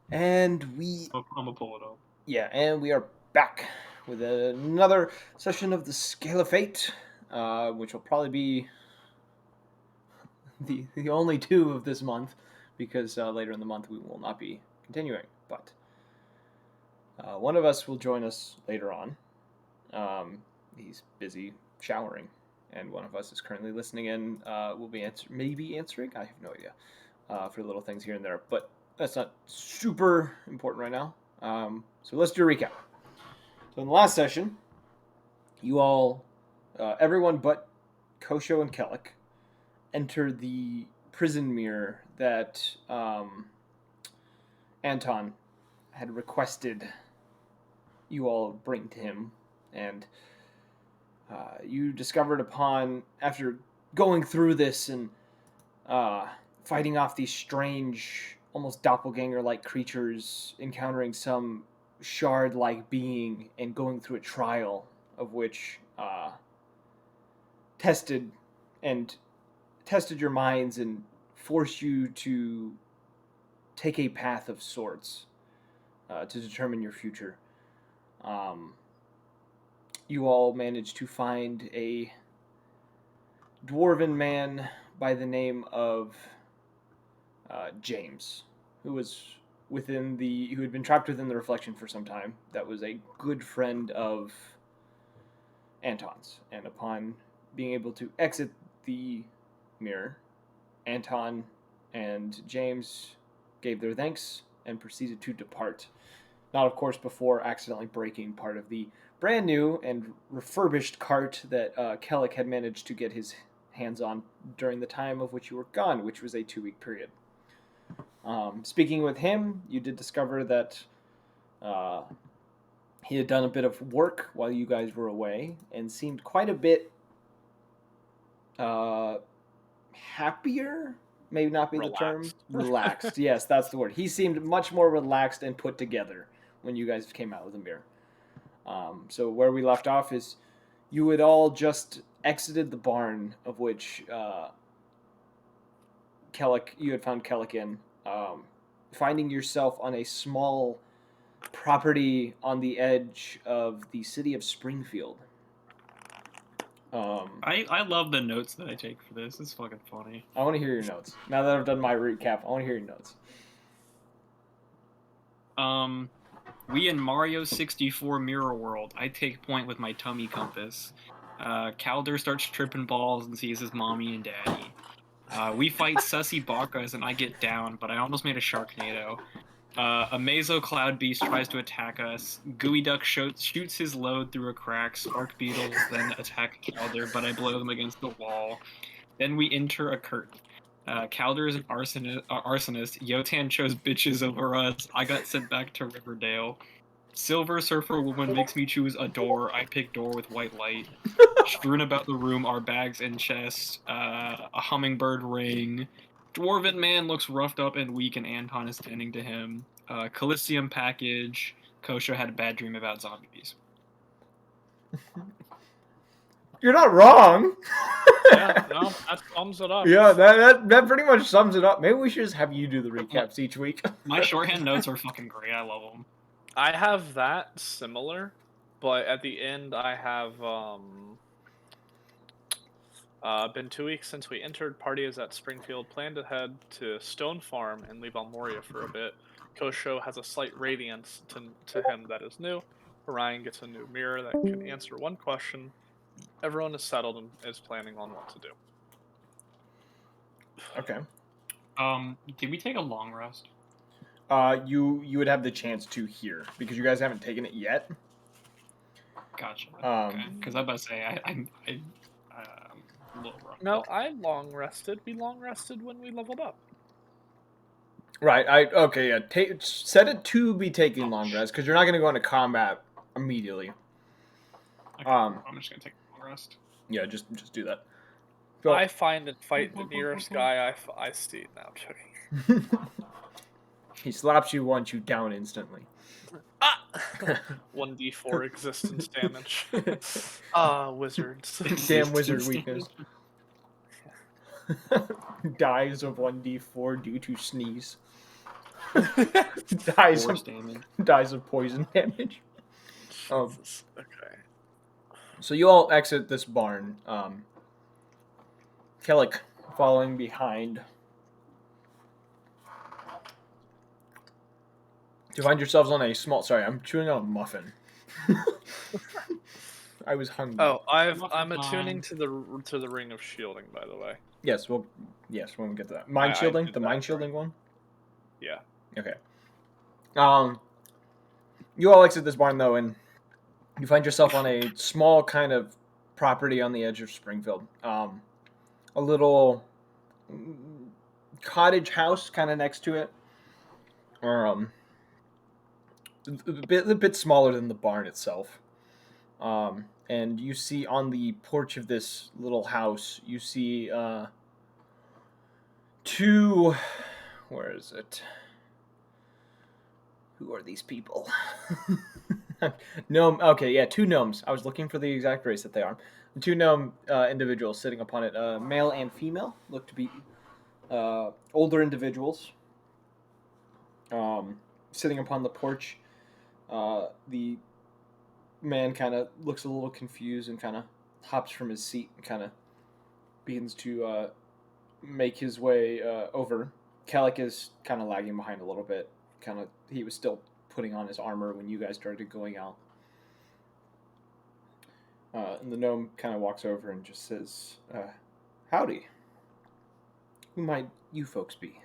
And I'm gonna pull it up. and we are back with another session of the Scale of Fate, which will probably be the only two of this month, because later in the month we will not be continuing. But one of us will join us later on. He's busy showering, and one of us is currently listening in. Will be maybe answering. I have no idea for little things here and there, but that's not super important right now. So let's do a recap. So in the last session, you all, everyone but Kosho and Kellic, enter the prison mirror that Anton had requested you all bring to him, and you discovered after going through this and fighting off these strange, almost doppelganger-like creatures, encountering some shard-like being, and going through a trial of which tested and tested your minds and forced you to take a path of sorts to determine your future. Um, you all managed to find a dwarven man by the name of James, who was who had been trapped within the reflection for some time. That was a good friend of Anton's, and upon being able to exit the mirror, Anton and James gave their thanks and proceeded to depart. Not, of course, before accidentally breaking part of the brand new and refurbished cart that Kellic had managed to get his hands on during the time of which you were gone, which was a 2-week period. Speaking with him, you did discover that he had done a bit of work while you guys were away and seemed quite a bit happier. Maybe not be Relaxed. the term. Relaxed. Yes, that's the word. He seemed much more relaxed and put together when you guys came out of the mirror. So where we left off is you had all just exited the barn of which you had found Kellic in, finding yourself on a small property on the edge of the city of Springfield. I love the notes that I take for this. It's fucking funny. I want to hear your notes. Now that I've done my recap, I want to hear your notes. We in Mario 64 Mirror World. I take point with my tummy compass. Calder starts tripping balls and sees his mommy and daddy. We fight Sussy Bakas and I get down, but I almost made a Sharknado. A Mazo Cloud Beast tries to attack us. Gooey Duck shoots his load through a crack. Spark Beetles then attack Calder, but I blow them against the wall. Then we enter a curtain. Calder is an arsonist. Yotan chose bitches over us. I got sent back to Riverdale. Silver Surfer Woman makes me choose a door. I pick door with white light. Strewn about the room are bags and chests. A hummingbird ring. Dwarven man looks roughed up and weak, and Anton is tending to him. Coliseum package. Kosho had a bad dream about zombies. You're not wrong. Yeah, no, that sums it up. Yeah, that pretty much sums it up. Maybe we should just have you do the recaps each week. My shorthand notes are fucking great. I love them. I have that similar, but at the end I have been 2 weeks since we entered. Party is at Springfield. Plan to head to Stone Farm and leave Almoria for a bit. Kosho has a slight radiance to him that is new. Orion gets a new mirror that can answer one question. Everyone is settled and is planning on what to do. Okay. Did we take a long rest? You would have the chance to here because you guys haven't taken it yet. Gotcha. Okay. Because I'm about to say I'm a little rough. No, I long rested. We long rested when we leveled up. Right. Okay. Yeah. Set it to be taking long rest because you're not going to go into combat immediately. Okay, I'm just gonna take a long rest. Yeah. Just do that. So, I find and fight the nearest guy I see. Now I'm joking. He slaps you once, you down instantly. 1d4 existence damage. Wizards. Damn wizard weakness. Dies of 1d4 due to sneeze. dies Force of damage. poison damage. Jesus. Okay. So you all exit this barn. Kellic following behind. You find yourselves on a small. Sorry, I'm chewing on a muffin. I was hungry. Oh, Muffin I'm attuning time. to the ring of shielding, by the way. Yes, when we get to that. Mind I shielding, did the that, mind shielding one. Yeah. Okay. You all exit this barn though, and you find yourself on a small kind of property on the edge of Springfield. A little cottage house kind of next to it. A bit smaller than the barn itself. And you see on the porch of this little house, you see two. Where is it? Who are these people? Gnome. Okay, yeah, two gnomes. I was looking for the exact race that they are. Two gnome individuals sitting upon it, male and female, look to be older individuals. Sitting upon the porch. The man kind of looks a little confused and kind of hops from his seat and kind of begins to make his way over. Kellic is kind of lagging behind a little bit. He was still putting on his armor when you guys started going out. And the gnome kind of walks over and just says, "Howdy. Who might you folks be?"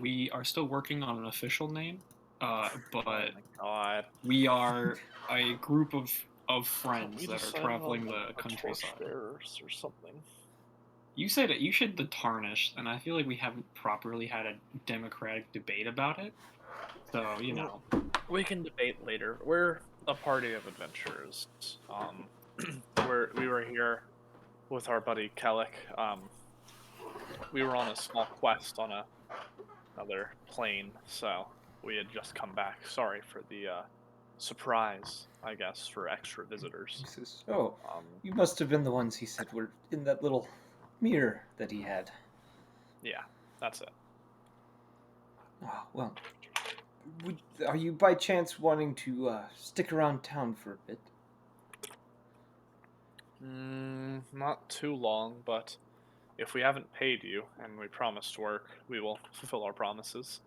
We are still working on an official name, Oh but my god. we are a group of Can't friends we that are decide traveling on the a countryside. torchbearers or something? You said it. You should the tarnished, and I feel like we haven't properly had a democratic debate about it. So We can debate later. We're a party of adventurers. We were here with our buddy Kellic. We were on a small quest on another plane, so we had just come back. Sorry for the surprise, I guess, for extra visitors. He says, "Oh, Um, you must have been the ones he said were in that little mirror that he had." yeah, that's it. Oh, well, are you by chance wanting to stick around town for a bit? Not too long, but if we haven't paid you and we promised work, we will fulfill our promises.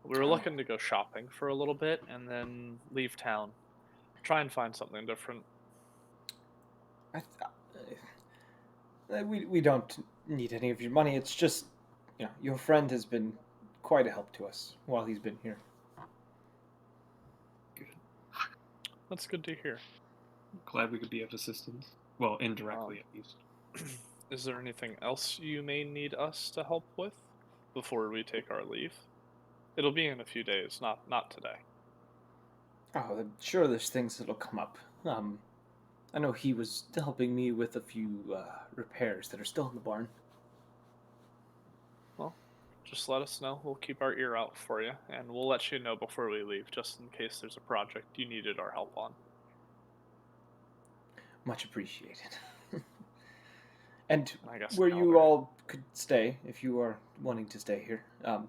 We were Oh. looking to go shopping for a little bit and then leave town. Try and find something different. We don't need any of your money. It's just, your friend has been quite a help to us while he's been here. That's good to hear. glad we could be of assistance. Well, indirectly at least. Is there anything else you may need us to help with before we take our leave? It'll be in a few days, not today. Oh, I'm sure there's things that'll come up. I know he was helping me with a few repairs that are still in the barn. Well, just let us know. We'll keep our ear out for you, and we'll let you know before we leave, just in case there's a project you needed our help on. Much appreciated. And I guess where now you we're- all could stay if you are wanting to stay here. And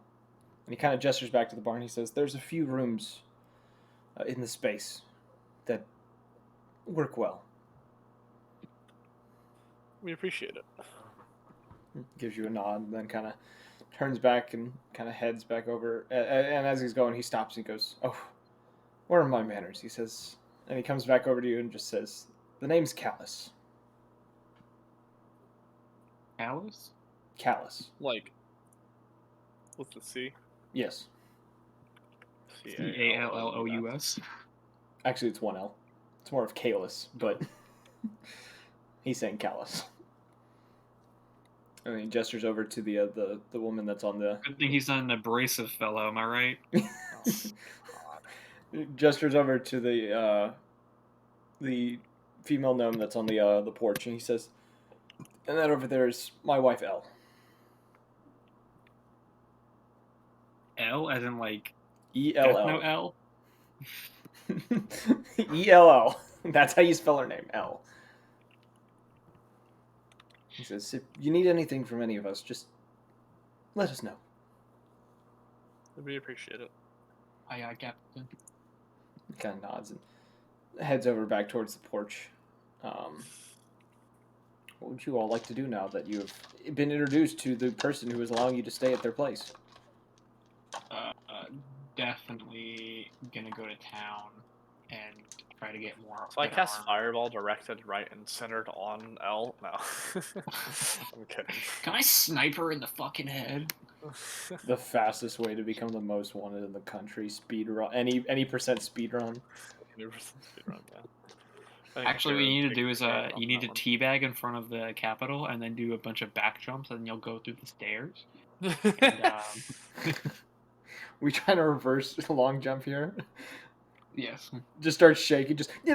he kind of gestures back to the barn. He says, "There's a few rooms in the space that work well." We appreciate it. Gives you a nod, and then kind of turns back and kind of heads back over. And as he's going, he stops and he goes, "Oh, where are my manners?" He says, and he comes back over to you and just says, "The name's Callus." Alice? Callus. Like, with the C? Yes. Callous. Actually, it's one L. It's more of Calus, but he's saying Callus. And he gestures over to the woman that's on the. Good thing he's not an abrasive fellow. Am I right? Gestures over to the female gnome that's on the porch, and he says, "And that over there is my wife, Elle." L, as in like ELL. L. ELL. That's how you spell her name, L. He says, "If you need anything from any of us, just let us know." We appreciate it. Aye, aye, Captain. Kind of nods and heads over back towards the porch. What would you all like to do now that you have been introduced to the person who is allowing you to stay at their place? Definitely gonna go to town and try to get more. So I better cast armor. Fireball directed right and centered on L. No. I'm kidding. Can I sniper in the fucking head? The fastest way to become the most wanted in the country, speed run, any percent speed run. 100% speedrun, yeah. I think Actually, what you Jared need to do takes is the cake on you need to that teabag in front of the Capitol and then do a bunch of back jumps, and you'll go through the stairs. one. And We trying to reverse long jump here. yes. Just start shaking. Just. So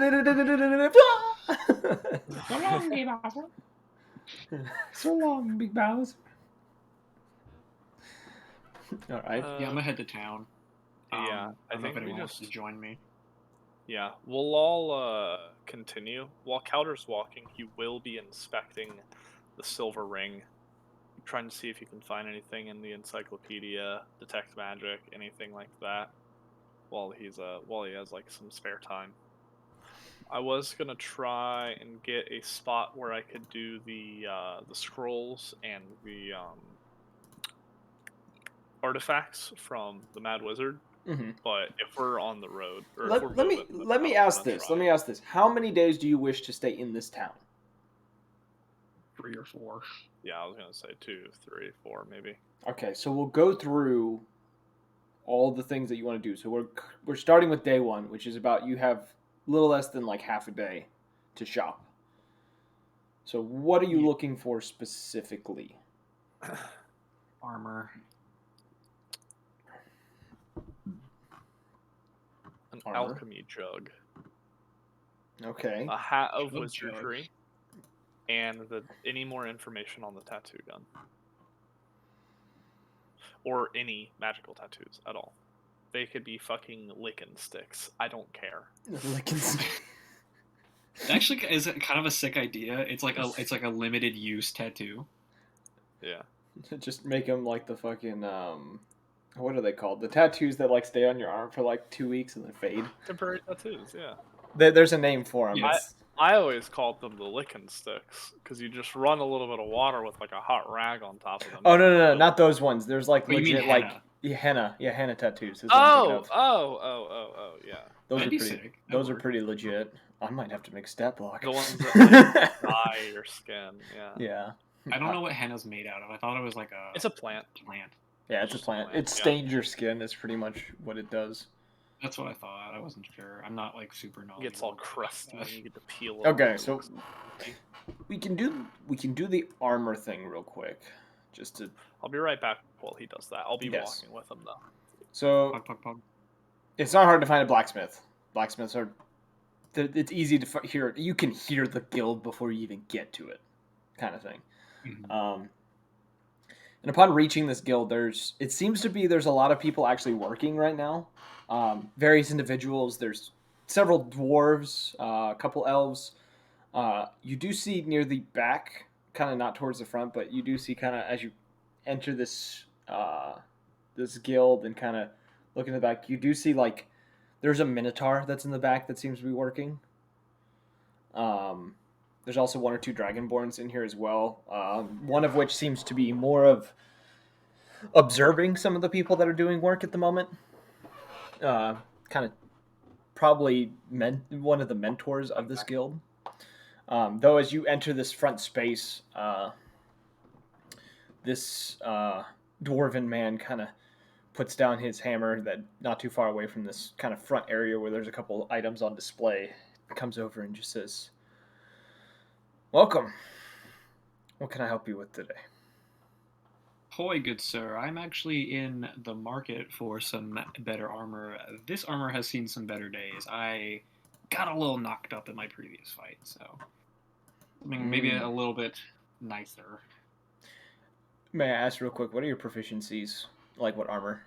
long, Big Bowser. So long, Big Bowser. All right. Yeah, I'm gonna head to town. Yeah, I don't know if think we anyone wants to just join me. yeah, we'll all continue. While Cowder's walking, he will be inspecting the silver ring, trying to see if you can find anything in the encyclopedia, detect magic, anything like that. While he has like some spare time. I was gonna try and get a spot where I could do the scrolls and the artifacts from the Mad Wizard. Mm-hmm. But if we're on the road, or if Let, we're let me moving, then let me I'm ask gonna this. try. Let me ask this. How many days do you wish to stay in this town? 3 or 4. Yeah, I was gonna say 2, 3, 4, maybe. Okay, so we'll go through all the things that you want to do. So we're starting with day one, which is about you have a little less than like half a day to shop. So what are you Yeah. looking for specifically? Armor. An Armor. alchemy jug, Okay. a hat of Jug. wizardry, and any more information on the tattoo gun, or any magical tattoos at all. They could be fucking licking sticks. I don't care. Actually, is it kind of a sick idea? It's like a limited use tattoo. Yeah. Just make them like the fucking what are they called? The tattoos that like stay on your arm for like 2 weeks and then fade. Temporary tattoos, yeah. There's a name for them. Yeah. I always called them the licking sticks because you just run a little bit of water with like a hot rag on top of them. Oh no, not those ones. There's like Oh, you mean legit like henna? henna tattoos. Is what I'm thinking of. Oh, yeah. Those That'd are be pretty. sick. Those That'd are work. pretty legit. I might have to make stat block. The ones that like dye your skin, yeah. Yeah. I don't know what henna's made out of. I thought it was like a. It's a plant. Yeah, it's a Just a plant. plant, It yeah. stains your skin. Is pretty much what it does. That's what I thought. I wasn't sure. I'm not like super knowledgeable. It gets all about crusty that. and you get to peel it. Okay, off. so we can do the armor thing real quick, just to. I'll be right back while he does that. I'll be Yes. walking with him though. So Pug. it's not hard to find a blacksmith. Blacksmiths are. It's easy to hear. You can hear the guild before you even get to it, kind of thing. Mhm. And upon reaching this guild, it seems to be there's a lot of people actually working right now. Various individuals. There's several dwarves, a couple elves. You do see near the back, kind of not towards the front, but you do see kind of as you enter this this guild and kind of look in the back, you do see like there's a minotaur that's in the back that seems to be working. There's also 1 or 2 dragonborns in here as well. One of which seems to be more of observing some of the people that are doing work at the moment. Kind of probably one of the mentors of this guild. Though as you enter this front space, this dwarven man kind of puts down his hammer that not too far away from this kind of front area where there's a couple items on display. Comes over and just says, "Welcome. What can I help you with today?" Hoy, good sir. I'm actually in the market for some better armor. This armor has seen some better days. I got a little knocked up in my previous fight, so maybe a little bit nicer. May I ask real quick, what are your proficiencies? Like what armor?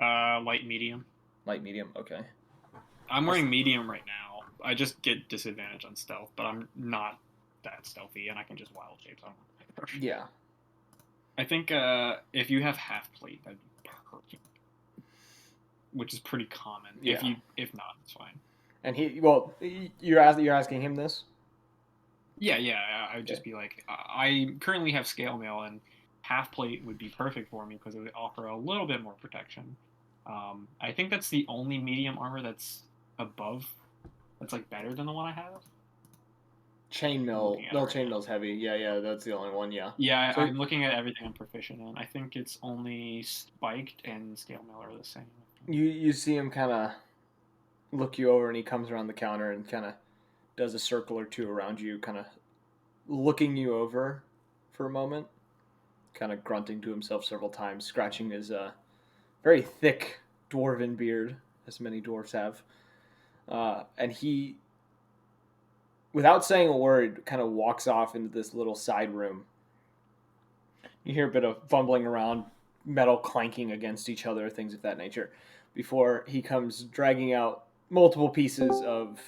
Light medium. Light medium, okay. I'm wearing medium right now. I just get disadvantage on stealth, but I'm not that stealthy, and I can just wild shape. So Yeah. I think if you have half plate, that'd be perfect, which is pretty common. Yeah. If not, it's fine. And you're asking him this? Yeah, I would just be like, I currently have scale mail, and half plate would be perfect for me because it would offer a little bit more protection. I think that's the only medium armor that's above, that's like better than the one I have. Chainmail. No, chainmail's heavy. Yeah, that's the only one. Yeah. Yeah, So I'm looking at everything I'm proficient in. I think it's only spiked and scale mail are the same. you see him kind of look you over, and he comes around the counter and kind of does a circle or two around you, kind of looking you over for a moment, kind of grunting to himself several times, scratching his very thick dwarven beard, as many dwarves have. And he, without saying a word, kind of walks off into this little side room. You hear a bit of fumbling around, metal clanking against each other, things of that nature, before he comes dragging out multiple pieces of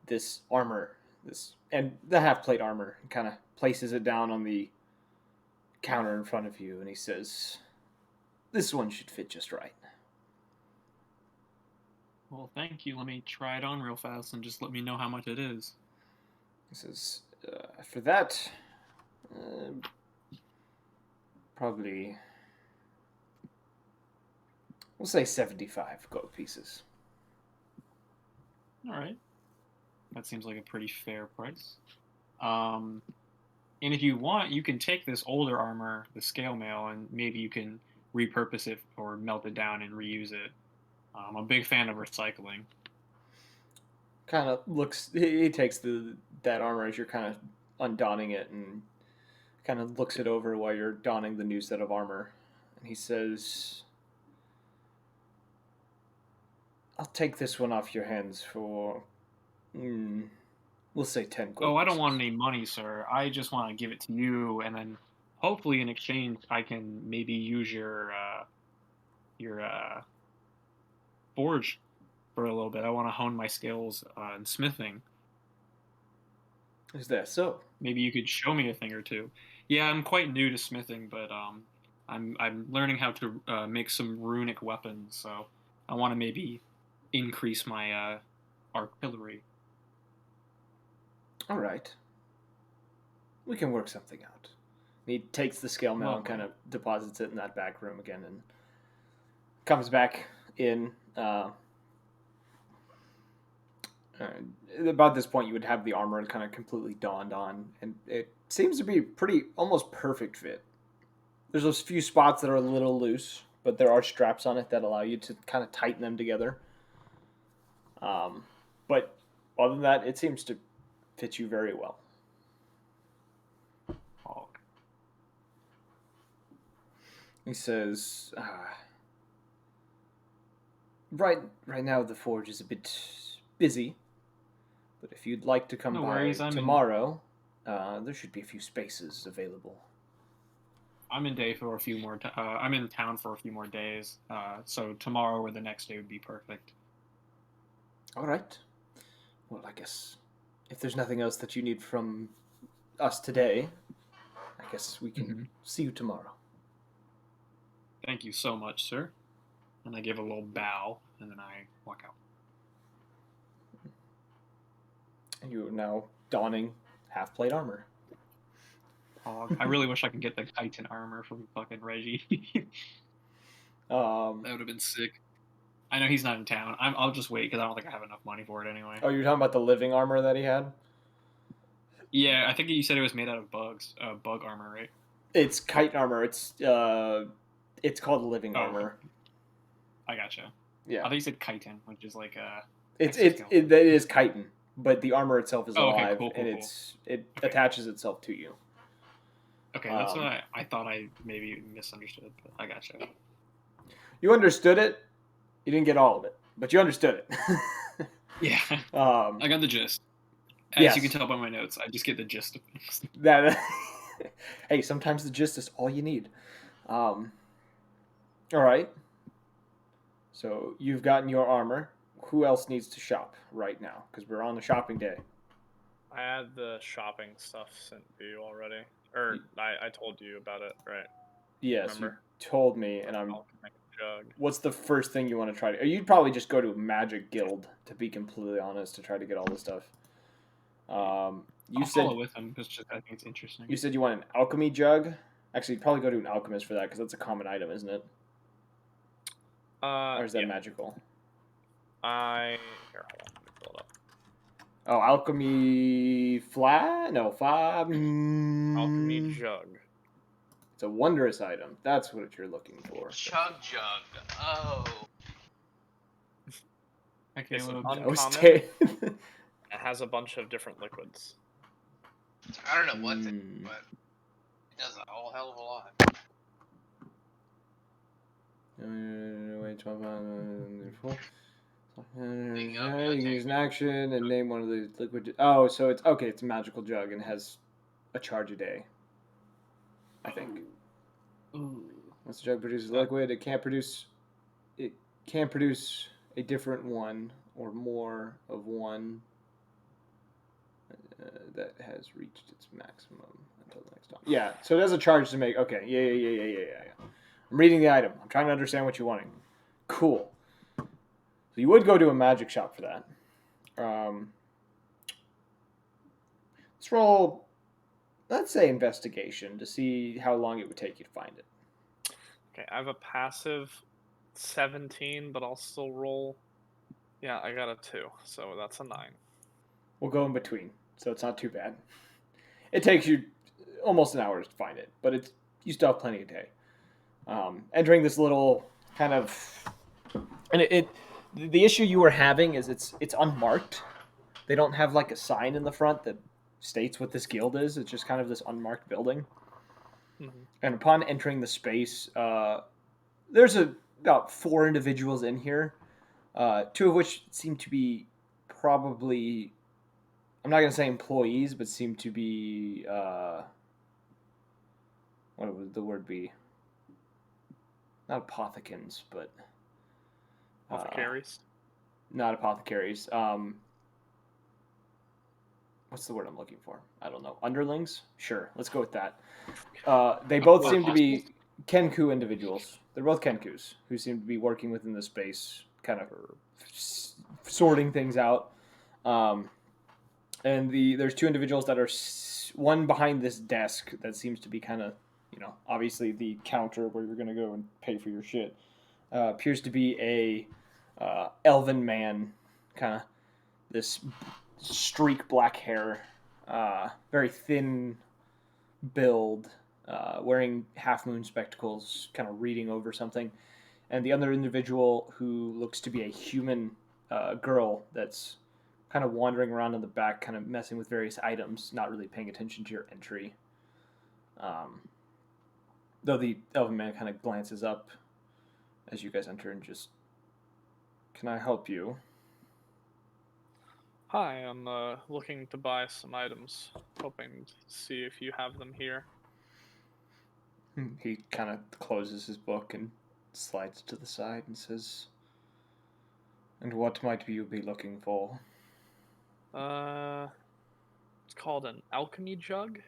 this armor, and the half plate armor, and kind of places it down on the counter in front of you, and he says, "This one should fit just right." Well, thank you. Let me try it on real fast and just let me know how much it is. He says, "For that, probably, we'll say 75 gold pieces." All right. That seems like a pretty fair price. And if you want, you can take this older armor, the scale mail, and maybe you can repurpose it or melt it down and reuse it. I'm a big fan of recycling. Kind of looks. He takes that armor as you're kind of undonning it, and kind of looks it over while you're donning the new set of armor, and he says, "I'll take this one off your hands for, we'll say 10 gold." Oh, I don't want any money, sir. I just want to give it to you, and then hopefully in exchange I can maybe use your forge for a little bit. I want to hone my skills in smithing. Is that so? Maybe you could show me a thing or two. Yeah, I'm quite new to smithing, but I'm learning how to make some runic weapons. So I want to maybe increase my artillery. All right. We can work something out. He takes the scale mail and kind of deposits it in that back room again, and comes back in. About this point, you would have the armor kind of completely donned on, and it seems to be pretty almost perfect fit. There's those few spots that are a little loose, but there are straps on it that allow you to kind of tighten them together. But other than that, it seems to fit you very well. He says, right now the forge is a bit busy, but if you'd like to come by tomorrow, there should be a few spaces available." I'm in I'm in town for a few more days, so tomorrow or the next day would be perfect. All right. Well, I guess if there's nothing else that you need from us today, I guess we can see you tomorrow. Thank you so much, sir. And I give a little bow, and then I walk out. You are now donning half-plate armor. I really wish I could get the chitin armor from fucking Reggie. That would have been sick. I know he's not in town. I'll just wait because I don't think I have enough money for it anyway. Oh, you're talking about the living armor that he had? Yeah, I think you said it was made out of bugs. Bug armor, right? It's chitin armor. It's called living armor. I gotcha. Yeah. I thought you said chitin, which is like it is chitin, but the armor itself is alive, cool, and it attaches itself to you. Okay, that's what I thought I maybe misunderstood, but I gotcha. You understood it. You didn't get all of it, but you understood it. Yeah. I got the gist. As you can tell by my notes, I just get the gist of things. Hey, sometimes the gist is all you need. All right. So you've gotten your armor. Who else needs to shop right now? Because we're on the shopping day. I had the shopping stuff sent to you already. Or I told you about it, right? Yes, you Remember? told me, and I'm. Alchemy Jug. What's the first thing you want to try to? You'd probably just go to a magic guild, to be completely honest, to try to get all this stuff. You I'll said follow with them because I think it's interesting. you said you want an alchemy jug. Actually, you'd probably go to an alchemist for that because that's a common item, isn't it? Or is that Yeah. magical? Here, hold on, let me pull it up. Oh, alchemy flat? No, fab. Alchemy Jug. It's a wondrous item. That's what you're looking for. Chug jug. Oh. Okay, It's an well, That was uncommon. ta- It has a bunch of different liquids. I don't know what they, Mm. but it does a whole hell of a lot. Wait, 12. Thinking of You can use an take- action and name one of the liquid. Oh, so it's okay. It's a magical jug and has a charge a day. I think. ooh. Once the jug produces a liquid, it can't produce. It can produce a different one or more of one that has reached its maximum until the next time. Yeah, so it has a charge to make. Okay, yeah. I'm reading the item. I'm trying to understand what you're wanting. Cool. So you would go to a magic shop for that. Let's roll, let's say, investigation to see how long it would take you to find it. Okay, I have a passive 17, but I'll still roll. Yeah, I got a 2, so that's a 9. We'll go in between, so it's not too bad. It takes you almost an hour to find it, but it's you still have plenty of day. Entering this little kind of, and the issue you were having is it's unmarked. They don't have like a sign in the front that states what this guild is. It's just kind of this unmarked building. Mm-hmm. And upon entering the space, there's about 4 individuals in here, 2 of which seem to be probably, I'm not going to say employees, but seem to be, what would the word be? Not apothecans, but Apothecaries. not apothecaries. What's the word I'm looking for? I don't know. Underlings? Sure, let's go with that. They both seem to be Kenku individuals. They're both Kenkus who seem to be working within the space, kind of sorting things out. And there's 2 individuals that are one behind this desk that seems to be kind of, obviously the counter where you're going to go and pay for your shit. Appears to be a elven man, kind of this streak black hair, very thin build, wearing half moon spectacles, kind of reading over something. And the other individual who looks to be a human girl that's kind of wandering around in the back, kind of messing with various items, not really paying attention to your entry. Though the elven man kind of glances up as you guys enter and just, "Can I help you?" Hi, I'm looking to buy some items. Hoping to see if you have them here. He kind of closes his book and slides to the side and says, "And what might you be looking for?" It's called an Alchemy Jug.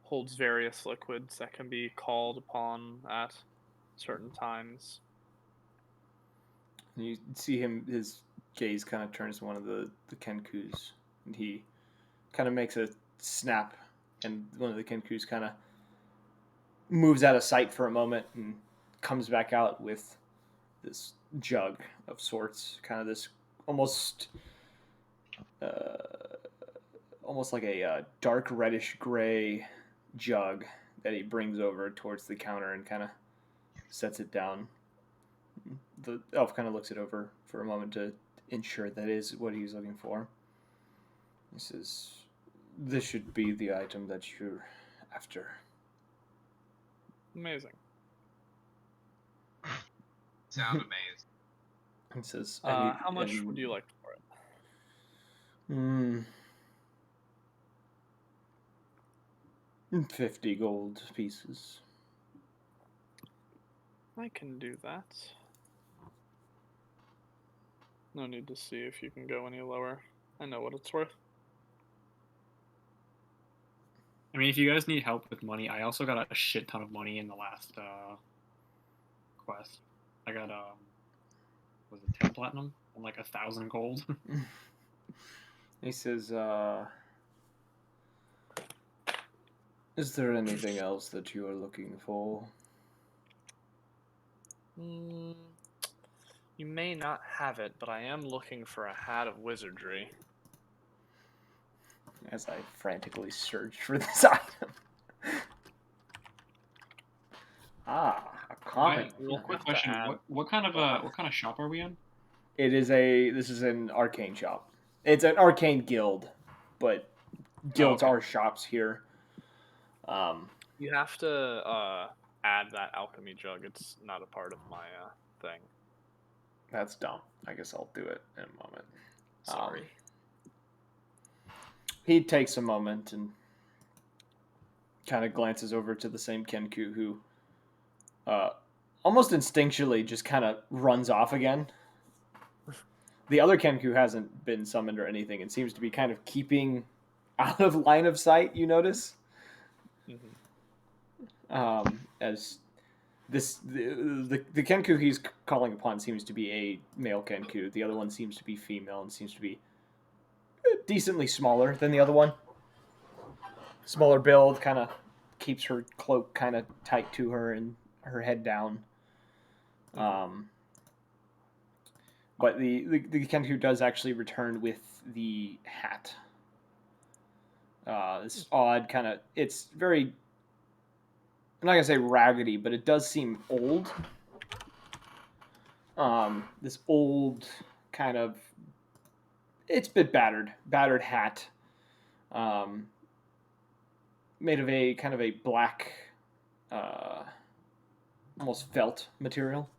Holds various liquids that can be called upon at certain times. And you see him, his gaze kind of turns to one of the Kenkus, and he kind of makes a snap, and one of the Kenkus kind of moves out of sight for a moment and comes back out with this jug of sorts, kind of this almost almost like a dark reddish gray jug that he brings over towards the counter and kind of sets it down. The elf kind of looks it over for a moment to ensure that is what he's looking for. He says, "This should be the item that you're after." Amazing. Sound amazing. He says, How much would you like for it? 50 gold pieces. I can do that. No need to see if you can go any lower. I know what it's worth. mean, if you guys need help with money, I also got a shit ton of money in the last quest. I got was it 10 platinum and like 1,000 gold. He says, is there anything else that you are looking for? You may not have it, but I am looking for a hat of wizardry. As I frantically search for this item. A common. Quick question: what kind of shop are we in? This is an arcane shop. It's an arcane guild, but guilds are shops here. You have to add that alchemy jug. It's not a part of my thing. That's dumb. I guess I'll do it in a moment. Sorry. He takes a moment and kind of glances over to the same Kenku who almost instinctually just kind of runs off again. The other Kenku hasn't been summoned or anything and seems to be kind of keeping out of line of sight, you notice? Mm-hmm. As the Kenku he's calling upon seems to be a male Kenku. The other one seems to be female and seems to be decently smaller than the other one. Smaller build, kind of keeps her cloak kind of tight to her and her head down. But the Kenku does actually return with the hat. This odd kind of, it's very, I'm not going to say raggedy, but it does seem old. This old kind of, it's a bit battered hat. Made of a kind of a black, almost felt material.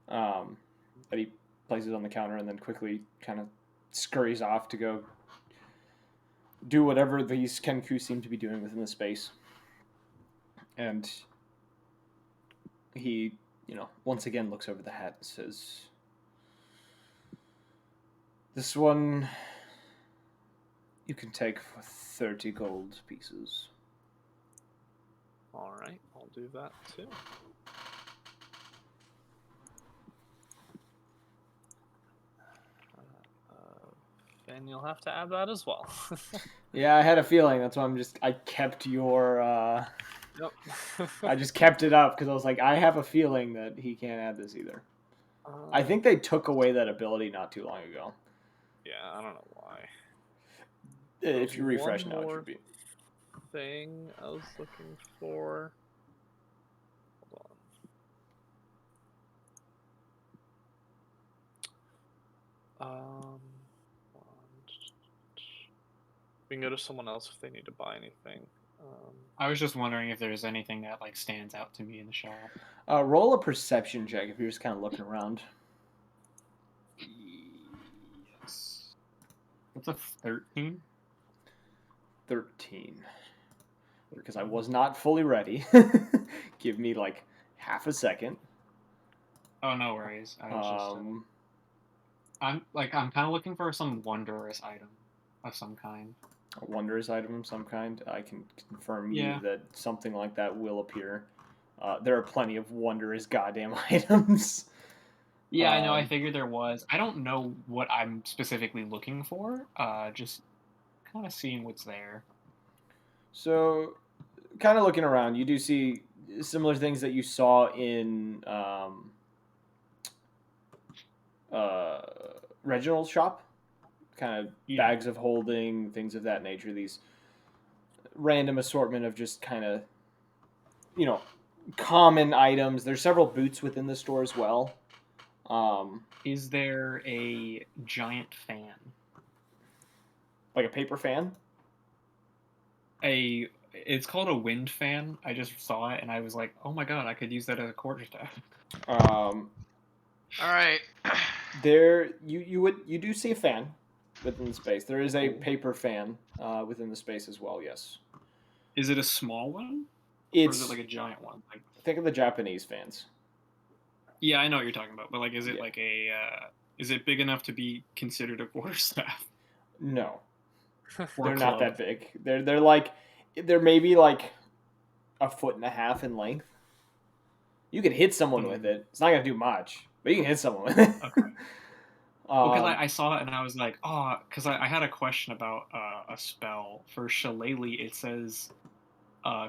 That he places on the counter and then quickly kind of scurries off to go do whatever these Kenku seem to be doing within the space. And he, once again looks over the hat and says, "This one you can take for 30 gold pieces." All right, I'll do that too. And you'll have to add that as well. Yeah, I had a feeling. That's why I kept your, Yep. I just kept it up because I was like, I have a feeling that he can't add this either. I think they took away that ability not too long ago. Yeah, I don't know why. If you refresh now, it should be. Thing I was looking for. Hold on. We can go to someone else if they need to buy anything. I was just wondering if there's anything that like stands out to me in the shop. Roll a perception check if you're just kind of looking around. Yes. What's a 13? 13. Because I was not fully ready. Give me like half a second. Oh, no worries. I was just. I'm kind of looking for some wondrous item of some kind. A wondrous item of some kind. I can confirm you that something like that will appear. There are plenty of wondrous goddamn items. Yeah, I know. I figured there was. I don't know what I'm specifically looking for. Just kind of seeing what's there. So, kind of looking around, you do see similar things that you saw in Reginald's shop. Kind of bags of holding, things of that nature. These random assortment of just kind of, common items. There's several boots within the store as well. Is there a giant fan? Like a paper fan? It's called a wind fan. I just saw it and I was like, oh my god, I could use that as a quarterstaff. All right. You do see a fan within the space. There is a paper fan within the space as well. Yes. Is it a small one? Or is it like a giant one? Like, think of the Japanese fans. Yeah, I know what you're talking about, but like, is it is it big enough to be considered a quarterstaff? No. For They're a not club. that big. They're maybe like a foot and a half in length. You could hit someone with it. It's not gonna do much, but you can hit someone with it. Okay. Well, because Um, I saw it and I was like, oh, because I had a question about a spell for Shillelagh. It says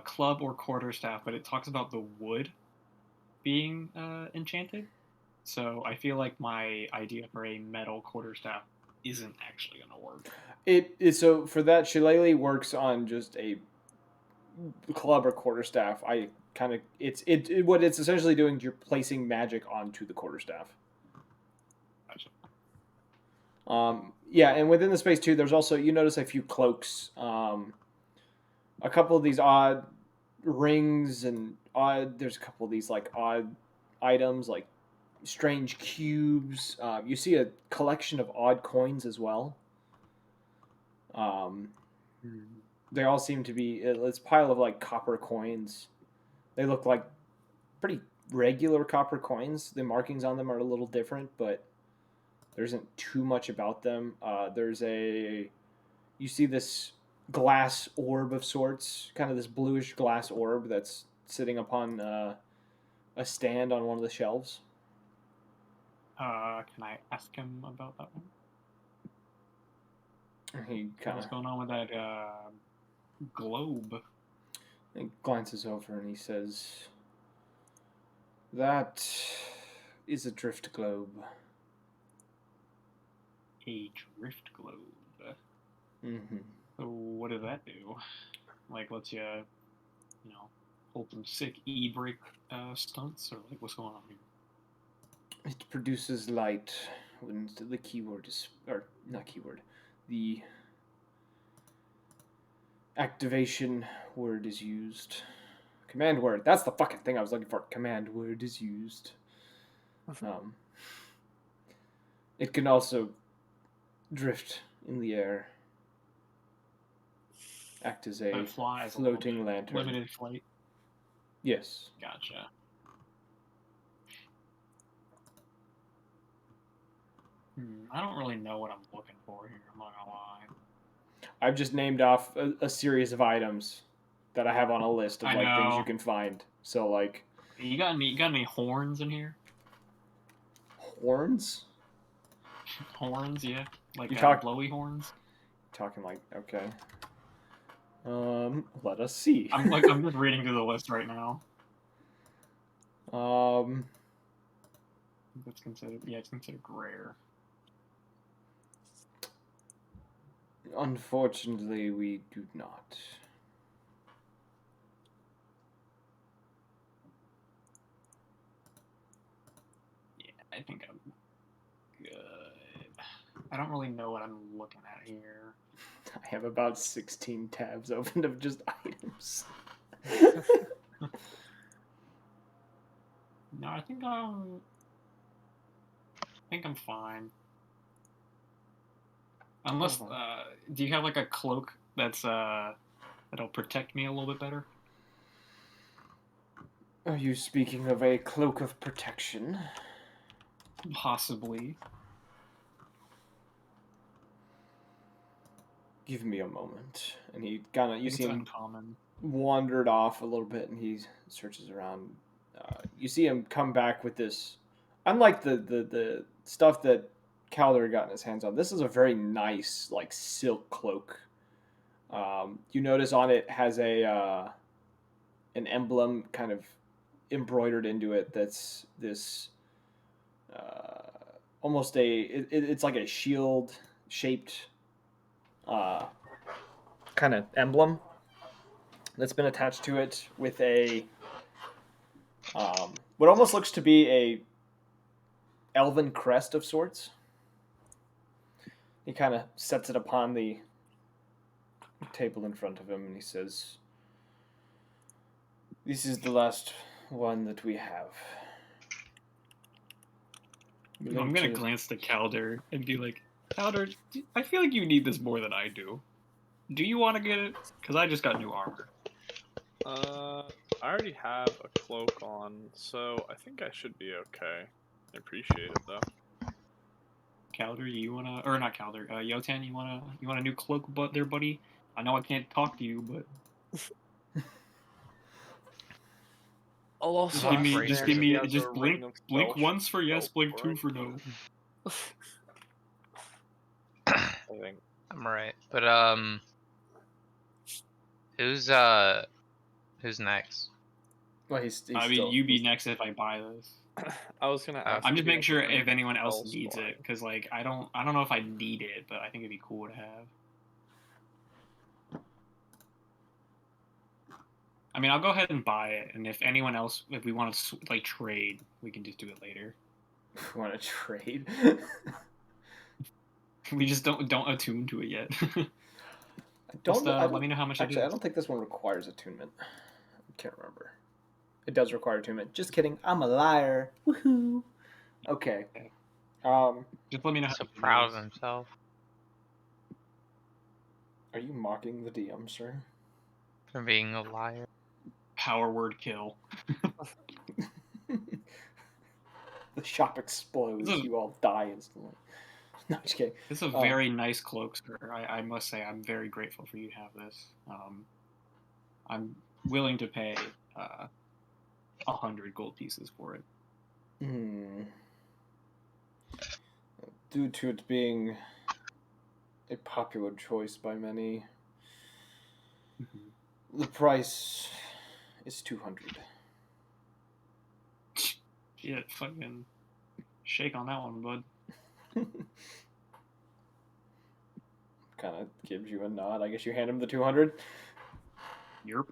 club or quarterstaff, but it talks about the wood being enchanted. So I feel like my idea for a metal quarterstaff isn't actually gonna work. so for that, Shillelagh works on just a club or quarterstaff. I kind of what it's essentially doing. You're placing magic onto the quarterstaff. Gotcha. Yeah, and within the space too, there's also you notice a few cloaks, a couple of these odd rings, and there's a couple of these like odd items like strange cubes. You see a collection of odd coins as well. They all seem to be it's a pile of like copper coins. They look like pretty regular copper coins. The markings on them are a little different, but there isn't too much about them. You see this glass orb of sorts, kind of this bluish glass orb that's sitting upon a stand on one of the shelves. Can I ask him about that one? He kind What's of going on with that globe? glances over and he says, "That is a drift globe." A drift globe. Mm-hmm. So what does that do? Like, lets you, pull some sick e-brake stunts, or like, what's going on here? It produces light when the keyword is, or not keyword, the activation word is used. Command word. That's the fucking thing I was looking for. Command word is used. It can also drift in the air. Act as a floating lantern. Limited flight. Yes. Gotcha. I don't really know what I'm looking for here. I'm not gonna lie. I've just named off a series of items that I have on a list of like things you can find. So like, you got any horns in here? Horns? Horns, yeah, like blowy horns. Talking like okay. Let us see. I'm just reading through the list right now. It's considered rare. Unfortunately, we do not. Yeah, I think I'm good. I don't really know what I'm looking at here. I have about 16 tabs opened of just items. No, I think I'm fine. Unless, do you have like a cloak that'll protect me a little bit better? Are you speaking of a cloak of protection? Possibly. Give me a moment. And he kind of, you see him uncommon. Wandered off a little bit, and he searches around. You see him come back with this. Unlike the stuff that Calder got in his hands on, this is a very nice like silk cloak. You notice on it has an emblem kind of embroidered into it. That's this almost it's like a shield shaped kind of emblem that's been attached to it with a what almost looks to be a elven crest of sorts. He kind of sets it upon the table in front of him, and he says, "This is the last one that we have." I'm gonna glance to Calder and be like, Calder, I feel like you need this more than I do. Do you want to get it? Because I just got new armor. I already have a cloak on, so I think I should be okay. I appreciate it though. Calder, you wanna, or not Calder, Yotan, you want a new cloak, there, buddy? I know I can't talk to you, but I'll also just give me, ask just Dan give if he me, has just a blink, ring of blink spell once for yes, blink for 2 it. for no. I think. I'm right. But who's next? Well, he's I mean, still. you be next if I buy this. I was gonna ask. I'm if just he making has a sure ring if of anyone else spell needs storing. it, because like I don't know if I need it, but I think it'd be cool to have. I mean, I'll go ahead and buy it, and if anyone else, if we want to like trade, we can just do it later. Want to trade? We just don't attune to it yet. Don't. Let me know how much Actually, it I is. don't think this one requires attunement. I can't remember. It does require attunement. Just kidding. I'm a liar. Woohoo. Okay. Just let me know how So much it proud is. of himself. Are you mocking the DM, sir? For being a liar. Power word kill. The shop explodes. You all die instantly. No, just kidding. This is a very nice cloak, sir. I must say, I'm very grateful for you to have this. I'm willing to pay 100 gold pieces for it. Due to it being a popular choice by many, the price is 200. Shit, fucking shake on that one, bud. Kind of gives you a nod. I guess you hand him the 200. Yerp.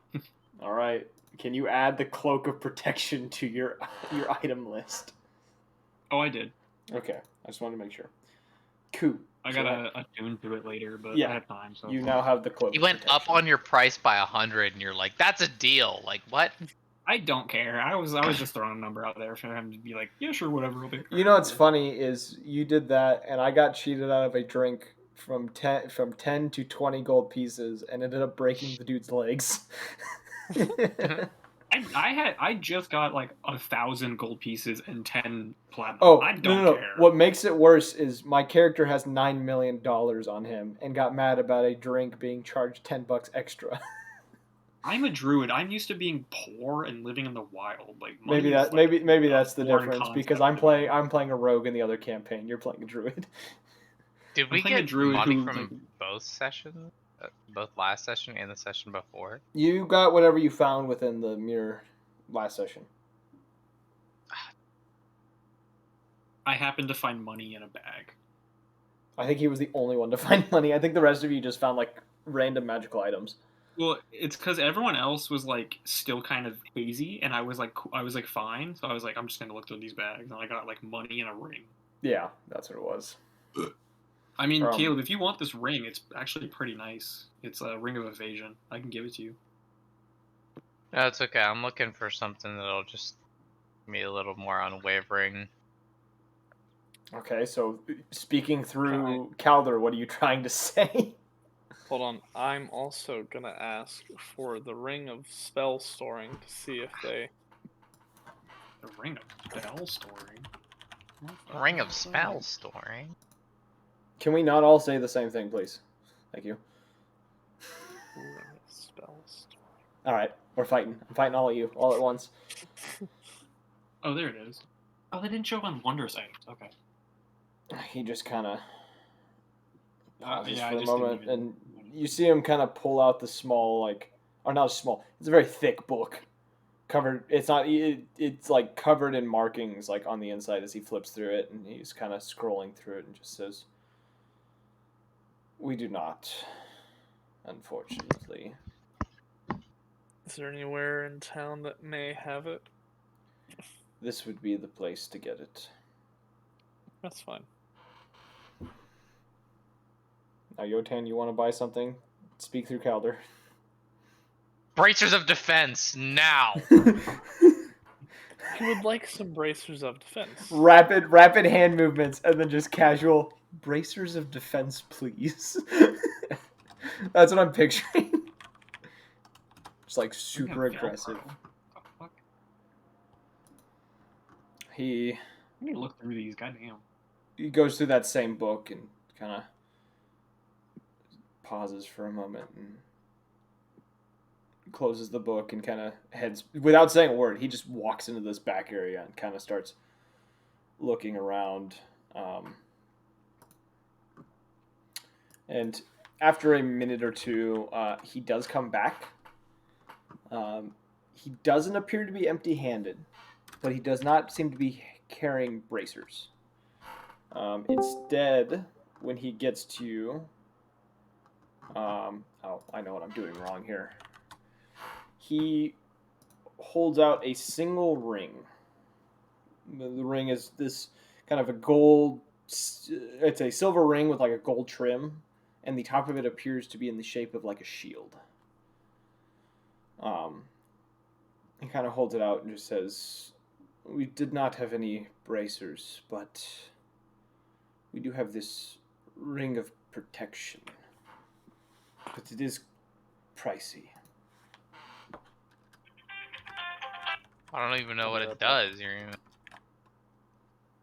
All right. Can you add the cloak of protection to your item list? Oh, I did. Okay, I just wanted to make sure. Cool. I gotta attune to it later, but Yeah, I have time. So you now have the cloak. You of went up protection. on your price by 100, and you're like, "That's a deal." Like what? I don't care. I was just throwing a number out there for him to be like, yeah, sure, whatever. I'll You know what's funny is you did that, and I got cheated out of a drink from 10 to 20 gold pieces, and ended up breaking the dude's legs. I just got like 1,000 gold pieces and 10 platinum. Oh, I don't no. care. What makes it worse is my character has $9 million on him and got mad about a drink being charged $10 extra. I'm a druid. I'm used to being poor and living in the wild. Like maybe money is, maybe that's the foreign difference, because concept to me. I'm playing a rogue in the other campaign. You're playing a druid. Did I'm we playing a get druid money who, from like, both sessions? Both last session and the session before? You got whatever you found within the mirror last session. I happened to find money in a bag. I think he was the only one to find money. I think the rest of you just found like random magical items. Well, it's because everyone else was like still kind of hazy, and I was like fine. So I was like, I'm just gonna look through these bags, and I got like money and a ring. Yeah, that's what it was. I mean, Caleb, if you want this ring, it's actually pretty nice. It's a ring of evasion. I can give it to you. No, it's okay. I'm looking for something that'll just be a little more unwavering. Okay, so speaking through Calder, what are you trying to say? Hold on. I'm also gonna ask for the ring of spell storing to see if they. The ring of spell storing. Ring of spell storing. Can we not all say the same thing, please? Thank you. Ring of spell storing. All right, we're fighting. I'm fighting all of you all at once. Oh, there it is. Oh, they didn't show up on Wondrous items. Okay. He just kind of pauses Yeah, for I a just didn't moment, even... and you see him kind of pull out the small, like, or not small. It's a very thick book, covered. It's not. It's like covered in markings, like on the inside as he flips through it, and he's kind of scrolling through it, and just says, "We do not, unfortunately." Is there anywhere in town that may have it? This would be the place to get it. That's fine. Now, Yotan, you want to buy something? Speak through Calder. Bracers of defense now. I would like some bracers of defense. Rapid hand movements, and then just casual bracers of defense, please. That's what I'm picturing. Just like super aggressive. What the fuck? He I need to look through these. Goddamn. he goes through that same book and kind of pauses for a moment and closes the book and kind of heads, without saying a word, he just walks into this back area and kind of starts looking around. And after a minute or two, he does come back. He doesn't appear to be empty-handed, but he does not seem to be carrying bracers. Instead, when he gets to you... oh, I know what I'm doing wrong here. He holds out a single ring. The ring is this kind of a gold... It's a silver ring with like a gold trim, and the top of it appears to be in the shape of like a shield. He kind of holds it out and just says, "We did not have any bracers, but we do have this ring of protection. But it is pricey." I don't even know what it does.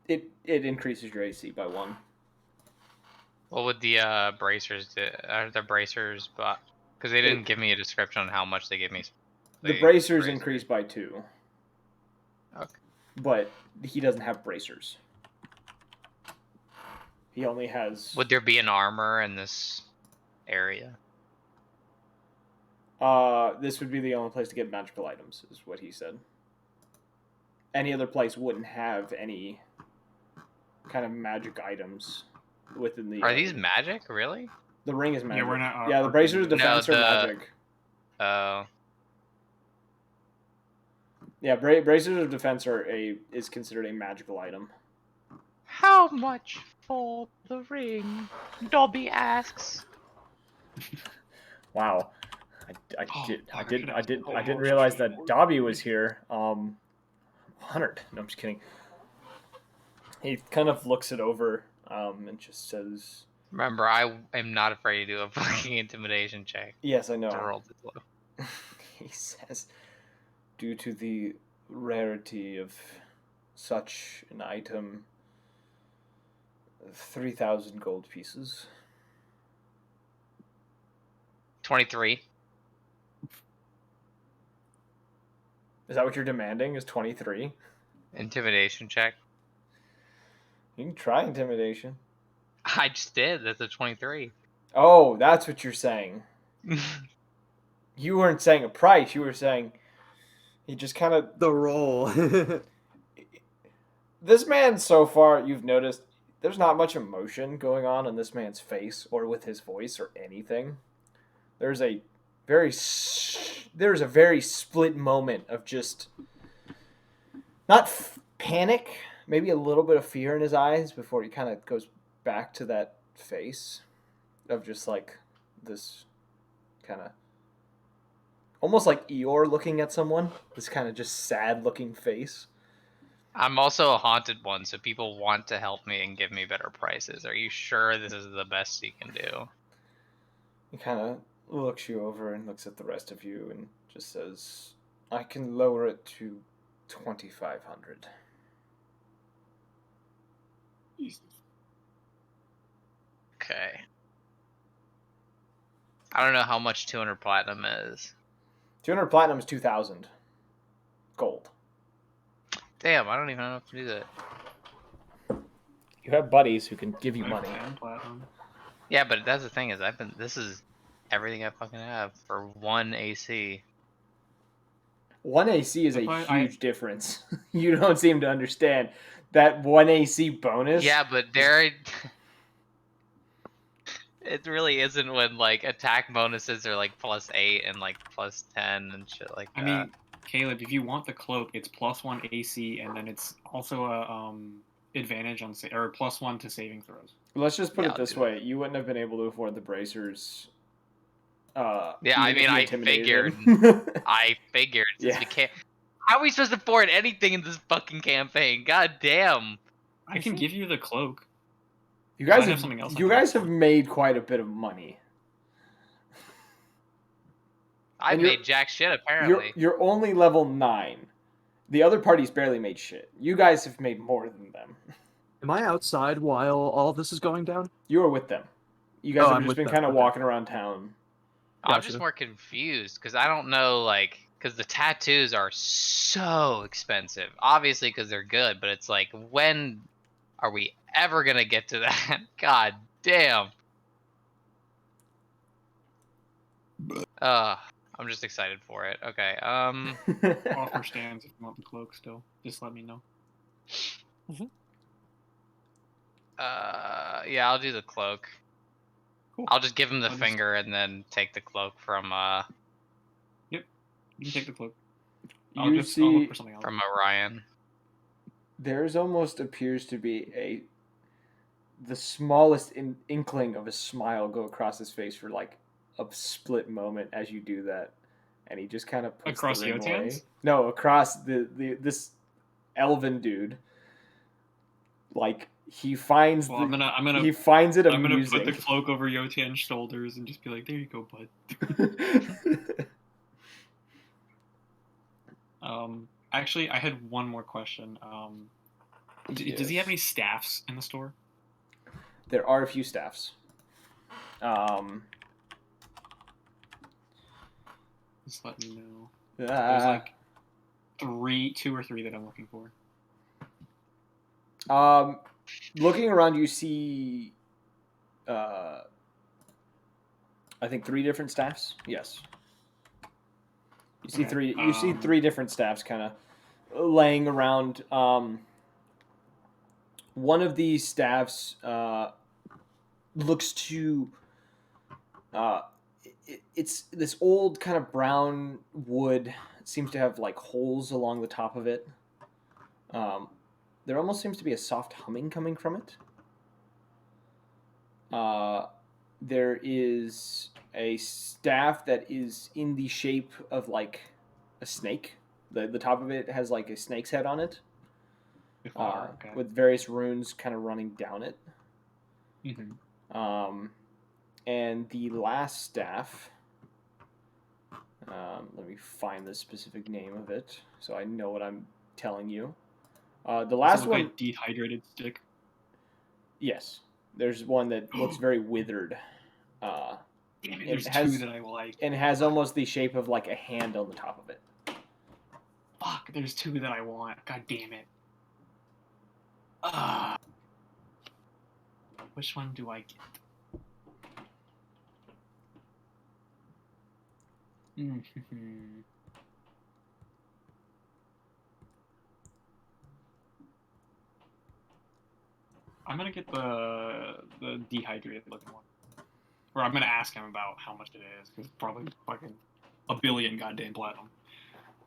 It increases your AC by 1. What would the bracers do? Are the bracers, but because they didn't give me a description on how much they give me. The bracers increase by 2. Okay. But he doesn't have bracers. He only has... Would there be an armor in this area? This would be the only place to get magical items, is what he said. Any other place wouldn't have any kind of magic items within the... Are these magic, really? The ring is magic. Yeah, we're not... Yeah, the bracers of defense are magic. Yeah, bracers of defense is considered a magical item. How much for the ring? Dobby asks. Wow, I didn't realize that Dobby was here. 100. No, I'm just kidding. He kind of looks it over, and just says, "Remember, I am not afraid to do a fucking intimidation check." Yes, I know. To roll this low. He says, "Due to the rarity of such an item, 3,000 gold pieces." 23. Is that what you're demanding? Is 23? Intimidation check. You can try intimidation. I just did. That's a 23. Oh, that's what you're saying. You weren't saying a price. You were saying he just kind of... The roll. This man, so far, you've noticed, there's not much emotion going on in this man's face or with his voice or anything. There's a very split moment of just not panic, maybe a little bit of fear in his eyes before he kind of goes back to that face of just like this kind of almost like Eeyore looking at someone. This kind of just sad looking face. I'm also a haunted one, so people want to help me and give me better prices. Are you sure this is the best you can do? He kind of looks you over and looks at the rest of you and just says, "I can lower it to 2,500. Okay. I don't know how much 200 platinum is. 200 platinum is 2,000 gold. Damn, I don't even know how to do that. You have buddies who can give you money. Yeah, but that's the thing is this is everything I fucking have for 1 AC. 1 AC is a huge difference. You don't seem to understand that 1 AC bonus. Yeah, but it really isn't when like attack bonuses are like +8 and like +10 and shit like that. I mean, Caleb, if you want the cloak, it's +1 AC, and then it's also a advantage on or +1 to saving throws. Let's just put it this way: you wouldn't have been able to afford the bracers. Yeah, I mean, I figured. Yeah. We can't. How are we supposed to afford anything in this fucking campaign? God damn. I can give you the cloak. You guys have made quite a bit of money. I made jack shit, apparently. You're only level 9. The other parties barely made shit. You guys have made more than them. Am I outside while all this is going down? You are with them. You guys Oh, have I'm just with been them, kind of okay. walking around town. I'm Gotcha. just more confused because I don't know, like, because the tattoos are so expensive. Obviously, because they're good, but it's like, when are we ever gonna get to that? God damn. I'm just excited for it. Okay. Offer stands if you want the cloak still. Just let me know. Yeah, I'll do the cloak. Cool. I'll just give him the I'll just- finger and then take the cloak from Yep. You can take the cloak. You I'll look see, for something else. from Orion. there's almost appears to be the smallest inkling of a smile go across his face for like a split moment as you do that, and he just kind of puts Across the ring Yotan's? away. No, across this elven dude. Like he finds Well, he finds it I'm gonna amusing. put the cloak over Yotan's shoulders and just be like, "There you go, bud." Actually, I had one more question. Does he have any staffs in the store? There are a few staffs. Just let me know. There's like 2 or 3 that I'm looking for. Looking around, you see, I think 3 different staffs. Yes. You see Okay, 3. You see 3 different staffs kind of laying around. One of these staffs looks to. It's this old kind of brown wood. It seems to have like holes along the top of it. There almost seems to be a soft humming coming from it. There is a staff that is in the shape of like a snake. The top of it has like a snake's head on it, Okay. with various runes kind of running down it. Mm-hmm. And the last staff. Let me find the specific name of it so I know what I'm telling you. The last one, like a dehydrated stick. yes, there's one that looks very withered. Damn it, there's has, 2 that I like. And has almost the shape of like a hand on the top of it. Fuck, there's 2 that I want. God damn it. Which one do I get? I'm gonna get the dehydrated looking one. Or I'm gonna ask him about how much it is, because it's probably fucking a billion goddamn platinum.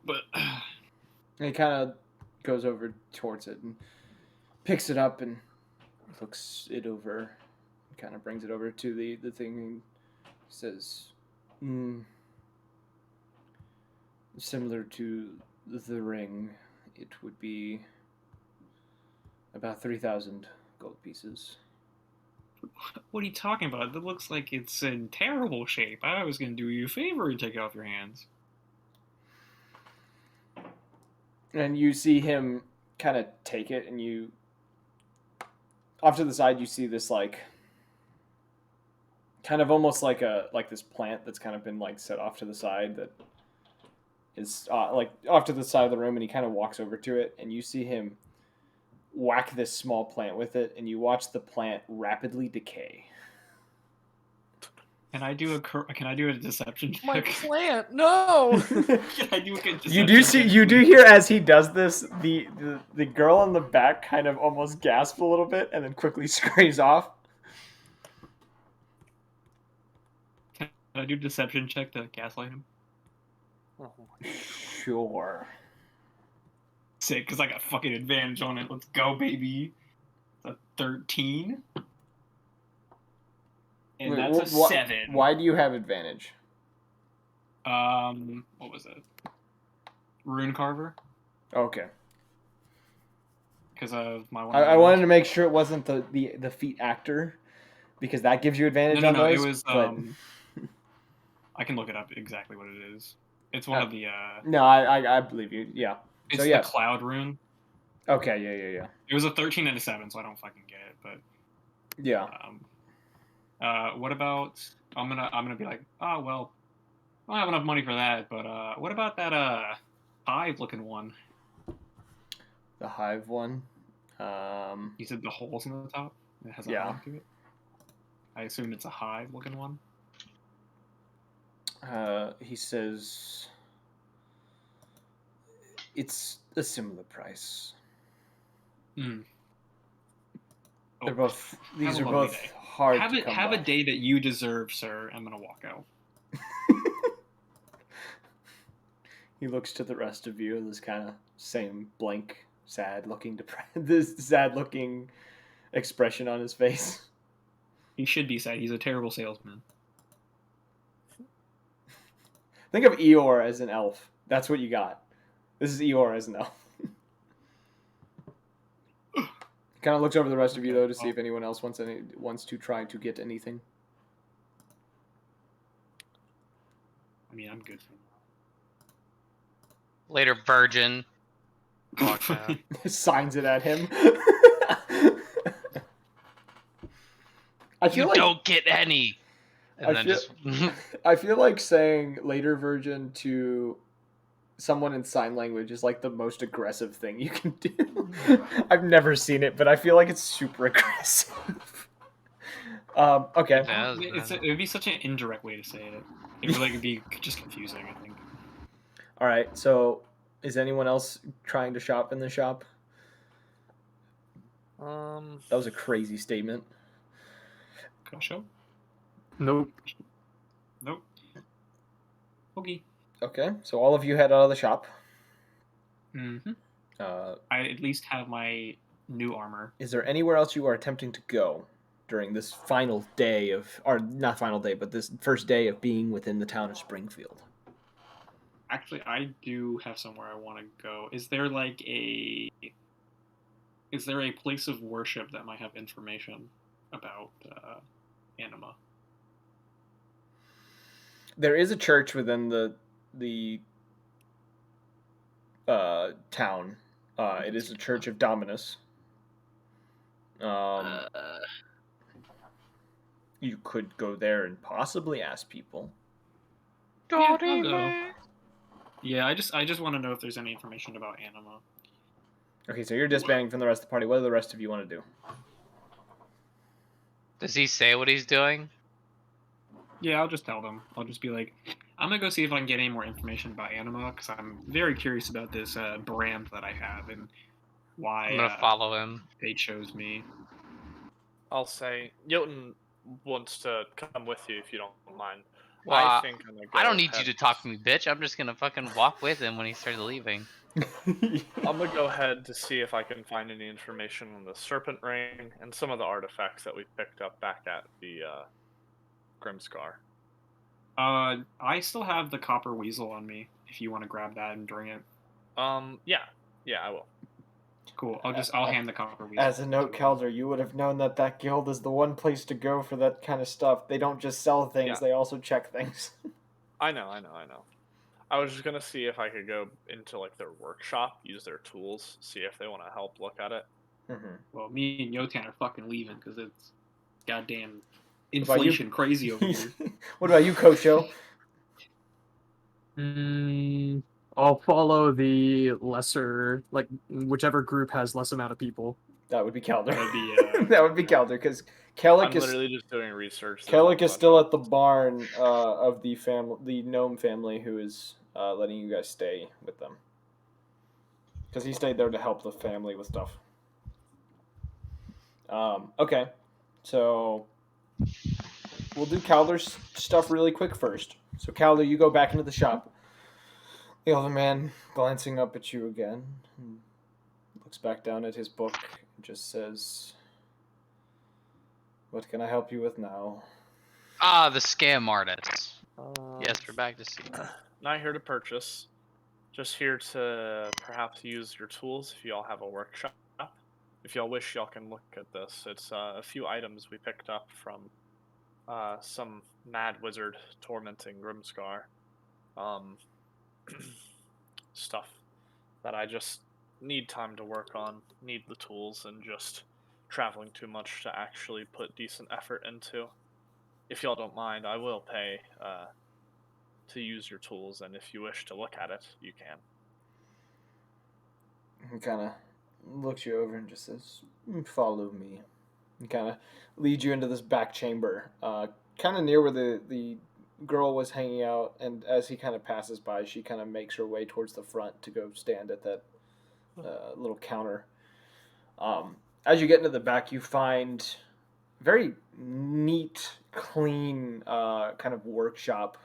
But and he kind of goes over towards it and picks it up and looks it over, kind of brings it over to the thing and says, similar to the ring, it would be about 3,000 gold pieces. what are you talking about? That looks like it's in terrible shape. I was gonna do you a favor and take it off your hands. And you see him kind of take it, and you, off to the side, you see this like kind of almost like this plant that's kind of been like set off to the side that is like off to the side of the room, and he kind of walks over to it, and you see him whack this small plant with it, and you watch the plant rapidly decay. Can I do a deception check? My plant, no. Can I do a deception You do hear as he does this, the girl in the back kind of almost gasps a little bit and then quickly scurries off. Can I do a deception check to gaslight him? Sure. Sick, because I got fucking advantage on it. Let's go, baby. It's a 13. And that's a 7. Why do you have advantage? What was it? Rune Carver? Okay. Because of my one. I wanted to make sure it wasn't the feat actor, because that gives you advantage on those. It was. But... I can look it up exactly what it is. It's one of the. No, I believe you. Yeah. It's the Cloud Rune. Okay, yeah. It was a 13 and a 7, so I don't fucking get it. But Yeah. what about? I'm gonna be like, oh well, I don't have enough money for that. But what about that hive looking one? The hive one. You said the holes in the top. It has a Yeah. hive to it. I assume it's a hive looking one. He says it's a similar price. Hmm. They're Oh, both. These have are a lovely both day. hard to come Have by. a day that you deserve, sir. I'm gonna walk out. He looks to the rest of you. This kind of same blank, sad-looking, this sad-looking expression on his face. He should be sad. He's a terrible salesman. Think of Eeyore as an elf. That's what you got. This is Eeyore as an elf. Kind of looks over the rest of you though to see if anyone else wants to try to get anything. I mean, I'm good for Later, virgin. Walk out. Signs it at him. I feel You like don't get any. And I then feel- just I feel like saying later virgin to someone in sign language is like the most aggressive thing you can do. I've never seen it, but I feel like it's super aggressive. Okay. Yeah, it would be such an indirect way to say it. It would be just confusing, I think. All right. So, is anyone else trying to shop in the shop? That was a crazy statement. Kosho? Nope. Nope. Okay. Okay. So all of you head out of the shop. Mm-hmm. I at least have my new armor. Is there anywhere else you are attempting to go during this final day of, or not final day, but this first day of being within the town of Springfield? Actually, I do have somewhere I want to go. Is there a place of worship that might have information about anima? There is a church within the town. It is the Church of Dominus. You could go there and possibly ask people. Yeah, I'll go. Yeah, I just want to know if there's any information about anima. Okay, so you're disbanding from the rest of the party. What do the rest of you want to do? Does he say what he's doing? Yeah, I'll just tell them. I'll just be like, I'm gonna go see if I can get any more information about anima because I'm very curious about this brand that I have and why I'm gonna follow him. they chose me. I'll say Jotun wants to come with you if you don't mind. Well, I think I'm gonna go I don't need you ahead- to talk to me, bitch. I'm just gonna fucking walk with him when he starts leaving. I'm gonna go ahead to see if I can find any information on the Serpent Ring and some of the artifacts that we picked up back at the Grimscar. I still have the copper weasel on me. If you want to grab that and bring it, Yeah, I will. cool. I'll hand the copper weasel. As a note, Calder, you would have known that guild is the one place to go for that kind of stuff. They don't just sell things; Yeah. they also check things. I know. I was just gonna see if I could go into like their workshop, use their tools, see if they want to help look at it. Mm-hmm. Well, me and Yotan are fucking leaving because it's goddamn What about you? inflation crazy over here. What about you, Kosho? I'll follow the lesser, like whichever group has less amount of people. That would be Calder. That'd be, that would be Calder because Kellic I'm is literally just doing research. Kellic is still at the barn of the gnome family who is letting you guys stay with them because he stayed there to help the family with stuff. Okay, so we'll do Calder's stuff really quick first. So Calder, you go back into the shop. The other man glancing up at you again, looks back down at his book and just says, "What can I help you with now?" Ah, the scam artist. Yes, we're back to see. Not here to purchase. Just here to perhaps use your tools if y'all have a workshop. If y'all wish, y'all can look at this. It's a few items we picked up from some mad wizard tormenting Grimscar. Stuff that I just need time to work on, need the tools, and just traveling too much to actually put decent effort into. If y'all don't mind, I will pay to use your tools, and if you wish to look at it, you can. He kind of looks you over and just says, "Follow me." And kind of leads you into this back chamber, kind of near where the girl was hanging out. And as he kind of passes by, she kind of makes her way towards the front to go stand at that little counter. As you get into the back, you find very neat, clean kind of workshop.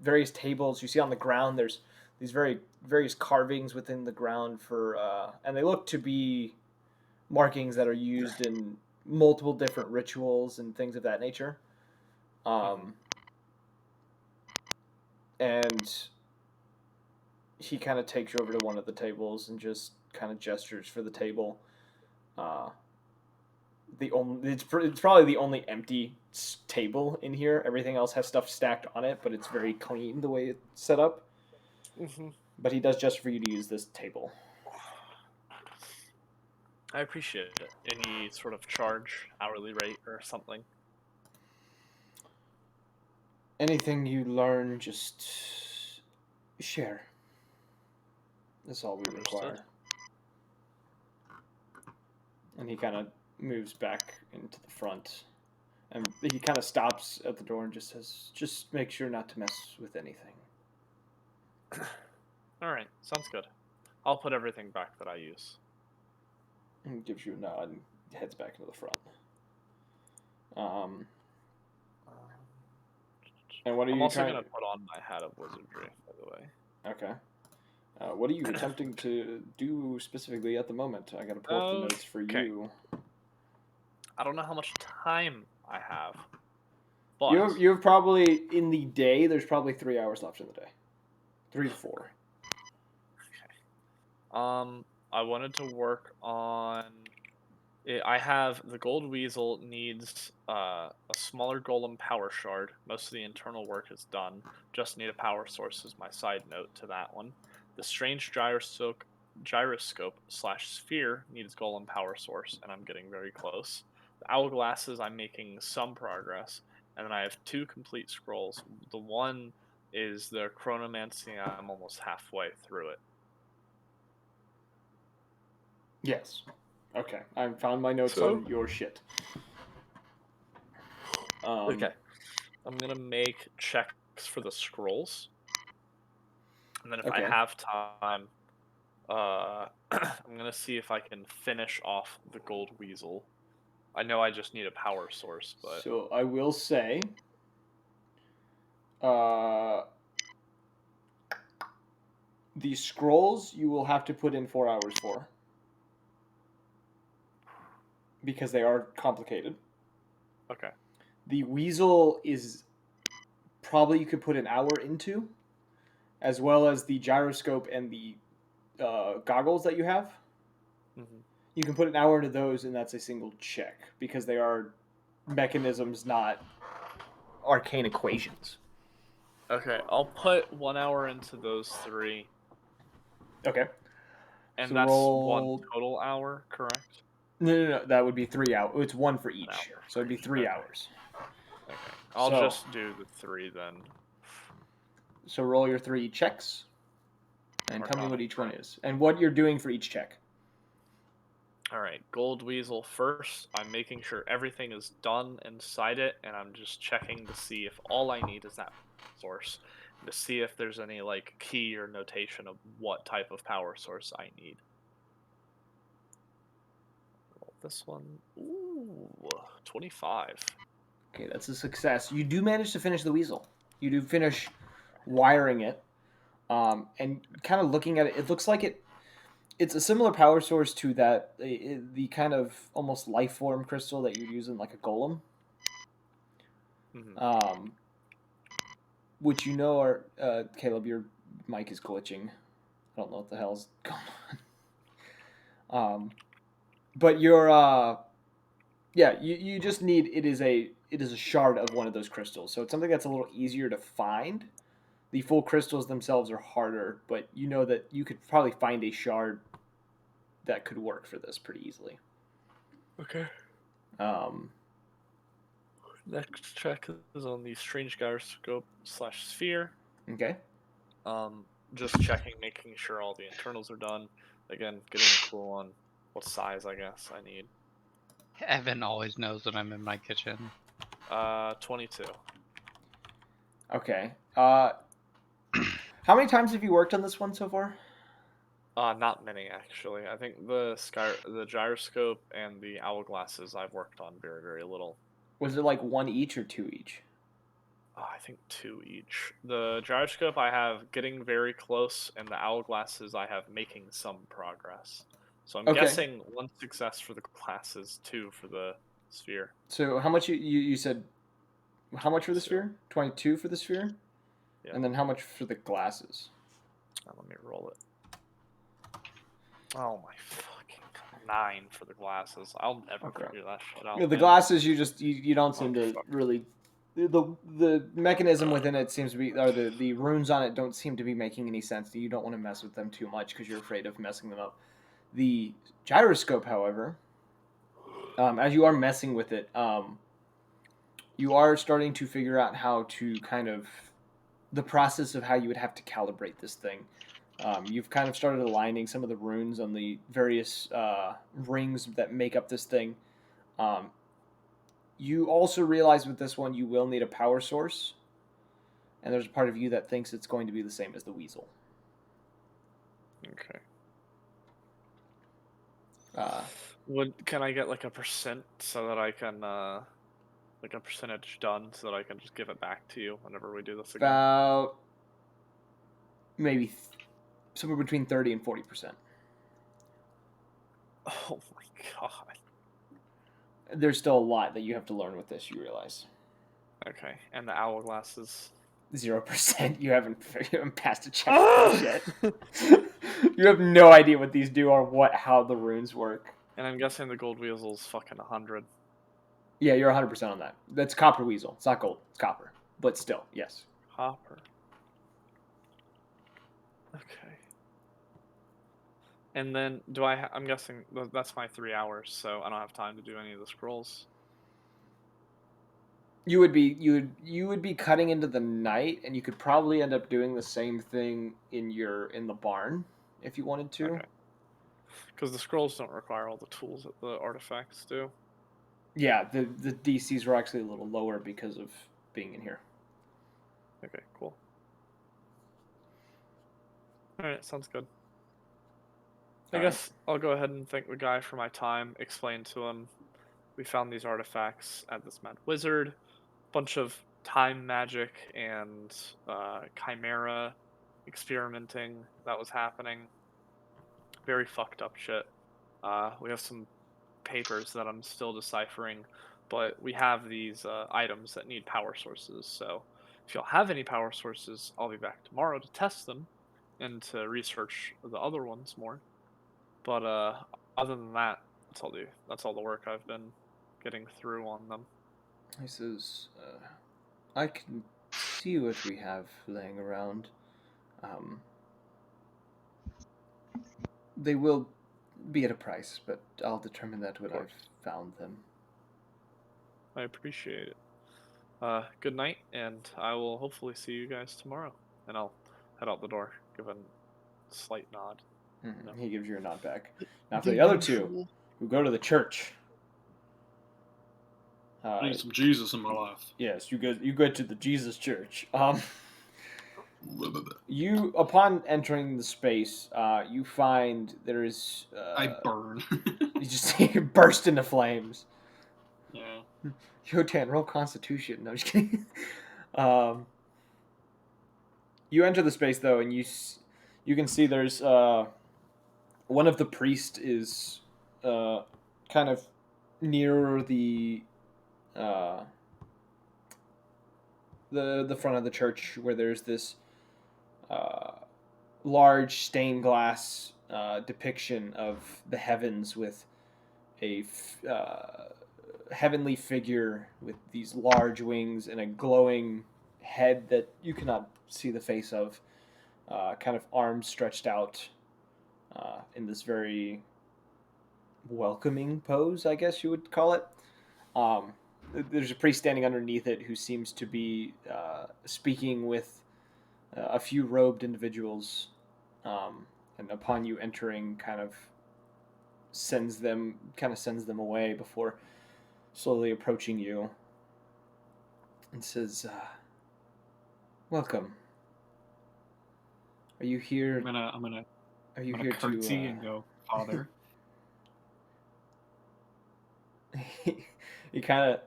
Various tables you see on the ground. There's these various carvings within the ground for, and they look to be markings that are used in multiple different rituals and things of that nature. And he kind of takes you over to one of the tables and just kind of gestures for the table. It's probably the only empty table in here. Everything else has stuff stacked on it, but it's very clean the way it's set up. Mm-hmm. But he does gesture for you to use this table. I appreciate it. Any sort of charge, hourly rate, or something? Anything you learn, just share. That's all we require. And he kind of moves back into the front. And he kind of stops at the door and just says, "Just make sure not to mess with anything." Alright, sounds good. I'll put everything back that I use. And he gives you a nod and heads back into the front. And what are I'm you also trying? going to put on my hat of wizardry, by the way. Okay. What are you attempting to do specifically at the moment? I gotta pull up the notes for you. I don't know how much time I have. But You have probably, in the day, there's probably 3 hours left in the day. 3 to 4. Okay. I wanted to work on... I have... The gold weasel needs a smaller golem power shard. Most of the internal work is done. Just need a power source as my side note to that one. The strange gyroscope/sphere needs golem power source, and I'm getting very close. The hourglasses, I'm making some progress, and then I have 2 complete scrolls. The one is the chronomancy. I'm almost halfway through it. Yes. Okay. I found my notes So? on your shit. Okay. I'm gonna make checks for the scrolls, and then if I have time, I'm gonna see if I can finish off the gold weasel. I know I just need a power source, but So I will say, the scrolls you will have to put in 4 hours for, because they are complicated. okay. The weasel is probably you could put an hour into, as well as the gyroscope and the goggles that you have. Mm-hmm. You can put an hour into those, and that's a single check because they are mechanisms, not arcane equations. Okay, I'll put 1 hour into those 3. Okay. And So that's roll... 1 total hour, correct? No. That would be 3 hours. It's 1 for each. Hour. So it'd be 3 hours. Okay. I'll just do the 3 then. So roll your 3 checks. And tell me what each one is. And what you're doing for each check. Alright, gold weasel first. I'm making sure everything is done inside it, and I'm just checking to see if all I need is that source. To see if there's any like key or notation of what type of power source I need. Roll this one. Ooh, 25. Okay, that's a success. You do manage to finish the weasel. You do finish wiring it. And kind of looking at it, it looks like it's a similar power source to that the kind of almost life form crystal that you use in like a golem. Mm-hmm. Which you know are Caleb, your mic is glitching. I don't know what the hell's going on. But you're you just need it is a shard of one of those crystals. So it's something that's a little easier to find. The full crystals themselves are harder, but you know that you could probably find a shard that could work for this pretty easily. Okay. Next check is on the strange gyroscope / sphere. Okay. Just checking, making sure all the internals are done. Again, getting a clue on what size I guess I need. Evan always knows when I'm in my kitchen. 22. Okay. How many times have you worked on this one so far? Not many actually. I think the gyroscope and the hourglasses I've worked on very, very little. Was it like 1 each or 2 each? I think 2 each. The gyroscope I have getting very close, and the hourglasses I have making some progress. So I'm Okay. guessing 1 success for the glasses, 2 for the sphere. So how much you said? How much for the So- sphere? 22 for the sphere. Yeah. And then how much for the glasses? Let me roll it. Oh my fucking 9 for the glasses. I'll never Okay. figure that shit out. The man. glasses you don't seem to fuck. really the mechanism within it seems to be, or the runes on it don't seem to be making any sense. You don't want to mess with them too much because you're afraid of messing them up. The gyroscope, however, as you are messing with it, you are starting to figure out how to kind of the process of how you would have to calibrate this thing. You've kind of started aligning some of the runes on the various rings that make up this thing. You also realize with this one you will need a power source, and there's a part of you that thinks it's going to be the same as the weasel. Okay. Uh, Can I get like a percent so that I can like a percentage done so that I can just give it back to you whenever we do this again? about maybe somewhere between 30 and 40%. Oh my god. There's still a lot that you have to learn with this, you realize. Okay, and the hourglasses. 0%. You haven't passed a check for this yet. You have no idea what these do or how the runes work. And I'm guessing the gold weasel's fucking 100. Yeah, you're 100% on that. That's copper weasel. It's not gold. It's copper. But still, yes. Hopper. Okay. And then I'm guessing that's my 3 hours, so I don't have time to do any of the scrolls. You would be cutting into the night, and you could probably end up doing the same thing in the barn if you wanted to. Okay. Because the scrolls don't require all the tools that the artifacts do. Yeah, the DCs were actually a little lower because of being in here. Okay, cool. Alright, sounds good. I All guess I'll go ahead and thank the guy for my time, explain to him we found these artifacts at this mad wizard, bunch of time magic and chimera experimenting that was happening. Very fucked up shit. We have some papers that I'm still deciphering, but we have these items that need power sources. So if y'all have any power sources, I'll be back tomorrow to test them and to research the other ones more. But other than that, that's all the work I've been getting through on them. He says, I can see what we have laying around. They will be at a price, but I'll determine that when I've found them. I appreciate it. Good night, and I will hopefully see you guys tomorrow. And I'll head out the door, give a slight nod. Mm-hmm. No. He gives you a nod back. Now for the other two, who go to the church. I need some Jesus in my life. Yes, you go to the Jesus church. You, upon entering the space, you find there is. I burn. You just burst into flames. Yeah. Yotan, roll Constitution. No, I'm just kidding. You enter the space though, and you can see there's one of the priests is kind of near the front of the church where there's this large stained glass depiction of the heavens with a heavenly figure with these large wings and a glowing head that you cannot see the face of, kind of arms stretched out in this very welcoming pose, I guess you would call it. Um, there's a priest standing underneath it who seems to be speaking with a few robed individuals, and upon you entering, sends them away before slowly approaching you and says, "Welcome. Are you here? I'm gonna Are you I'm gonna here curtsy to?" and go, Father. He kind of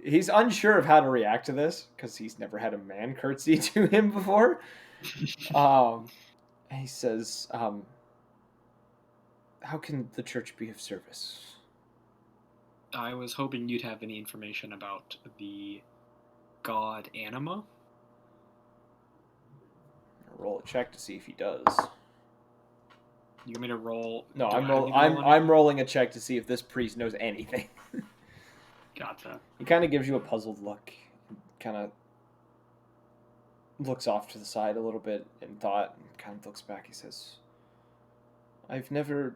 he's unsure of how to react to this because he's never had a man curtsy to him before. He says, "How can the church be of service?" I was hoping you'd have any information about the god Anima. Roll a check to see if he does. You want me to roll? No, do I'm I roll. need to roll I'm rolling a check to see if this priest knows anything. Gotcha. He kind of gives you a puzzled look, kind of looks off to the side a little bit in thought, and kind of looks back. He says, "I've never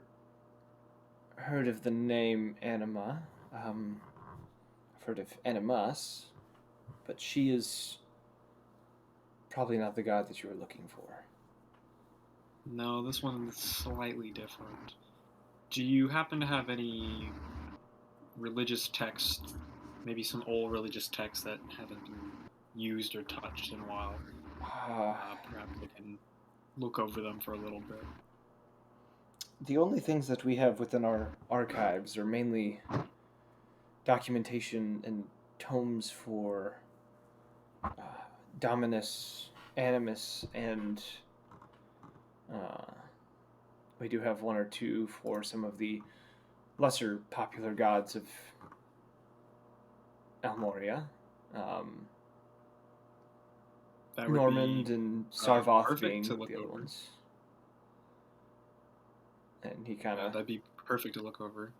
heard of the name Anima. I've heard of Animus, but she is probably not the god that you were looking for." No, this one's slightly different. Do you happen to have any religious text, maybe some old religious texts that haven't been used or touched in a while? Perhaps I can look over them for a little bit. The only things that we have within our archives are mainly documentation and tomes for Dominus, Animus, and we do have one or two for some of the lesser popular gods of Almoria. That would Normand be and Sarvoth perfect being to the look other over. ones. And he kind of That'd be perfect to look over.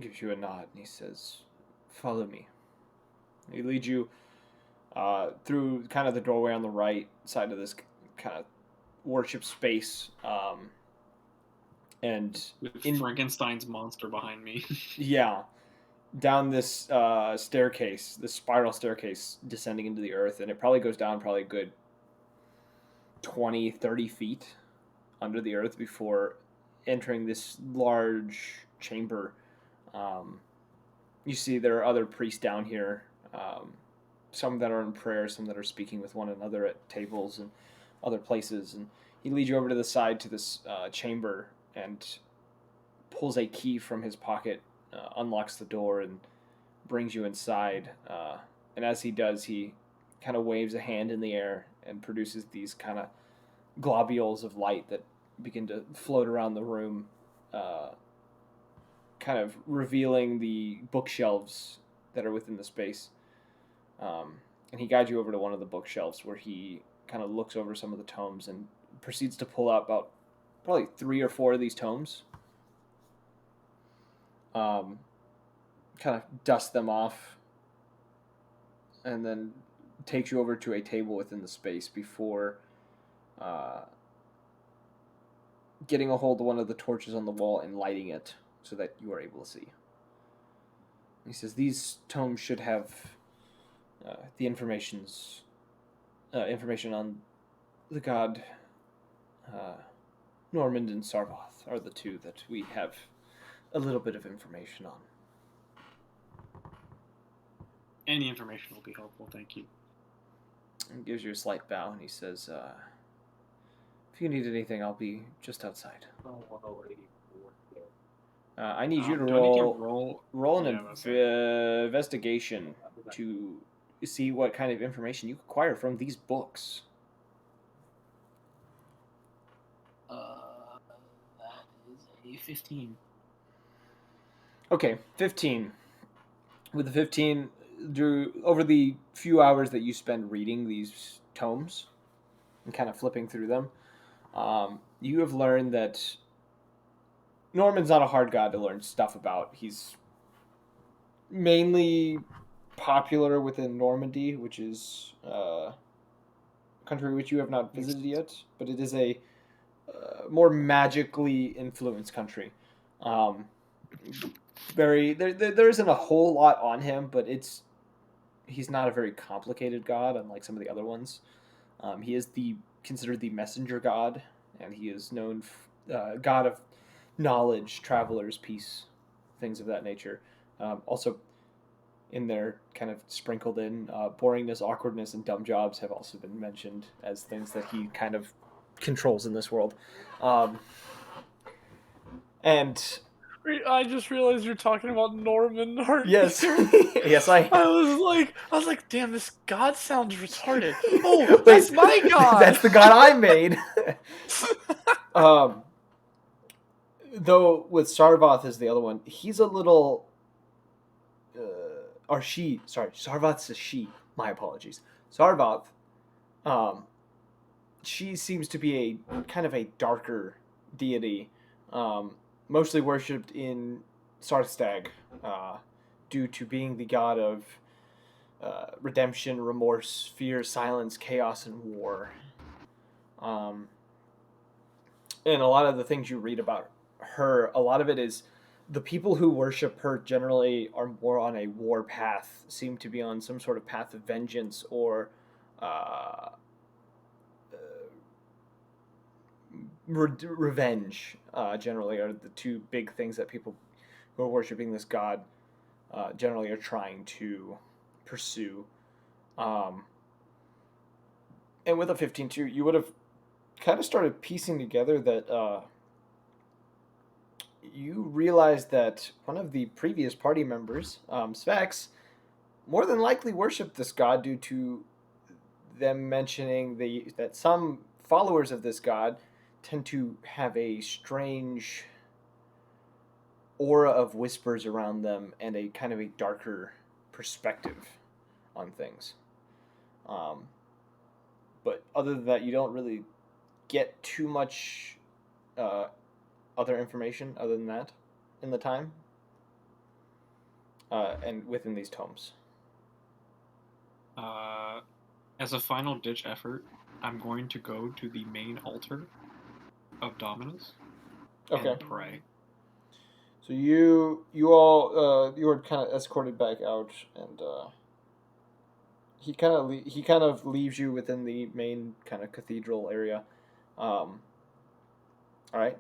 gives you a nod and he says, "Follow me." He leads you through kind of the doorway on the right side of this kind of worship space. And With in Frankenstein's monster behind me. yeah, down this staircase, this spiral staircase descending into the earth, and it probably goes down probably a good 20, 30 feet under the earth before entering this large chamber. You see there are other priests down here, some that are in prayer, some that are speaking with one another at tables and other places. And he leads you over to the side to this chamber and pulls a key from his pocket, unlocks the door, and brings you inside. And as he does, he kind of waves a hand in the air and produces these kind of globules of light that begin to float around the room, kind of revealing the bookshelves that are within the space. And he guides you over to one of the bookshelves where he kind of looks over some of the tomes and proceeds to pull out about probably 3 or 4 of these tomes. Kind of dust them off and then takes you over to a table within the space before getting a hold of one of the torches on the wall and lighting it so that you are able to see. He says these tomes should have the information on the god Normand and Sarvoth are the two that we have a little bit of information on. Any information will be helpful, thank you. He gives you a slight bow and he says, "If you need anything, I'll be just outside." I need you to Do I need to roll an Yeah, okay. investigation to see what kind of information you acquire from these books. That is a 15. Okay, 15. With the 15, over the few hours that you spend reading these tomes and kind of flipping through them, you have learned that Norman's not a hard god to learn stuff about. He's mainly popular within Normandy, which is a country which you have not visited yet, but it is a more magically influenced country. There isn't a whole lot on him, but he's not a very complicated god, unlike some of the other ones. He is considered the messenger god, and he is known god of knowledge, travelers, peace, things of that nature. Also, in there, kind of sprinkled in, boringness, awkwardness, and dumb jobs have also been mentioned as things that he kind of controls in this world. And I just realized you're talking about Norman, aren't yes, you? yes, I was like, damn, this god sounds retarded. Oh, that's Wait, my god. that's the god I made. Though with Sarvath is the other one, he's a little, or she. Sorry, Sarvath's a she. My apologies. Sarvath, she seems to be a kind of a darker deity, mostly worshipped in Sarstag, due to being the god of redemption, remorse, fear, silence, chaos, and war. And a lot of the things you read about her, a lot of it is the people who worship her generally are more on a war path, seem to be on some sort of path of vengeance or revenge. Generally, are the two big things that people who are worshiping this god generally are trying to pursue. And with a 15-2, you would have kind of started piecing together that you realized that one of the previous party members, Svex, more than likely worshipped this god due to them mentioning that some followers of this god tend to have a strange aura of whispers around them and a kind of a darker perspective on things. But other than that, you don't really get too much other information other than that in the time and within these tomes. As a final ditch effort, I'm going to go to the main altar of Dominus and pray. So you all you were kind of escorted back out, and he kind of leaves you within the main kind of cathedral area. All right.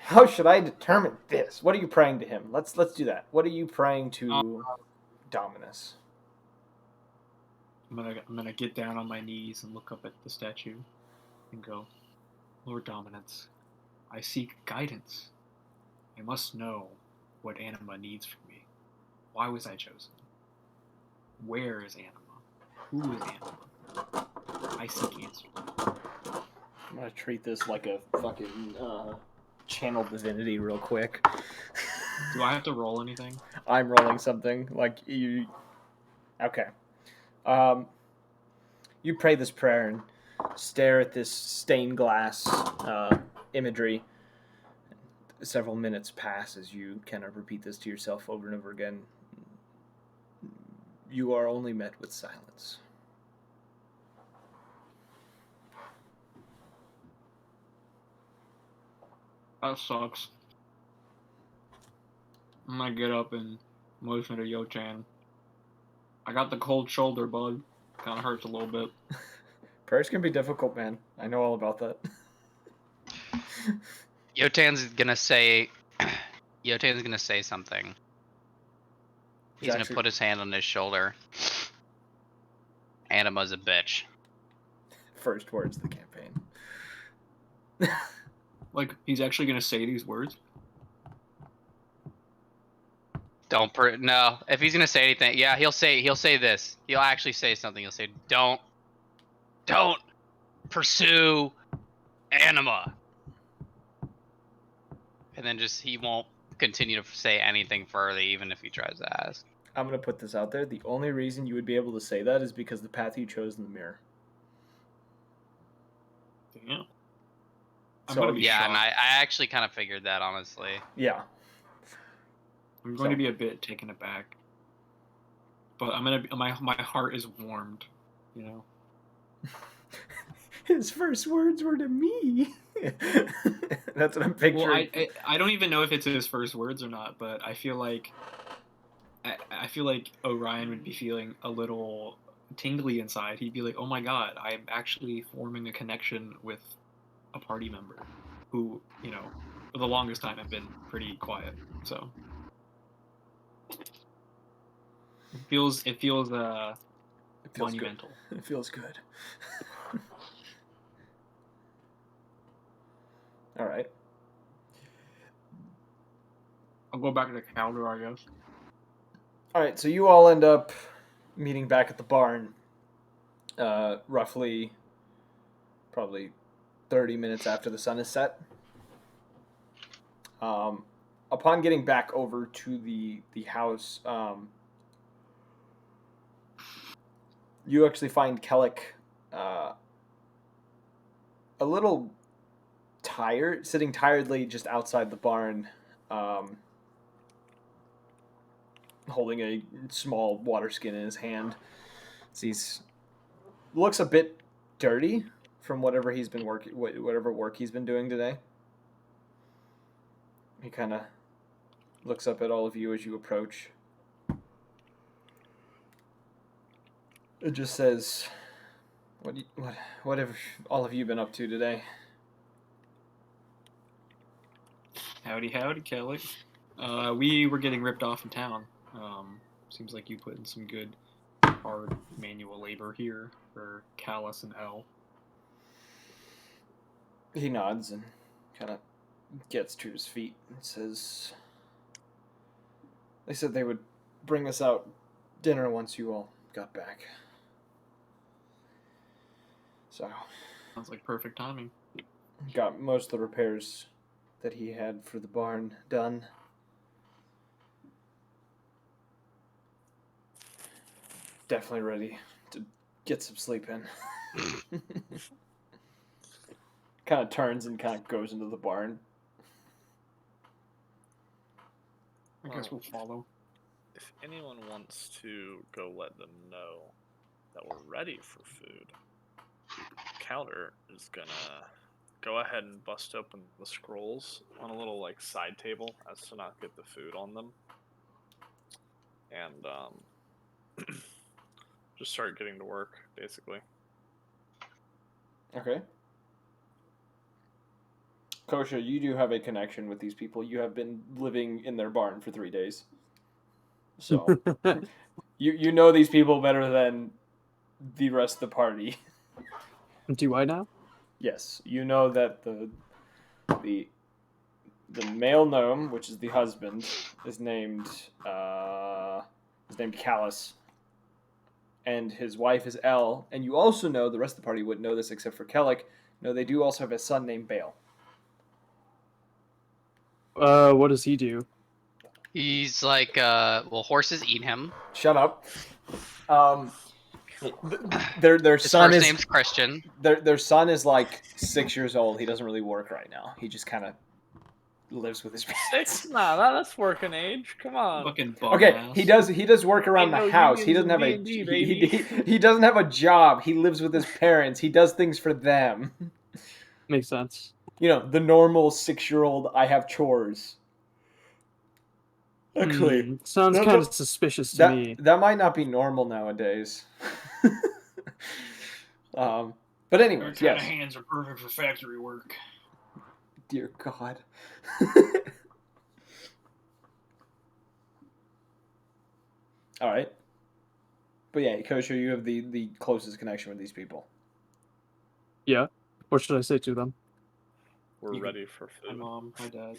How should I determine this? What are you praying to him? Let's do that. What are you praying to Dominus? I'm gonna get down on my knees and look up at the statue and go, Lord Dominus, I seek guidance. I must know what Anima needs from me. Why was I chosen? Where is Anima? Who is Anima? I seek answers. I'm gonna treat this like a fucking channel divinity real quick. Do I have to roll anything? I'm rolling something like you. Okay. You pray this prayer and stare at this stained glass imagery. Several minutes pass as you kind of repeat this to yourself over and over again. You are only met with silence. That sucks. I'm gonna get up and motion to Yo-chan. I got the cold shoulder, bud. Kinda hurts a little bit. Prayers can be difficult, man. I know all about that. Yotan's gonna say something. He's gonna put his hand on his shoulder. Anima's a bitch. First words of the campaign. Like, he's actually gonna say these words? No. If he's gonna say anything, yeah, he'll say this. He'll actually say something. He'll say, don't pursue Anima. And then he won't continue to say anything further, even if he tries to ask. I'm going to put this out there. The only reason you would be able to say that is because the path you chose in the mirror. Damn. Yeah, and I actually kind of figured that, honestly. Yeah. I'm going to be a bit taken aback. But I'm going to be, my heart is warmed, you know? His first words were to me. That's what I'm picturing. Well, I don't even know if it's his first words or not, but I feel like Orion would be feeling a little tingly inside. He'd be like, "Oh my god, I'm actually forming a connection with a party member who, for the longest time have been pretty quiet." So it feels It feels monumental. good. It feels good. All right. I'll go back to the calendar, I guess. All right. So you all end up meeting back at the barn. Roughly, probably 30 minutes after the sun is set. Upon getting back over to the house, you actually find Kellic a little tired, sitting tiredly just outside the barn, holding a small water skin in his hand. He's looks a bit dirty from whatever he's been whatever work he's been doing today. He kind of looks up at all of you as you approach. It just says, what have all of you been up to today?" Howdy, Kelly. We were getting ripped off in town. Seems like you put in some good hard manual labor here for Callus and L. He nods and kind of gets to his feet and says, "They said they would bring us out dinner once you all got back. So, Sounds like perfect timing. got most of the repairs that he had for the barn done. Definitely ready to get some sleep in." Kind of turns and kind of goes into the barn. I guess we'll follow. If anyone wants to go let them know that we're ready for food, Counter is gonna go ahead and bust open the scrolls on a little like side table as to not get the food on them, and just start getting to work basically. Okay. Kosha, you do have a connection with these people. You have been living in their barn for 3 days. So, you know these people better than the rest of the party. Do I now? Yes, you know that the male gnome, which is the husband, is named Callus, and his wife is Elle. And you also know, the rest of the party wouldn't know this except for Kellic. No, they do also have a son named Bale. What does he do? He's like, horses eat him. Shut up. Their His son first is name's Christian. their son is like 6 years old. He doesn't really work right now. He just kind of lives with his parents. Nah, that's working age. Come on. Fucking Okay, bum-ass. he does work around Ain't the no house. He unions doesn't in have a D&D, baby. he doesn't have a job. He lives with his parents. He does things for them. Makes sense. You know, the normal 6-year-old. I have chores. Actually, Sounds no, kind no, of suspicious to me. that might not be normal nowadays. But Your anyways, kind of yes. hands are perfect for factory work. Dear God. All right. But yeah, Kosher, you have the closest connection with these people. Yeah. What should I say to them? We're ready for My food. mom, my dad.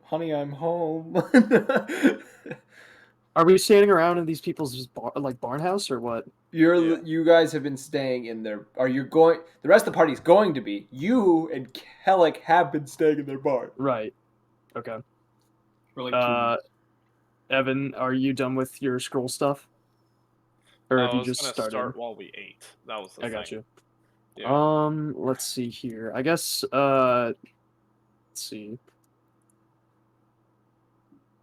Honey, I'm home. Are we standing around in these people's barn house or what? You guys have been staying in their. Are you going? The rest of the party's going to be. You and Kellic have been staying in their barn. Right. Okay. For like 2 weeks. Evan, are you done with your scroll stuff? Or have I you was just gonna started? start while we ate. That was the I thing. got you. Yeah. Let's see here. I guess let's see.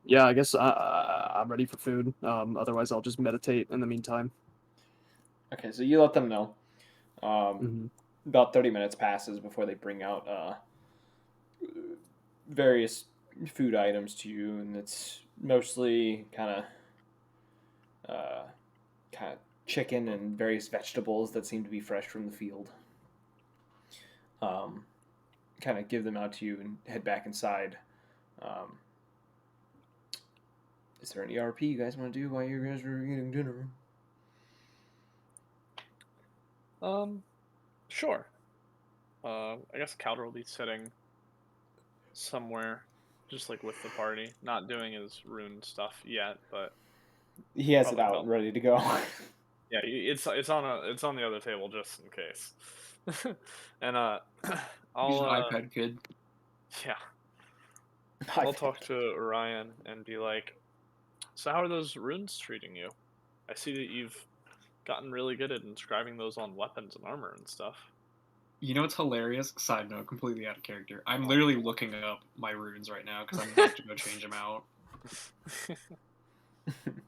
Yeah, I guess I'm ready for food. Otherwise I'll just meditate in the meantime. Okay, so you let them know. About 30 minutes passes before they bring out various food items to you, and it's mostly kind of chicken and various vegetables that seem to be fresh from the field. Kind of give them out to you and head back inside. Is there any RP you guys want to do while you guys are eating dinner? Sure. I guess Calder will be sitting somewhere, just like with the party, not doing his rune stuff yet, but He has it probably out will. and ready to go. Yeah, it's on the other table just in case. And He's I'll an iPad kid. yeah, I'll talk to Orion and be like, so how are those runes treating you? I see that you've gotten really good at inscribing those on weapons and armor and stuff. You know what's hilarious? Side note, completely out of character. I'm literally looking up my runes right now because I'm about to go change them out.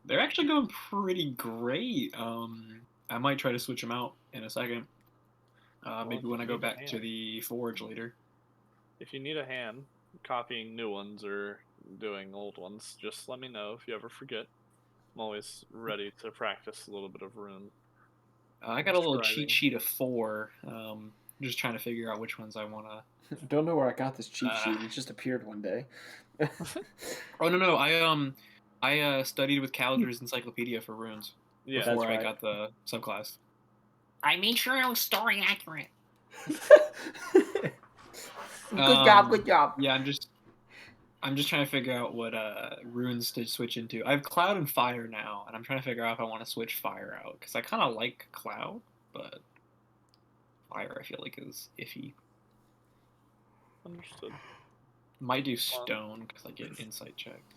They're actually going pretty great. I might try to switch them out in a second. Maybe when I go back to the forge later. If you need a hand copying new ones or doing old ones, just let me know if you ever forget. I'm always ready to practice a little bit of rune. I got a little cheat sheet of 4. Just trying to figure out which ones I want to. Don't know where I got this cheat sheet. It just appeared one day. Oh no! I studied with Calder's Encyclopedia for runes before I got the subclass. I made sure it was story accurate. Good job. Yeah, I'm just trying to figure out what runes to switch into. I have Cloud and Fire now, and I'm trying to figure out if I want to switch Fire out because I kind of like Cloud, but Fire I feel like is iffy. Understood. Might do Stone because I get insight checks.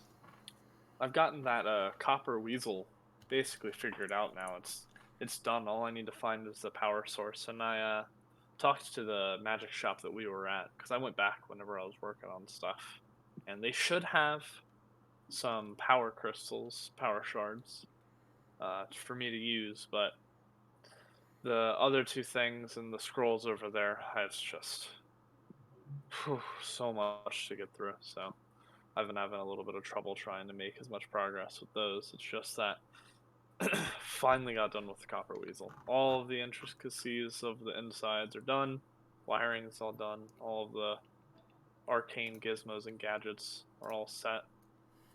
I've gotten that copper weasel basically figured out now. It's done. All I need to find is the power source, and I talked to the magic shop that we were at because I went back whenever I was working on stuff, and they should have some power crystals, power shards, for me to use, but the other 2 things and the scrolls over there, it's just so much to get through. So I've been having a little bit of trouble trying to make as much progress with those. It's just that finally got done with the copper weasel. All of the intricacies of the insides are done. Wiring is all done. All of the arcane gizmos and gadgets are all set.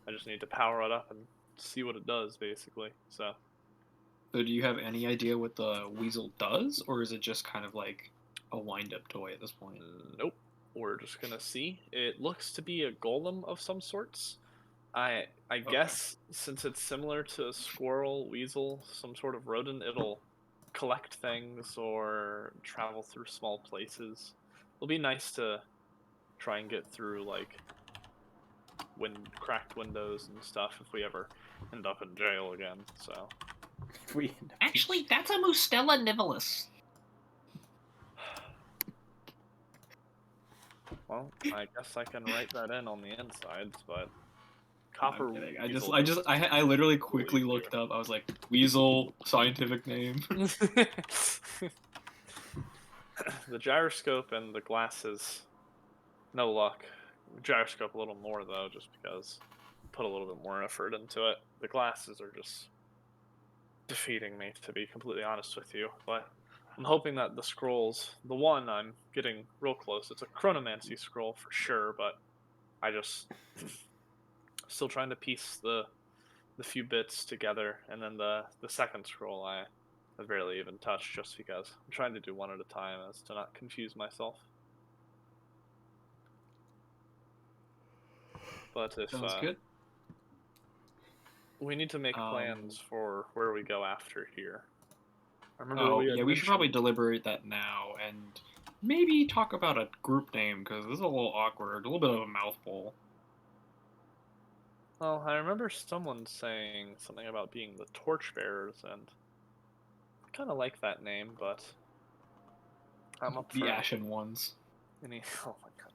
I just need to power it up and see what it does, basically. So do you have any idea what the weasel does, or is it just kind of like a wind-up toy at this point? Nope. We're just gonna see. It looks to be a golem of some sorts. I guess since it's similar to a squirrel, weasel, some sort of rodent, it'll collect things or travel through small places. It'll be nice to try and get through like cracked windows and stuff if we ever end up in jail again. So Actually, that's a Mustela nivalis. Well, I guess I can write that in on the insides, but copper. I literally quickly looked up. I was like, weasel, scientific name. The gyroscope and the glasses, no luck. Gyroscope a little more though, just because I put a little bit more effort into it. The glasses are just defeating me, to be completely honest with you. But I'm hoping that the scrolls, the one I'm getting real close, it's a chronomancy scroll for sure, but I just still trying to piece the few bits together, and then the second scroll I barely even touched just because I'm trying to do one at a time as to not confuse myself. But if Sounds good. we need to make plans for where we go after here. I remember we should probably deliberate that now and maybe talk about a group name because this is a little awkward, a little bit of a mouthful. Well, I remember someone saying something about being the Torchbearers, and I kind of like that name, but I'm up for the Ashen Ones. Oh my god,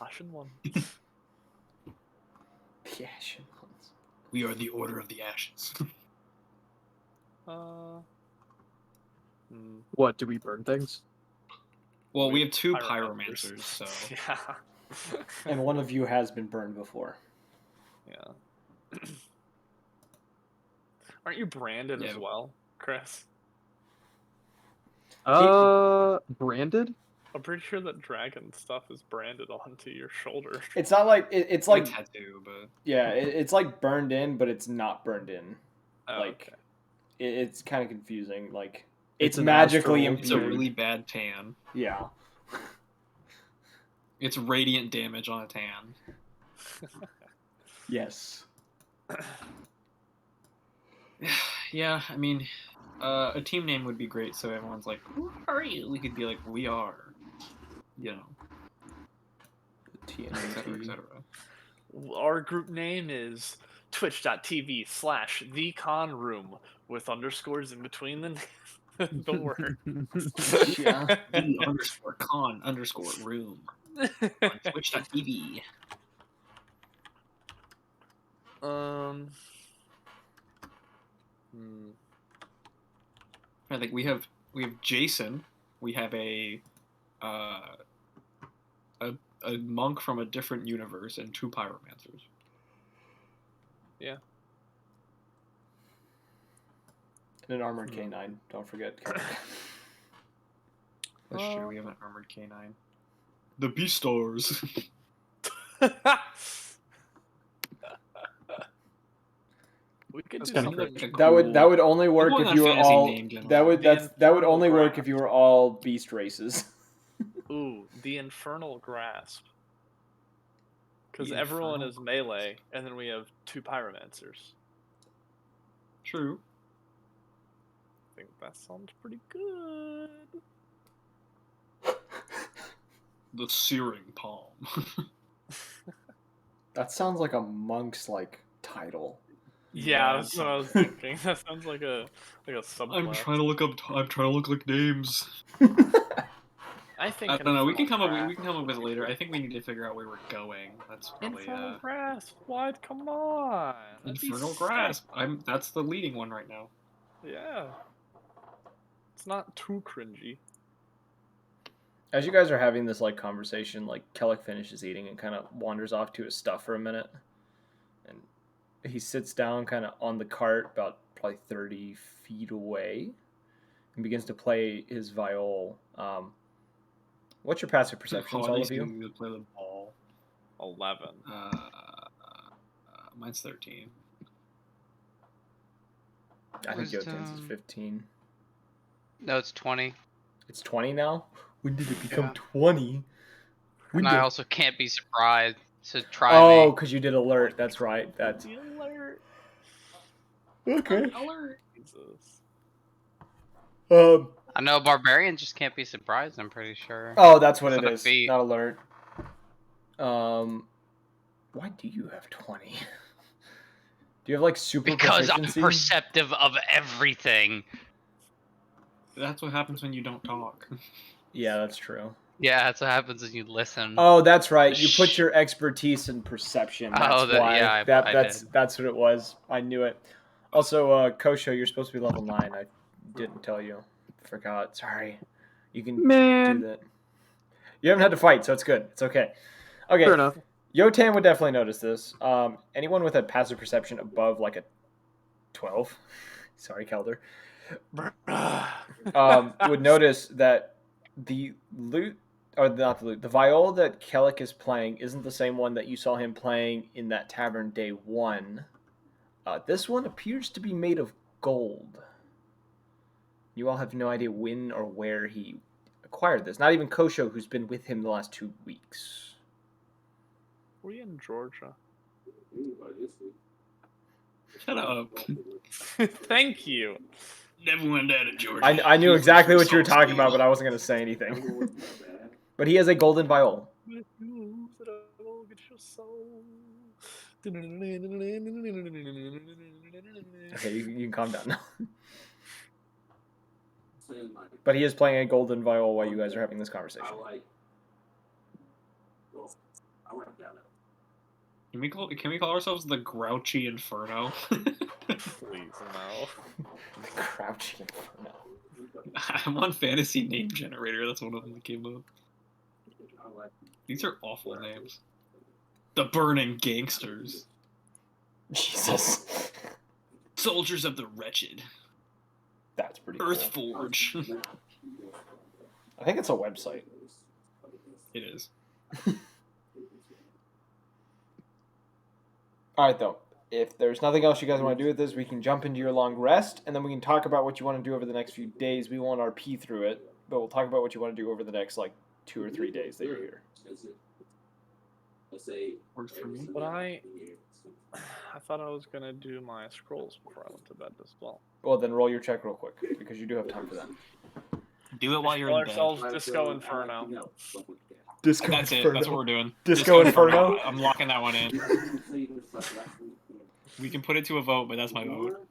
Ashen Ones. The Ashen Ones. We are the Order of the Ashes. What, do we burn things? Well, we have two Pyromancers. pyromancers, so Yeah. And one of you has been burned before. Yeah. Aren't you branded as Yeah. well, Chris? Branded? I'm pretty sure that dragon stuff is branded onto your shoulder. It's not like it's like like a tattoo, but yeah, it's like burned in, but it's not burned in. Oh, Like okay. it's kind of confusing. Like It's it's an magically astral it's a imbued. really bad tan. Yeah. It's radiant damage on a tan. Yes. Yeah, I mean, a team name would be great, so everyone's like, "Who are you?" We could be like, "We are," you know, etc., TNT. etc. Our group name is twitch.tv/theconroom with underscores in between the words. Yeah. _con_room on Twitch.tv. I think we have Jason. We have a monk from a different universe and two pyromancers. Yeah. And an armored canine. Don't forget. That's true. We have an armored canine. The Beastars. We could That's do kinda something. cringe. That would only work Going if on you were fantasy all name generally. that would Infernal only work if Grasp. you were all beast races. Ooh, the Infernal Grasp. Because The everyone Infernal is melee, and then we have two pyromancers. True. I think that sounds pretty good. The Searing Palm. That sounds like a monk's like title. Yeah, that's what I was thinking. That sounds like a subclass. I'm trying to look like names. I think I don't know. We can Infernal come up. Grasp. We can come up with it later. I think we need to figure out where we're going. That's probably Infernal Grasp. What? Come on. That'd be Infernal sick. Grasp. That's the leading one right now. Yeah. It's not too cringy. As you guys are having this like conversation, like Kellic finishes eating and kind of wanders off to his stuff for a minute, and he sits down kind of on the cart about probably 30 feet away, and begins to play his viol. What's your passive perceptions, all of you? To play the ball. 11. Mine's 13. I think Wisdom. Yotan's is 15. No, it's 20. It's 20 now. When did it become Yeah. 20? And I also can't be surprised. So try Oh, me. because you did alert. That's right. That's The alert. okay. Alert. Jesus. I know barbarians just can't be surprised. I'm pretty sure. Oh, that's what It's it not a is. feat. Not alert. Why do you have 20? Do you have like super Because proficiency? I'm perceptive of everything. That's what happens when you don't talk. Yeah, that's true. Yeah, that's what happens when you listen. Oh, that's right. You put Shh. your expertise in perception. That's Oh, why. yeah, I that's did. that's what it was. I knew it. Also, Kosho, you're supposed to be level 9. I didn't tell you. Forgot. Sorry. You can Man. do that. You haven't had to fight, so it's good. It's okay. Okay. Fair enough. Yotan would definitely notice this. Anyone with a passive perception above like a 12, sorry, Kelder, would notice that the loot, or not the loot, the viol that Kellic is playing isn't the same one that you saw him playing in that tavern day 1. This one appears to be made of gold. You all have no idea when or where he acquired this. Not even Kosho, who's been with him the last 2 weeks. We're in Georgia. Shut up. Thank you. Never went down to Georgia. I knew exactly what you were talking about, but I wasn't going to say anything. But he has a golden viol. Okay, you can calm down now. But he is playing a golden viol while you guys are having this conversation. Can we call ourselves the Grouchy Inferno? Please, no. The Crouching Inferno. I'm on fantasy name generator. That's one of them that came up. These are awful names. The Burning Gangsters. Jesus. Soldiers of the Wretched. That's pretty Earthforge. cool. I think it's a website. It is. All right, though. If there's nothing else you guys want to do with this, we can jump into your long rest, and then we can talk about what you want to do over the next few days. We won't RP through it, but we'll talk about what you want to do over the next, 2 or 3 days that you're here. Works for me. But I thought I was gonna do my scrolls before I went to bed as well. Well, then roll your check real quick, because you do have time for that. Do it while you're Call in bed. ourselves Disco Inferno. Disco That's it. Inferno. That's what we're doing. Disco Inferno? I'm locking that one in. We can put it to a vote, but that's my vote.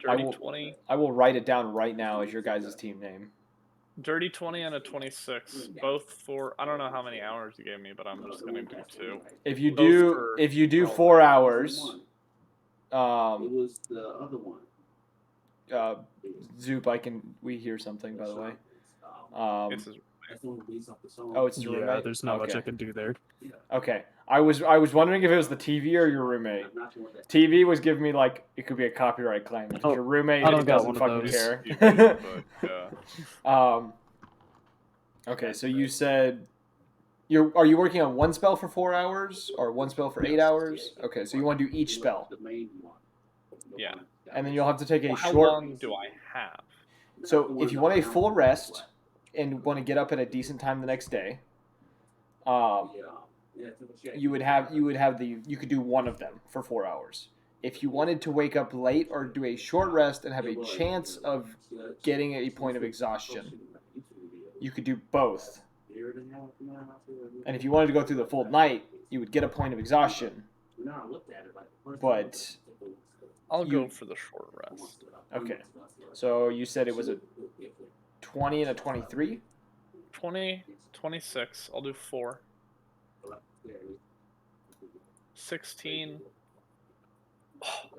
Dirty 20. I will write it down right now as your guys' team name. Dirty 20 and a 26. Both for, I don't know how many hours you gave me, but I'm just going to do 2. If you Both do for 4 hours, Zoop, we hear something, by the way. It's his Oh, it's your Yeah, roommate? there's not much Okay. I can do there. Okay. I was wondering if it was the TV or your roommate. TV was giving me it could be a copyright claim. If Oh, your roommate I don't got doesn't one of fucking those. care. but, yeah. Okay, so you said are you working on one spell for 4 hours or one spell for 8 hours? Okay, so you want to do each spell. Yeah. And then you'll have to take a Well, how short long do I have? So if you want a full rest and want to get up at a decent time the next day, you could do one of them for 4 hours. If you wanted to wake up late or do a short rest and have a chance of getting a point of exhaustion, you could do both. And if you wanted to go through the full night, you would get a point of exhaustion. But I'll go for the short rest. okay. So you said it was a 20 and a 23? 20, 26. I'll do 4. 16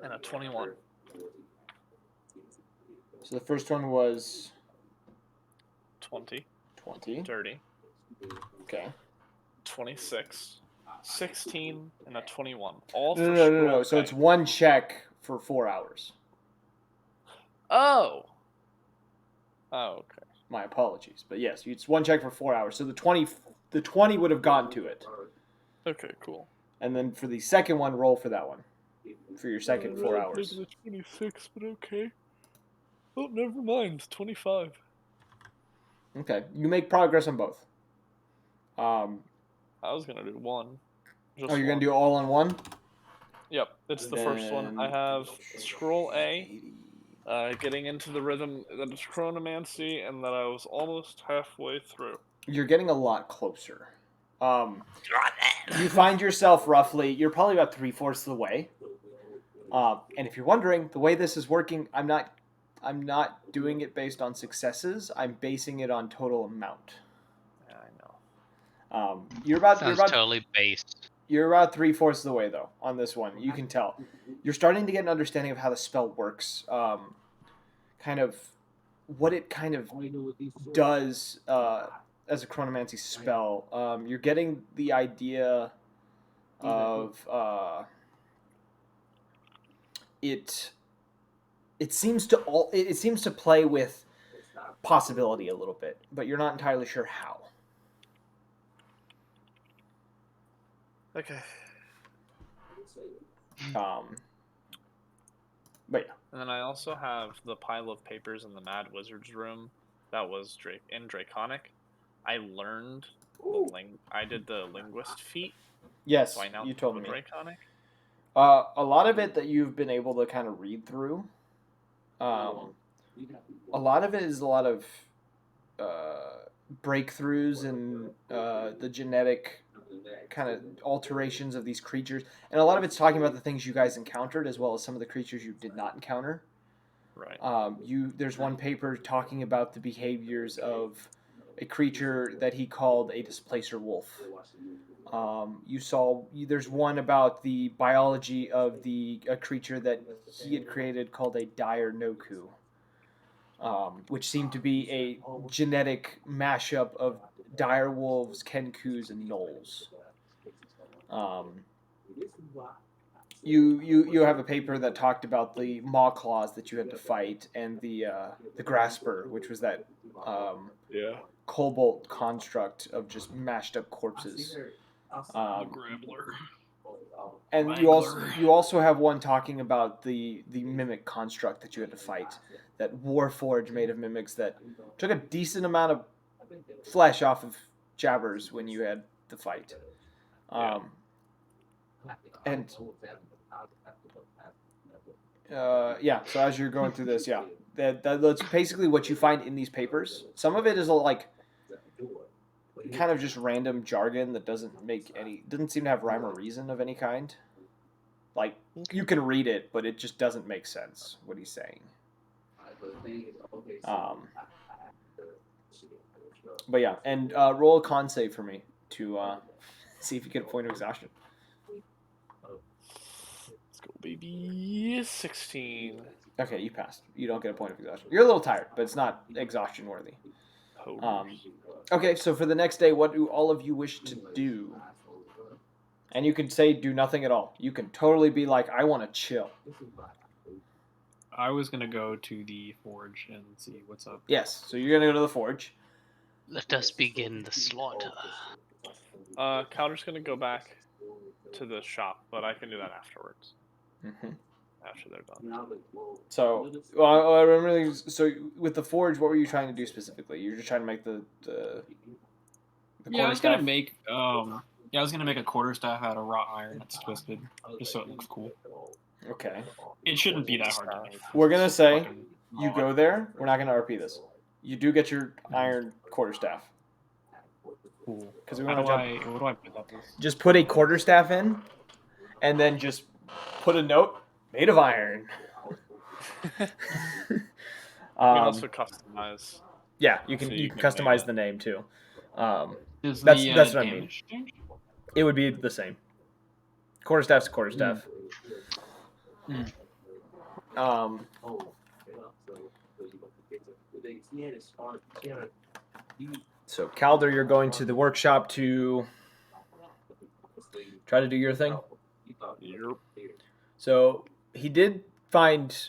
and a 21. So the first one was 20. 20. Dirty. Okay. 26. 16 and a 21. All for No. scroll So pay. it's one check for 4 hours. Oh, okay. My apologies, but yes, it's one check for 4 hours. So the 20 would have gotten to it, Okay, cool. and then for the second one, roll for that one, for your second 4 hours. Maybe the 26, but okay. Oh, never mind. 25. Okay, you make progress on both. I was gonna do 1. Oh, you're gonna do all on one? Yep, it's the first one. I Then- have Scroll A, getting into the rhythm that is Chronomancy, and that I was almost halfway through. You're getting a lot closer. You find yourself you're probably about 3/4 of the way. And if you're wondering, the way this is working, I'm not doing it based on successes. I'm basing it on total amount. Yeah, I know. Sounds totally based. You're about 3/4 of the way though on this one. You can tell. You're starting to get an understanding of how the spell works. Kind of what it kind of does as a chronomancy spell. You're getting the idea of it seems to play with possibility a little bit, but you're not entirely sure how. Okay. But yeah. And then I also have the pile of papers in the Mad Wizard's room that was in Draconic. I learned I did the linguist feat. Yes, So I now you told know me. Draconic. A lot of it that you've been able to kind of read through. A lot of it is a lot of breakthroughs in the genetic kind of alterations of these creatures, and a lot of it's talking about the things you guys encountered as well as some of the creatures you did not encounter. Right. There's one paper talking about the behaviors of a creature that he called a displacer wolf. There's one about the biology of a creature that he had created called a dire noku. which seemed to be a genetic mashup of dire wolves, kenkus, and gnolls. You have a paper that talked about the maw claws that you had to fight, and the grasper, which was that Yeah. cobalt construct of just mashed up corpses. Grappler. And Wrangler. you also have one talking about the mimic construct that you had to fight, that warforge made of mimics that took a decent amount of flesh off of jabbers when you had the fight. And yeah, so as you're going through this, yeah, that's basically what you find in these papers. Some of it is like kind of just random jargon that doesn't seem to have rhyme or reason of any kind. Like, you can read it, but it just doesn't make sense what he's saying. But yeah, and roll a con save for me to see if you get a point of exhaustion. Let's go, baby. 16. Okay, you passed. You don't get a point of exhaustion. You're a little tired, but it's not exhaustion worthy. Okay, so for the next day, what do all of you wish to do? And you can say do nothing at all. You can totally be like, I want to chill. I was gonna go to the forge and see what's up. Yes, so you're going to go to the forge. Let us begin the slaughter. Calder's gonna go back to the shop, but I can do that afterwards. Mm-hmm. After they're done. So, well, I remember. So, with the forge, what were you trying to do specifically? You're just trying to make the Yeah, I was gonna make I was gonna make a quarterstaff out of wrought iron that's twisted, just so it looks cool. Okay. It shouldn't be that hard to make. We're gonna say Fucking you mod. go there. We're not gonna RP this. You do get your iron quarterstaff. Cool. Because we How want do to jump. I? What do I put up with? Just put a quarterstaff in, and then just put a note made of iron. You can also customize. Yeah, you can So you you can can customize make the name too. Is That's the what I mean. damage change? It would be the same. Quarterstaff's quarterstaff. So Calder, you're going to the workshop to try to do your thing. Yep. So he did find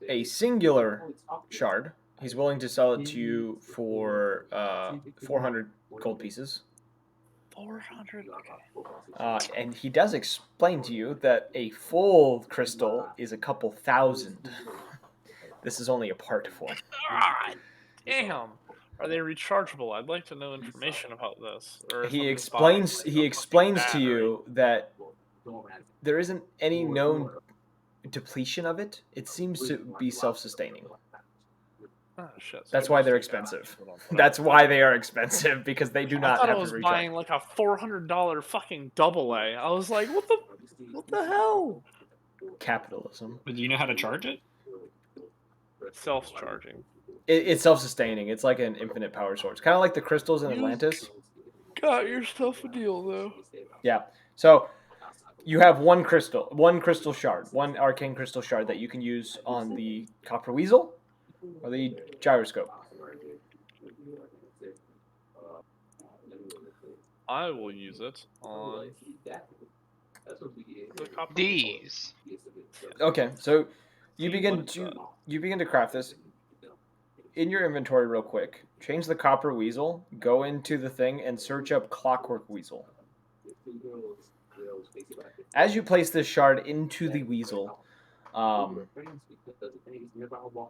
a singular shard. He's willing to sell it to you for 400 gold pieces. 400. Okay. And he does explain to you that a full crystal is a couple thousand. This is only a part form. Damn. Are they rechargeable? I'd like to know information about this. Or if He I'm just buying, explains. like, He a explains to fucking you that there isn't any known depletion of it. It seems to be self-sustaining. battery. Oh shit. So That's I why just they're take that. expensive. Hold on, put That's up. why they are expensive, because they do I not thought I have was to recharge. buying like a $400 fucking double A. I was like, what the hell? Capitalism. But do you know how to charge it? Self-charging. It's self-sustaining. It's like an infinite power source, kind of like the crystals in Atlantis. Got yourself a deal though. Yeah. So you have one crystal shard, one arcane crystal shard that you can use on the copper weasel or the gyroscope. I will use it on the copper These. Okay, so you See, begin what is to that? you begin to craft this in your inventory real quick. Change the copper weasel, go into the thing, and search up clockwork weasel. As you place this shard into the weasel,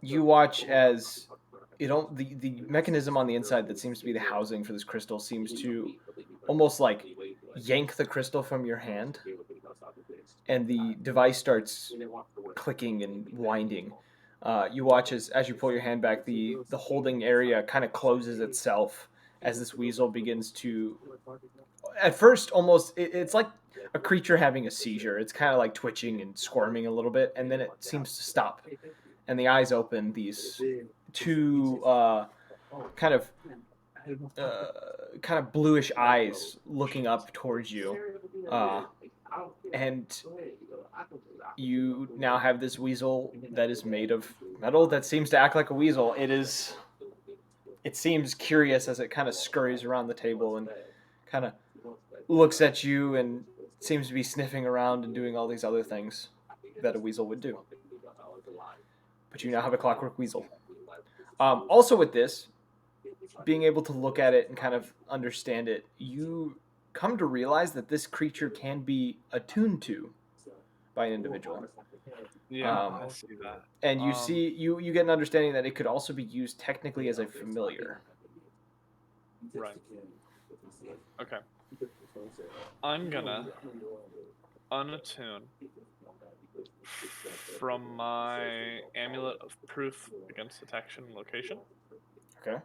you watch as the mechanism on the inside that seems to be the housing for this crystal seems to almost like yank the crystal from your hand, and the device starts clicking and winding. You watch as you pull your hand back, the holding area kind of closes itself as this weasel begins to, at first, almost it's like a creature having a seizure. It's kind of like twitching and squirming a little bit, and then it seems to stop, and the eyes open. These two kind of bluish eyes looking up towards you, and you now have this weasel that is made of metal that seems to act like a weasel. It seems curious as it kind of scurries around the table and kind of looks at you and seems to be sniffing around and doing all these other things that a weasel would do. But you now have a clockwork weasel. Also with this, being able to look at it and kind of understand it, you come to realize that this creature can be attuned to by an individual. Yeah, I see that. And you get an understanding that it could also be used technically as a familiar. Right. Okay. I'm gonna unattune from my amulet of proof against detection and location. Okay.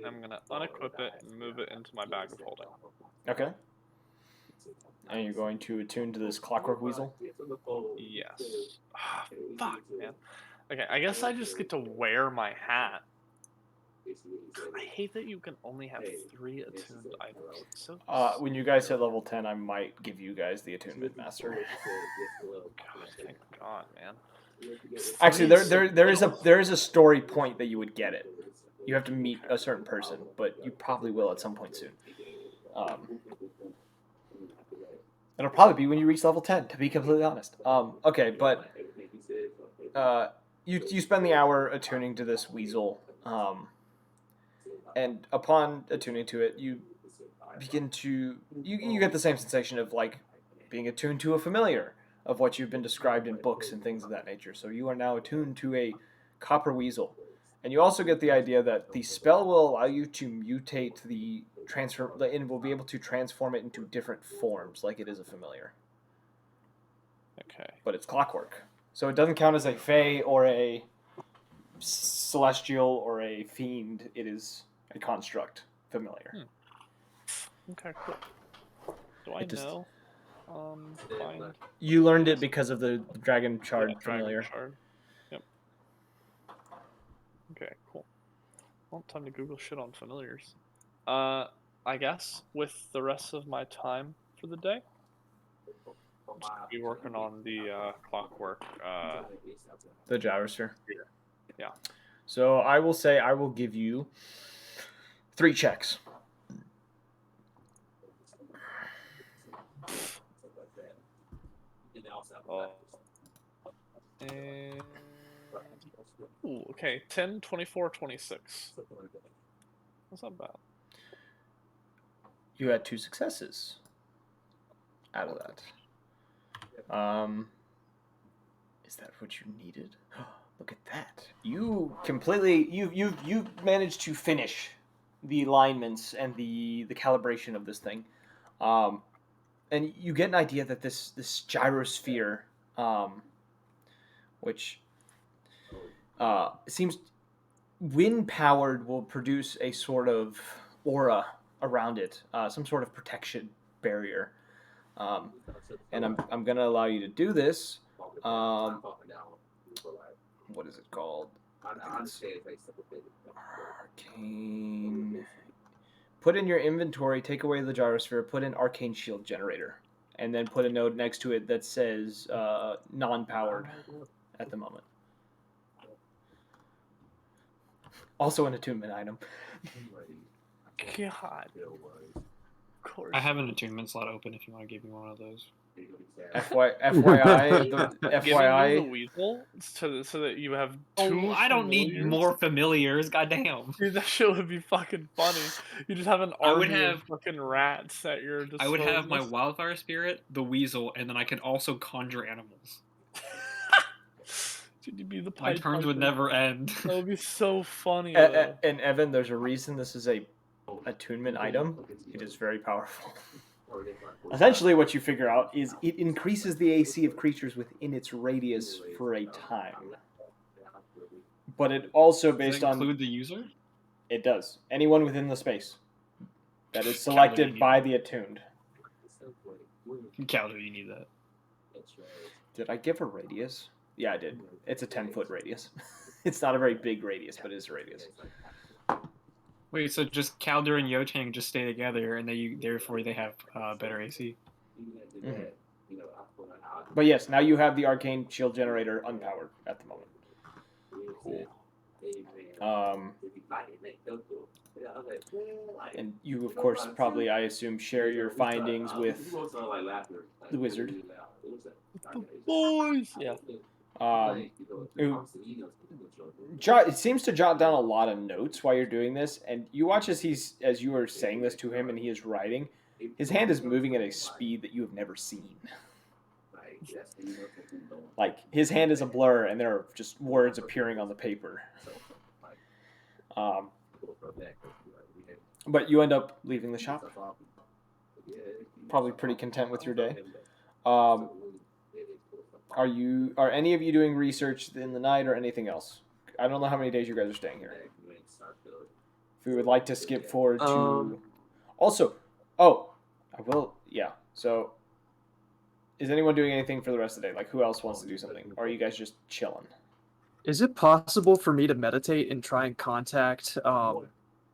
I'm gonna unequip it and move it into my bag of holding. Okay. And you're going to attune to this clockwork weasel? Yes. Ah, fuck, man. Okay, I guess I just get to wear my hat. I hate that you can only have 3 attuned items. It's so When you guys hit level 10, I might give you guys the attunement master. God, thank God, man. Actually, there is a story point that you would get it. You have to meet a certain person, but you probably will at some point soon. It'll probably be when you reach level 10, to be completely honest. Okay, but you spend the hour attuning to this weasel, and upon attuning to it, you begin to you get the same sensation of like being attuned to a familiar of what you've been described in books and things of that nature. So you are now attuned to a copper weasel, and you also get the idea that the spell will allow you to mutate and will be able to transform it into different forms, like it is a familiar. Okay. But it's clockwork, so it doesn't count as a fae or a celestial or a fiend. It is a construct familiar. Okay, cool. Do I know? Find You learned it because of the dragon shard familiar. Dragon shard. Yep. Okay, cool. Well, time to Google shit on familiars. I guess with the rest of my time for the day, I'm just gonna be working on the clockwork. The gyrosphere. Yeah. So I will say I will give you 3 checks. And... Ooh, okay, 10, 24, 26. That's not bad. You had 2 successes out of that. Is that what you needed? Look at that! You completely you've managed to finish the alignments and the calibration of this thing, and you get an idea that this gyrosphere, which seems wind powered, will produce a sort of aura around it, some sort of protection barrier. And I'm gonna allow you to do this. What is it called? Arcane. Put in your inventory, take away the gyrosphere, put in arcane shield generator, and then put a note next to it that says non-powered at the moment. Also an attunement item. God. Of course. I have an attunement slot open if you want to give me one of those. FYI, FYI, the weasel so that you have 2. I don't need familiars? more familiars. Goddamn. Dude, that shit would be fucking funny. You just have an I would army have- of fucking rats at your disposal. I would have my wildfire spirit, the weasel, and then I could also conjure animals. Dude, you'd be the My Pied turns would Piper. never end. That would be so funny. Though. And Evan, there's a reason this is a attunement item. It is very powerful. Essentially, what you figure out is it increases the AC of creatures within its radius for a time. But it also, Does based that on... include the user? It does. Anyone within the space that is selected by the attuned. Calder, you need that. Did I give a radius? Yeah, I did. It's a 10-foot radius. It's not a very big radius, but it is a radius. Wait, so just Calder and Yochang just stay together, and therefore they have better AC? Mm-hmm. But yes, now you have the arcane shield generator unpowered at the moment. Cool. And you, of course, probably, I assume, share your findings with the wizard. Boys. Yeah. It seems to jot down a lot of notes while you're doing this, and you watch as you are saying this to him and he is writing. His hand is moving at a speed that you have never seen. Like, his hand is a blur, and there are just words appearing on the paper. But you end up leaving the shop. Probably pretty content with your day. Are any of you doing research in the night or anything else? I don't know how many days you guys are staying here. If we would like to skip forward to... Also, I will... Yeah, so... Is anyone doing anything for the rest of the day? Like, who else wants to do something? Or are you guys just chilling? Is it possible for me to meditate and try and contact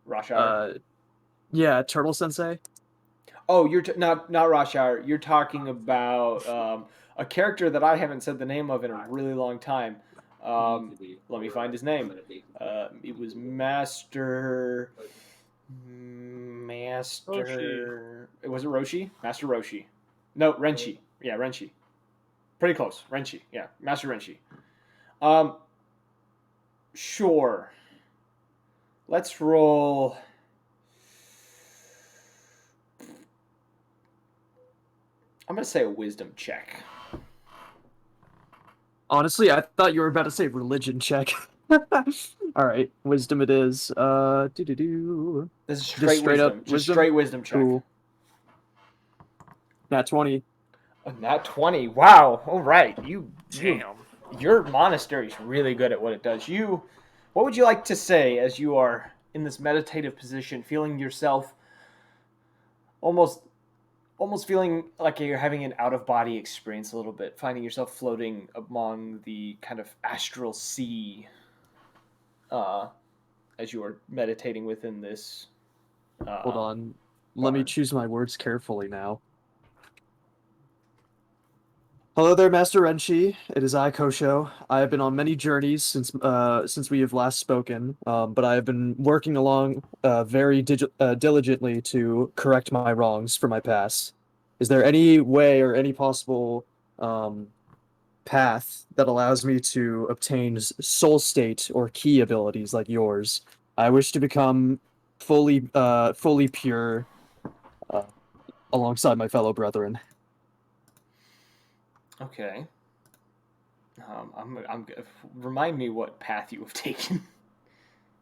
Rashar? Yeah, Turtle Sensei? Oh, you're not Rashar. You're talking about a character that I haven't said the name of in a really long time. Let me find his name. It was Master. Roshi. Was it Roshi? Master Roshi. No, Renshi. Yeah, Renshi. Pretty close. Renshi. Yeah, Master Renshi. Sure. Let's roll. I'm gonna say a wisdom check. Honestly, I thought you were about to say religion check. All right, wisdom it is. This is straight wisdom. Just straight wisdom check. Cool. Nat 20. A nat 20. Wow. All right. Damn. Your monastery's really good at what it does. What would you like to say as you are in this meditative position, feeling yourself almost feeling like you're having an out-of-body experience a little bit, finding yourself floating among the kind of astral sea as you are meditating within this. Hold on. Let me choose my words carefully now. Hello there, Master Renshi. It is I, Kosho. I have been on many journeys since we have last spoken, but I have been working along very diligently to correct my wrongs for my past. Is there any way or any possible path that allows me to obtain soul state or key abilities like yours? I wish to become fully pure alongside my fellow brethren. Okay. Remind me what path you have taken.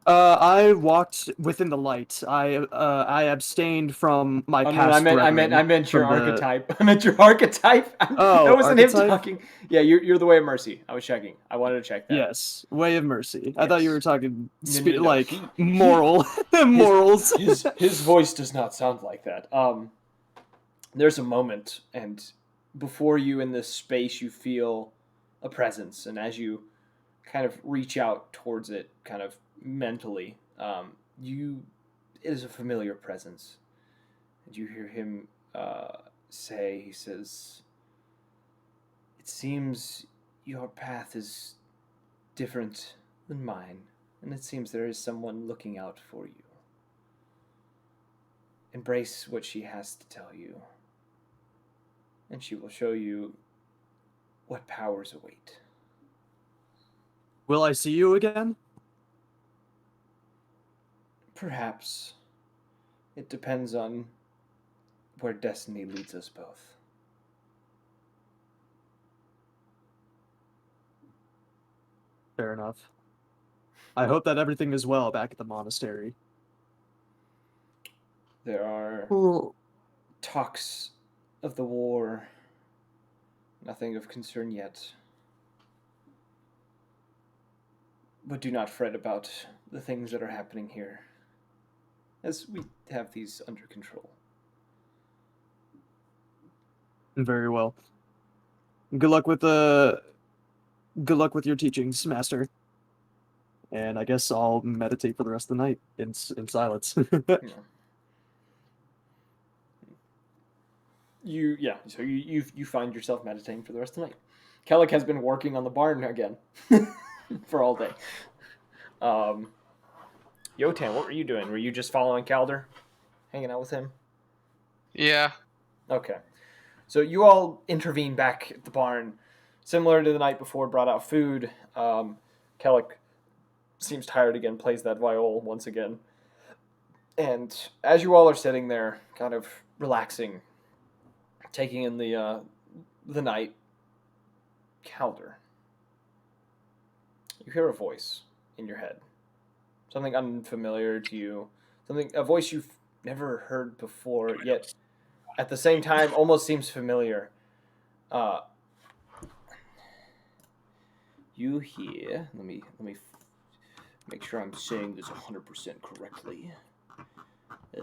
I walked within the light. I abstained from my past. No, I meant your archetype. I meant your archetype. That wasn't archetype? him talking. Yeah, you're the way of mercy. I was checking. I wanted to check that. Yes, way of mercy. Yes. I thought you were talking No. moral morals. His voice does not sound like that. There's a moment, and before you in this space, you feel a presence, and as you kind of reach out towards it, kind of mentally, it is a familiar presence, and you hear him say, he says, "It seems your path is different than mine, and it seems there is someone looking out for you. Embrace what she has to tell you, and she will show you what powers await." Will I see you again? Perhaps. It depends on where destiny leads us both. Fair enough. I hope that everything is well back at the monastery. There are talks of the war. Nothing of concern yet. But do not fret about the things that are happening here, as we have these under control. Very well. Good luck with your teachings, Master. And I guess I'll meditate for the rest of the night in silence. Yeah. So you find yourself meditating for the rest of the night. Kellic has been working on the barn again for all day. Yotan, what were you doing? Were you just following Calder, hanging out with him? Yeah. Okay. So you all intervene back at the barn, similar to the night before. Brought out food. Kellic seems tired again. Plays that viol once again. And as you all are sitting there, kind of relaxing, taking in the night, Calder, you hear a voice in your head, something unfamiliar to you, a voice you've never heard before, yet at the same time almost seems familiar. You hear? Let me make sure I'm saying this 100% correctly. Do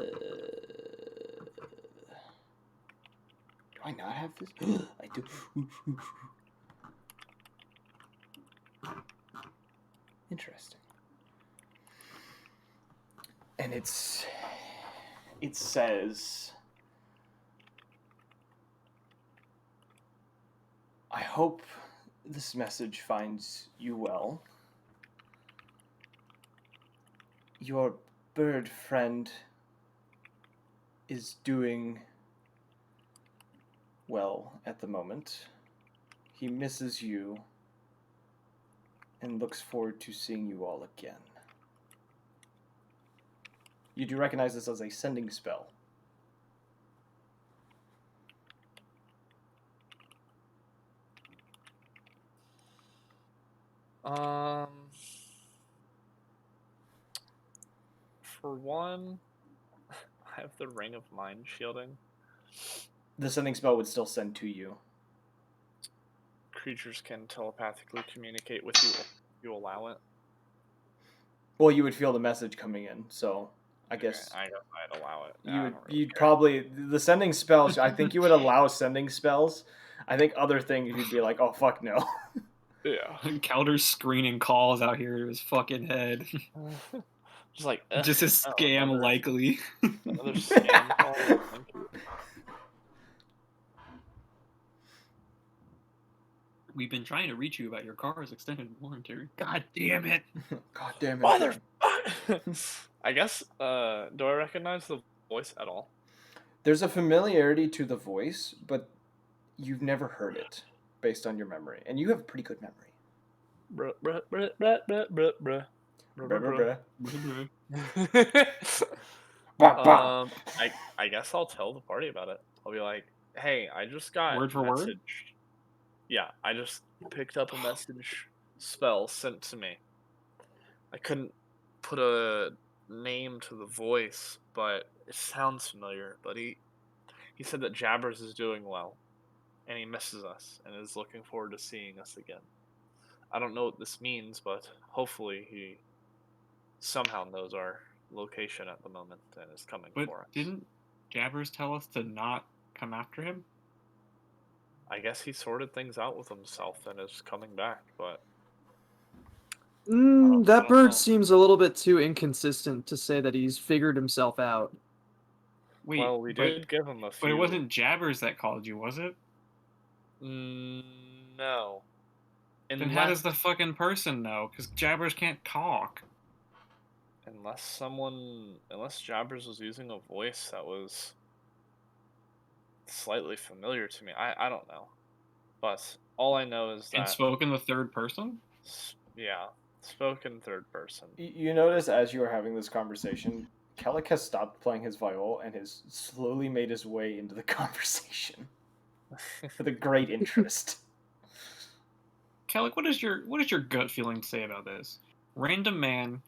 I not have this? I do. Interesting. And it says, I hope this message finds you well. Your bird friend is doing well at the moment. He misses you and looks forward to seeing you all again. You do recognize this as a sending spell. For one, I have the Ring of Mind Shielding. The sending spell would still send to you. Creatures can telepathically communicate with you if you allow it. Well, you would feel the message coming in, so I guess Okay, I guess I'd allow it. you'd probably the sending spells. I think you would allow sending spells. I think other things you'd be like, oh fuck no. Yeah. Calder's screening calls out here to his fucking head. Just like Just a scam likely. Another scam call. Thank you. We've been trying to reach you about your car's extended warranty. God damn it. God damn it. Mother. I guess. Do I recognize the voice at all? There's a familiarity to the voice, but you've never heard it based on your memory, and you have a pretty good memory. Bruh, bruh, bruh, bruh, bruh, bruh, bruh. Bruh, I guess I'll tell the party about it. I'll be like, hey, I just got Word for a message. word? Yeah, I just picked up a message spell sent to me. I couldn't put a name to the voice, but it sounds familiar. But he said that Jabbers is doing well, and he misses us, and is looking forward to seeing us again. I don't know what this means, but hopefully he somehow knows our location at the moment and is coming for us. Didn't Jabbers tell us to not come after him? I guess he sorted things out with himself and is coming back, but That bird know. seems a little bit too inconsistent to say that he's figured himself out. Wait, well, we did give him a few. But it wasn't Jabbers that called you, was it? No. Then how does the fucking person know? Because Jabbers can't talk. Unless Jabbers was using a voice that was slightly familiar to me. I don't know. But all I know is that... And spoke in the third person? Yeah, spoke in third person. You notice as you are having this conversation, Kellic has stopped playing his viol and has slowly made his way into the conversation with a great interest. Kellic, what is your gut feeling to say about this? Random man,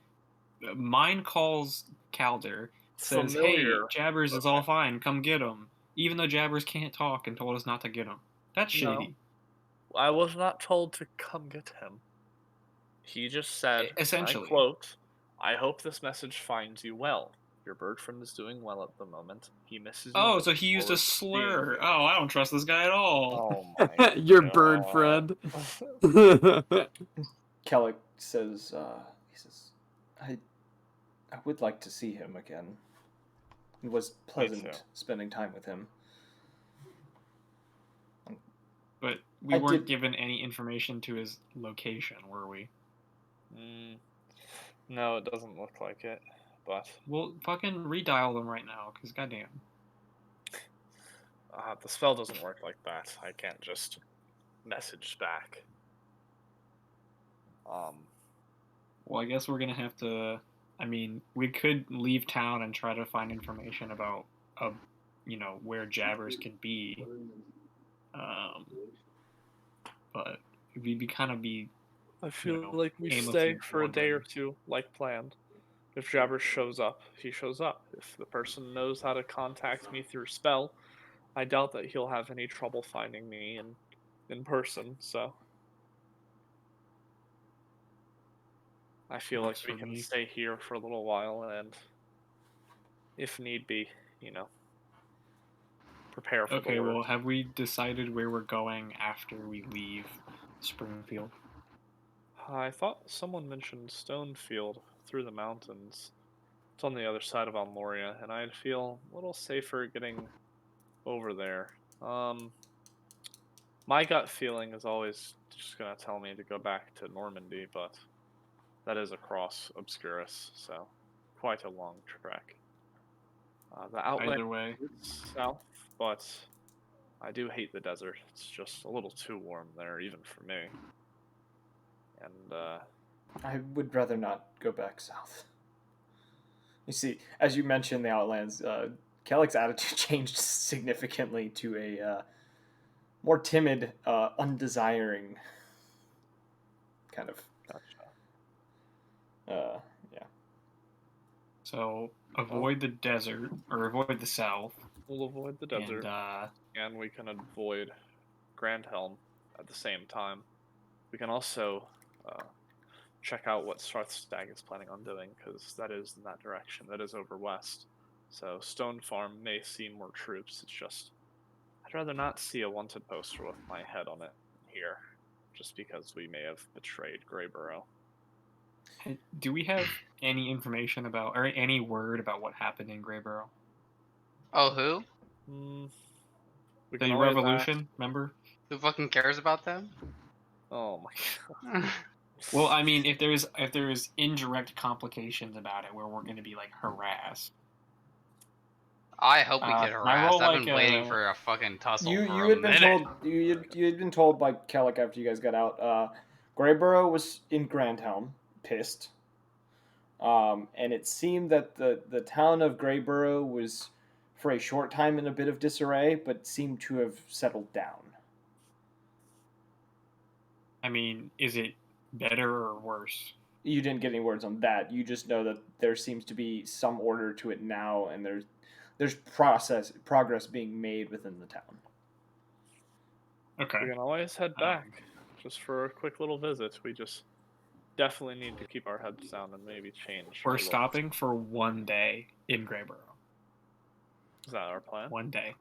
mind calls Calder, says, familiar. hey, Jabbers is all fine, come get him. Even though Jabbers can't talk and told us not to get him. That's shady. No, I was not told to come get him. He just said, essentially, I quote, I hope this message finds you well. Your bird friend is doing well at the moment. He misses you. Oh, so he used a slur. Oh, I don't trust this guy at all. Oh my Your God. bird friend. Kellic says, I would like to see him again. It was pleasant spending time with him. But we I weren't did- given any information to his location, were we? No, it doesn't look like it. But Well, fucking redial them right now, because goddamn. the spell doesn't work like that. I can't just message back. Well, I guess we're gonna have to. I mean, we could leave town and try to find information about, where Jabbers could be. But we'd be I feel know, like we aimlessly stay for a day or wandering. two, like planned. If Jabber shows up, he shows up. If the person knows how to contact me through spell, I doubt that he'll have any trouble finding me in person, so I feel like Works we for can me. stay here for a little while and, if need be, prepare for Okay, the well, worst. have we decided where we're going after we leave Springfield? I thought someone mentioned Stonefield through the mountains. It's on the other side of Almoria, and I'd feel a little safer getting over there. My gut feeling is always just gonna tell me to go back to Normandy, but that is across Obscurus, so quite a long trek. The outlet Either way. is south, but I do hate the desert. It's just a little too warm there, even for me. And I would rather not go back south. You see, as you mentioned, the Outlands, Kellick's attitude changed significantly to a more timid, undesiring kind of. gotcha. Yeah. So avoid the desert or avoid the south, We'll avoid the and desert, and we can avoid Grand Helm at the same time. We can also check out what Stag is planning on doing, because that is in that direction. That is over west. So Stone Farm may see more troops. It's just I'd rather not see a wanted poster with my head on it here, just because we may have betrayed Greyborough. do we have any information about or any word about what happened in Greyborough? Oh, who? We The can always revolution, remember? Who fucking cares about them? Oh my god. Well, I mean, if there's indirect complications about it where we're going to be like harassed. I hope we get Can I roll harassed. I've like been waiting for a fucking tussle You for a had been minute. told you had been told by Kellick after you guys got out. Greyborough was in Grandhelm, pissed. And it seemed that the town of Greyborough was for a short time in a bit of disarray, but seemed to have settled down. I mean, is it better or worse? You didn't get any words on that. You just know that there seems to be some order to it now, and there's progress being made within the town. Okay. We can always head back, just for a quick little visit. We just definitely need to keep our heads down and maybe change. We're stopping for 1 day in Greyborough. Is that our plan? 1 day.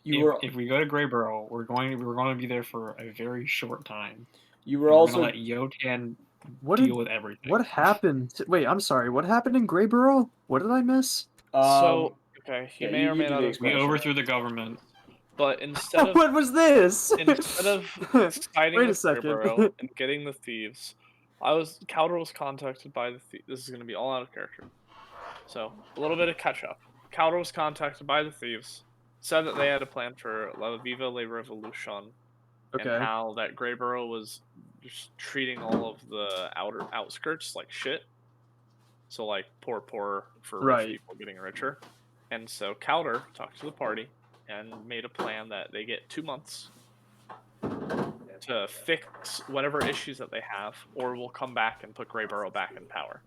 If we go to Greyborough, we're going to be there for a very short time. You were We're also going to let Yotan What deal with everything. What happened? Wait, I'm sorry. What happened in Greyborough? What did I miss? So, okay, he yeah, may you or may do not the have We explanation. overthrew the government. But instead of What was this? instead of siding Wait a with second. Greyborough and getting the thieves, Calder was contacted by the thieves. This is going to be all out of character. So, a little bit of catch up. Calder was contacted by the thieves, said that they had a plan for La Viva La Revolution, Okay. and how that Greyborough was just treating all of the outskirts like shit. So, like, poor for Right. rich people getting richer. And so Calder talked to the party and made a plan that they get 2 months to fix whatever issues that they have, or we'll come back and put Greyborough back in power.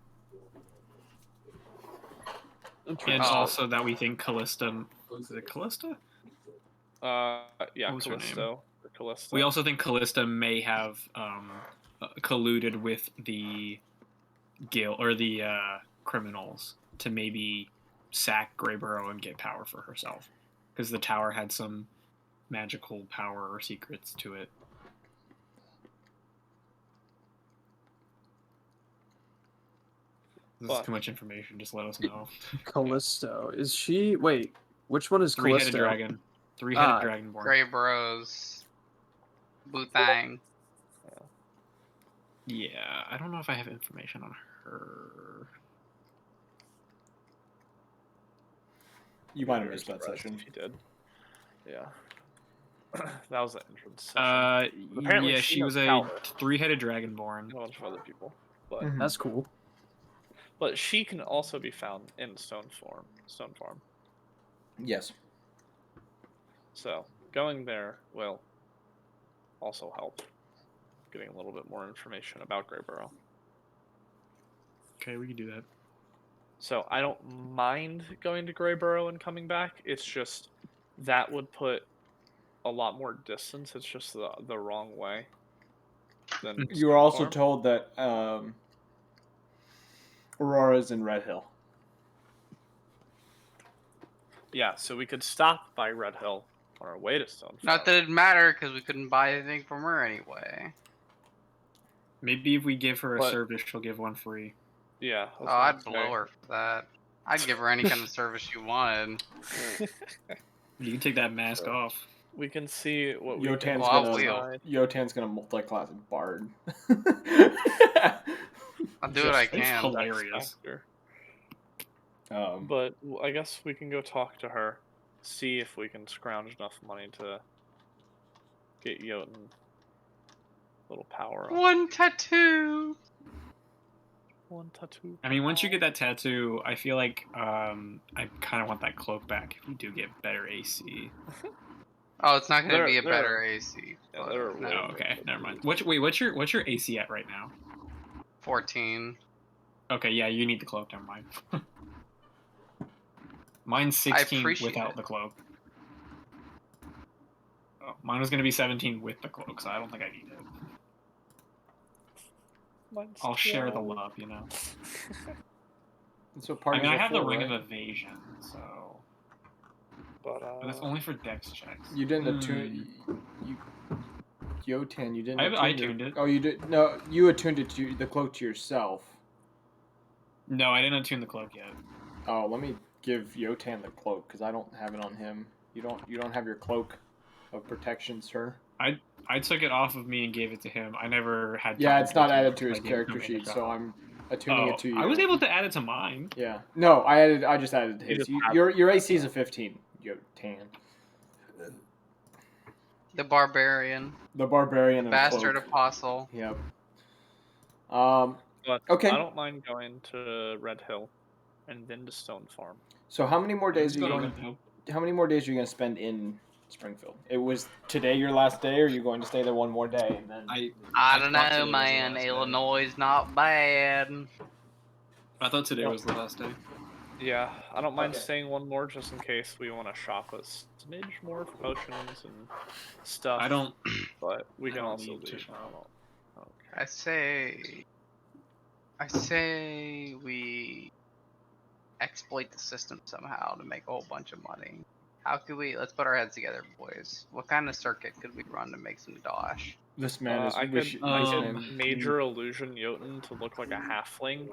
And also that we think Callista... Is it Callista? Yeah, What was her name? Callista. We also think Callista may have colluded with the guild or the criminals to maybe sack Greyborough and get power for herself, because the tower had some magical power or secrets to it. This is too much information. Just let us know. Callisto. Is she... Wait, which one is Three-headed Callisto? dragon. Three-headed dragonborn. Grey Bros. Boothang. Yeah, I don't know if I have information on her. You might have Very missed that surprised session. if you did. Yeah. That was the entrance session. Apparently Yeah, she she knows was a Calder. 3-headed dragonborn. And a bunch of other people. But Mhm. That's cool. but she can also be found in Stone Farm. Yes. So going there will also help getting a little bit more information about Greyburrow. Okay, we can do that. So I don't mind going to Greyburrow and coming back. It's just that would put a lot more distance. It's just the wrong way. Than You were Stone also Farm. told that Aurora's in Red Hill. Yeah, so we could stop by Red Hill on our way to Stone Farm. Not that it mattered because we couldn't buy anything from her anyway. Maybe if we give her a But- service, she'll give one free. Yeah. Oh, I'd blow her for that. I'd give her any kind of service she wanted. You can take that mask Sure. off. We can see what we Yotan's can Well, I'll gonna wheel. Yotan's gonna multi-class Bard. I'll do what I Just It's can. hilarious. factor. Um, But I guess we can go talk to her, see if we can scrounge enough money to get Jotun a little power up. One tattoo. One tattoo. I mean, once you get that tattoo, I feel like I kind of want that cloak back if you do get better AC. Oh, it's not going to They're- be a they're- better AC. yeah, but they're no. way Oh, okay, never mind. What's your AC at right now? 14. Okay, yeah, you need the cloak. Never mind. Mine's 16 appreciate without it. the cloak. Oh, mine was gonna be 17 with the cloak, so I don't think I need it. Mine's I'll share the 12. love, you know. so I parties mean, I are have the full, ring right? of evasion, so. But But that's only for dex checks. You didn't attune. Yotan, you didn't. I attune tuned it. Oh, you did. No, you attuned it to the cloak to yourself. No, I didn't attune the cloak yet. Oh, let me give Yotan the cloak because I don't have it on him. You don't have your cloak of protection, sir. I took it off of me and gave it to him. I never had. Yeah, time it's not attune it added to because his I gave character him sheet, a so job. I'm attuning it to you. I was able to add it to mine. Yeah. No, I just added You his. just You, have- your AC is a 15, Yotan. The barbarian. The barbarian and Bastard cloak. apostle. Yep. But Okay. I don't mind going to Red Hill and then to Stone Farm. So how many more days are you Just going? go to- How many more days are you going to spend in Springfield? It was today your last day, or are you going to stay there one more day and then? I don't thought today know, was the man. last day. Illinois is not bad. I thought today was the last day. Yeah, I don't mind Okay. staying one more just in case we want to shop a smidge more for potions and stuff. I don't. But we I can don't also need to leave. shop. I say we exploit the system somehow to make a whole bunch of money. How could we? Let's put our heads together, boys. What kind of circuit could we run to make some dosh? This man is I wish. could, Nice I man. could major illusion Jotun to look like a halfling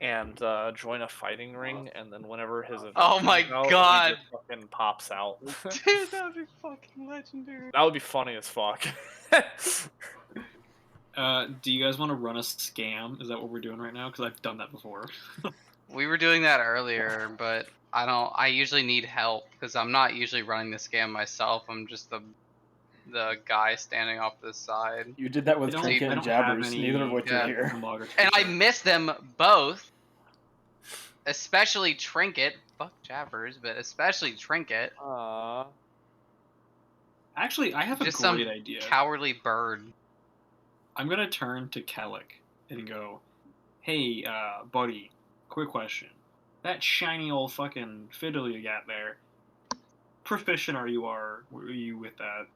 and join a fighting ring, and then whenever his event Oh my comes out, he God. just fucking pops out. Dude, that'd be fucking legendary. That would be funny as fuck. Do you guys want to run a scam? Is that what we're doing right now? Because I've done that before. We were doing that earlier, but I don't. I usually need help because I'm not usually running the scam myself. I'm just the guy standing off to the side. You did that with I don't- Trinket I and don't have Jabbers, any- neither of which yeah, are here. And I miss them both. Especially Trinket. Fuck Jabbers, but especially Trinket. Actually, I have a Just some great idea. cowardly bird. I'm gonna turn to Kellic and go, "Hey, buddy, quick question. That shiny old fucking fiddle you got there. Proficient were you with that?"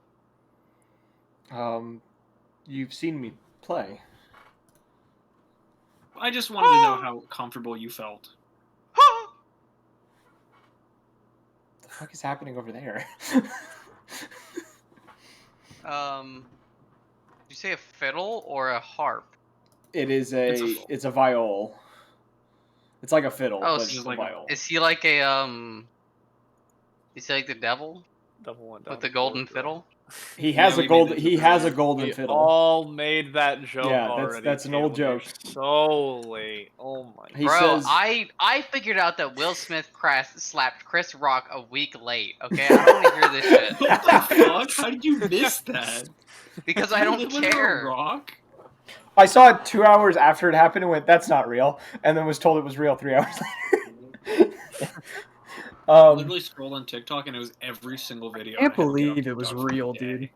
You've seen me play. I just wanted to know how comfortable you felt. The fuck is happening over there? Did you say a fiddle or a harp? It is It's it's a viol. It's like a fiddle, Oh, but so it's just a like a- viol. Is he like a Is he like the devil Devil went down with the the golden corridor. fiddle? He has Yeah, a we gold. made that He joke has a earlier. golden We fiddle. all made that joke Yeah, already. that's an old Caleb. You're joke. so late. Oh my. He Bro, says, I figured out that Will Smith slapped Chris Rock a week late. Okay, I don't want to hear this shit What the fuck? How did you miss that? because Do I you don't live under a care. rock? I saw it 2 hours after it happened and went, "That's not real," and then was told it was real 3 hours later. I literally scrolled on TikTok and it was every single video. Can't and I had to get off believe it was TikTok for a real, day. dude.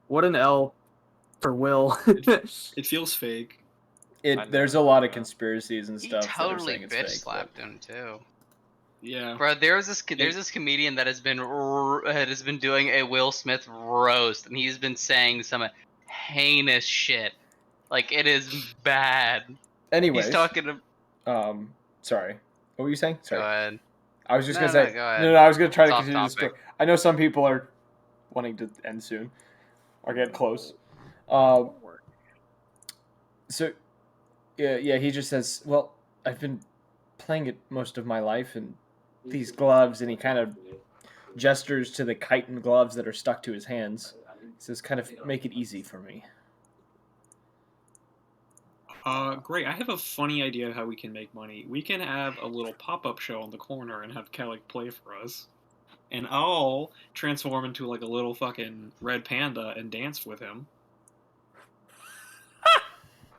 What an L for Will. It feels fake. I know, There's a lot of yeah. conspiracies and He stuff that are totally saying it's bitch fake. slapped him too. Yeah. Bro, there's this comedian that has been doing a Will Smith roast, and he's been saying some heinous shit. Like it is bad. Anyways, He's talking to. sorry, what were you saying? Go Sorry, ahead. I was just No, gonna say, no, go ahead. no, I was gonna try It's to off continue the story. topic. I know some people are wanting to end soon or get close. So, yeah, he just says, "Well, I've been playing it most of my life, and these gloves," and he kind of gestures to the chitin gloves that are stuck to his hands. He says, "Kind of make it easy for me." Great. I have a funny idea of how we can make money. We can have a little pop-up show on the corner and have Kelly play for us. And I'll transform into like a little fucking red panda and dance with him.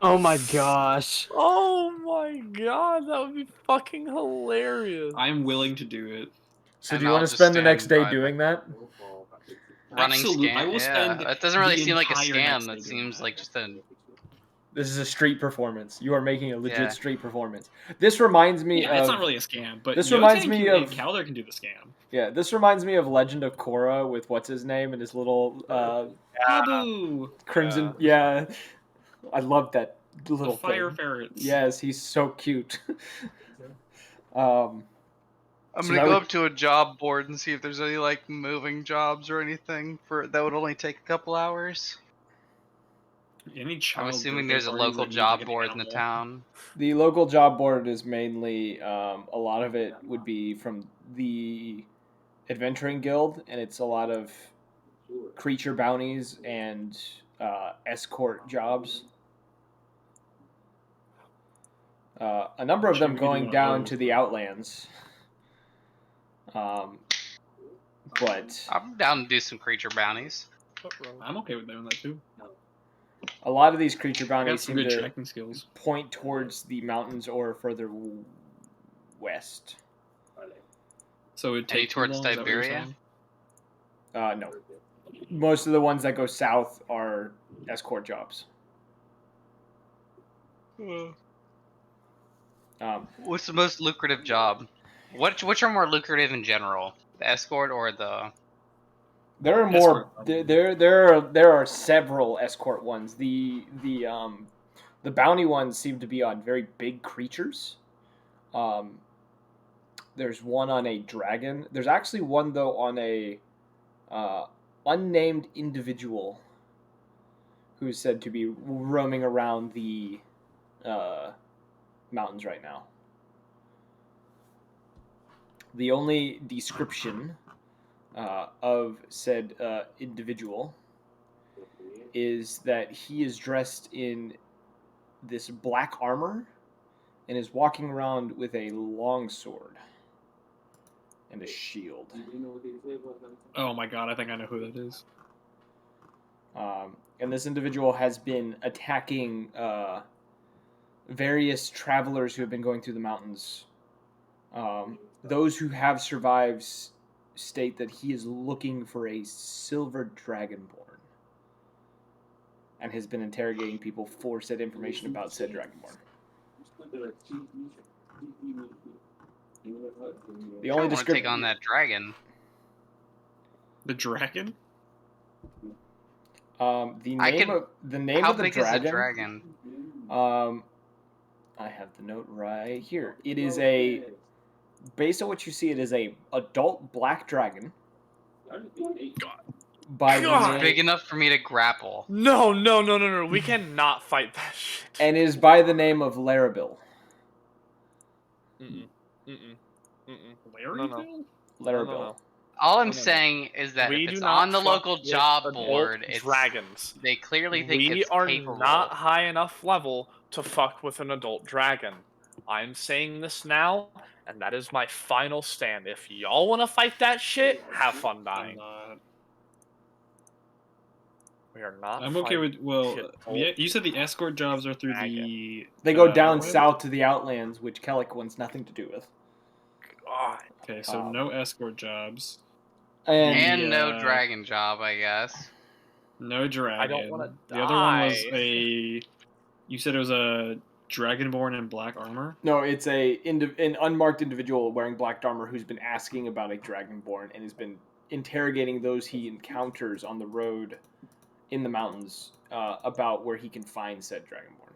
Oh my gosh. Oh my god, that would be fucking hilarious. I'm willing to do it. So, And do you I'll want to just spend the next stand day by doing that? running Absolutely. I scam. will Yeah, spend that doesn't really the seem like a entire next scam. day That doing seems that. like just a. This is a street performance. You are making a legit Yeah. street performance. This reminds me Yeah, of. it's not really a scam, but This Yotan reminds and me Q- and of- Calder can do the scam. Yeah, this reminds me of Legend of Korra with what's his name and his little Abu! crimson. Yeah, I love that The little fire thing. ferrets. Yes, he's so cute. I'm So gonna that go would- up to a job board and see if there's any like moving jobs or anything for that would only take a couple hours. Any child I'm assuming birthday there's a party local would need, job like, an board in the animal. town. The local job board is mainly a lot of it would be from the Adventuring Guild, and it's a lot of creature bounties and escort jobs. A number of Actually, them we could do going one of down those. to the Outlands. But I'm down to do some creature bounties. I'm okay with doing that too. a lot of these creature I got bounties some seem good to tracking skills. point towards the mountains or further west. So it'd Any take too towards long, is that what you're Siberia? saying? No. Most of the ones that go south are escort jobs. What's the most lucrative job? Which are more lucrative in general? The escort or the? There are more. Escort, probably. There are several escort ones. The bounty ones seem to be on very big creatures. There's one on a dragon. There's actually one though on a unnamed individual who's said to be roaming around the mountains right now. The only description of said individual is that he is dressed in this black armor and is walking around with a long sword and a shield. Oh my god, I think I know who that is. And this individual has been attacking various travelers who have been going through the mountains. Those who have survived state that he is looking for a silver dragonborn and has been interrogating people for said information about said dragonborn. The only I want to take description on that dragon. The dragon? the I name could- of the name How of the big dragon. is the dragon? I have the note right here. It is a, based on what you see, it is a adult black dragon. By the God. name, Big enough for me to grapple. No. We cannot fight that shit. and is by the name of Larabil. Mm-mm. Mm-mm. Mm-mm. Larryville? No. Larabil. All I'm No. saying is that We if do it's not on the fuck local with job adult board, it's dragons. they clearly think We it's are capable. not high enough level to fuck with an adult dragon. I'm saying this now, and that is my final stand. If y'all want to fight that shit, have fun I'm dying. not. We are not. I'm okay with. Well, shit, yeah, you said the escort jobs are through dragon. the. They go down airways? south to the Outlands, which Kellic wants nothing to do with. God. Okay, so no escort jobs. And And no The, dragon job, I guess. No dragon. I don't want to die. The other one was a. You said it was a dragonborn in black armor. no, it's an unmarked individual wearing black armor who's been asking about a dragonborn and has been interrogating those he encounters on the road in the mountains about where he can find said dragonborn.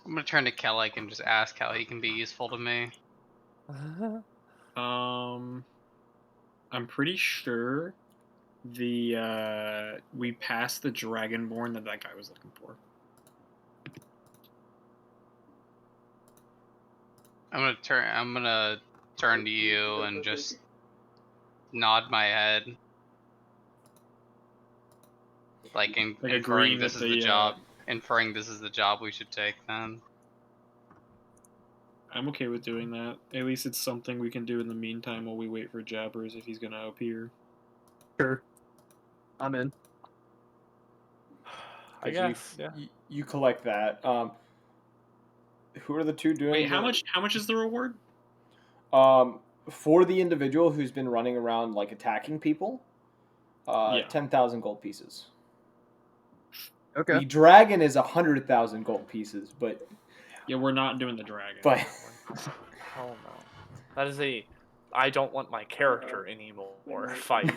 I'm gonna turn to Kelly and just ask how he can be useful to me. I'm pretty sure we passed the dragonborn that guy was looking for. I'm gonna turn to you and just nod my head, like Like inferring agreeing this that is the job. Inferring this is the job we should take. Then I'm okay with doing that. At least it's something we can do in the meantime while we wait for Jabbers if he's gonna appear. Sure. I'm in. I guess. Yeah. You collect that. Who are the two doing? Wait, how much is the reward? For the individual who's been running around like attacking people, Yeah. 10,000 gold pieces. Okay. The dragon is 100,000 gold pieces, but Yeah, we're not doing the dragon. but Hell no. That is a. I don't want my character anymore. Fight.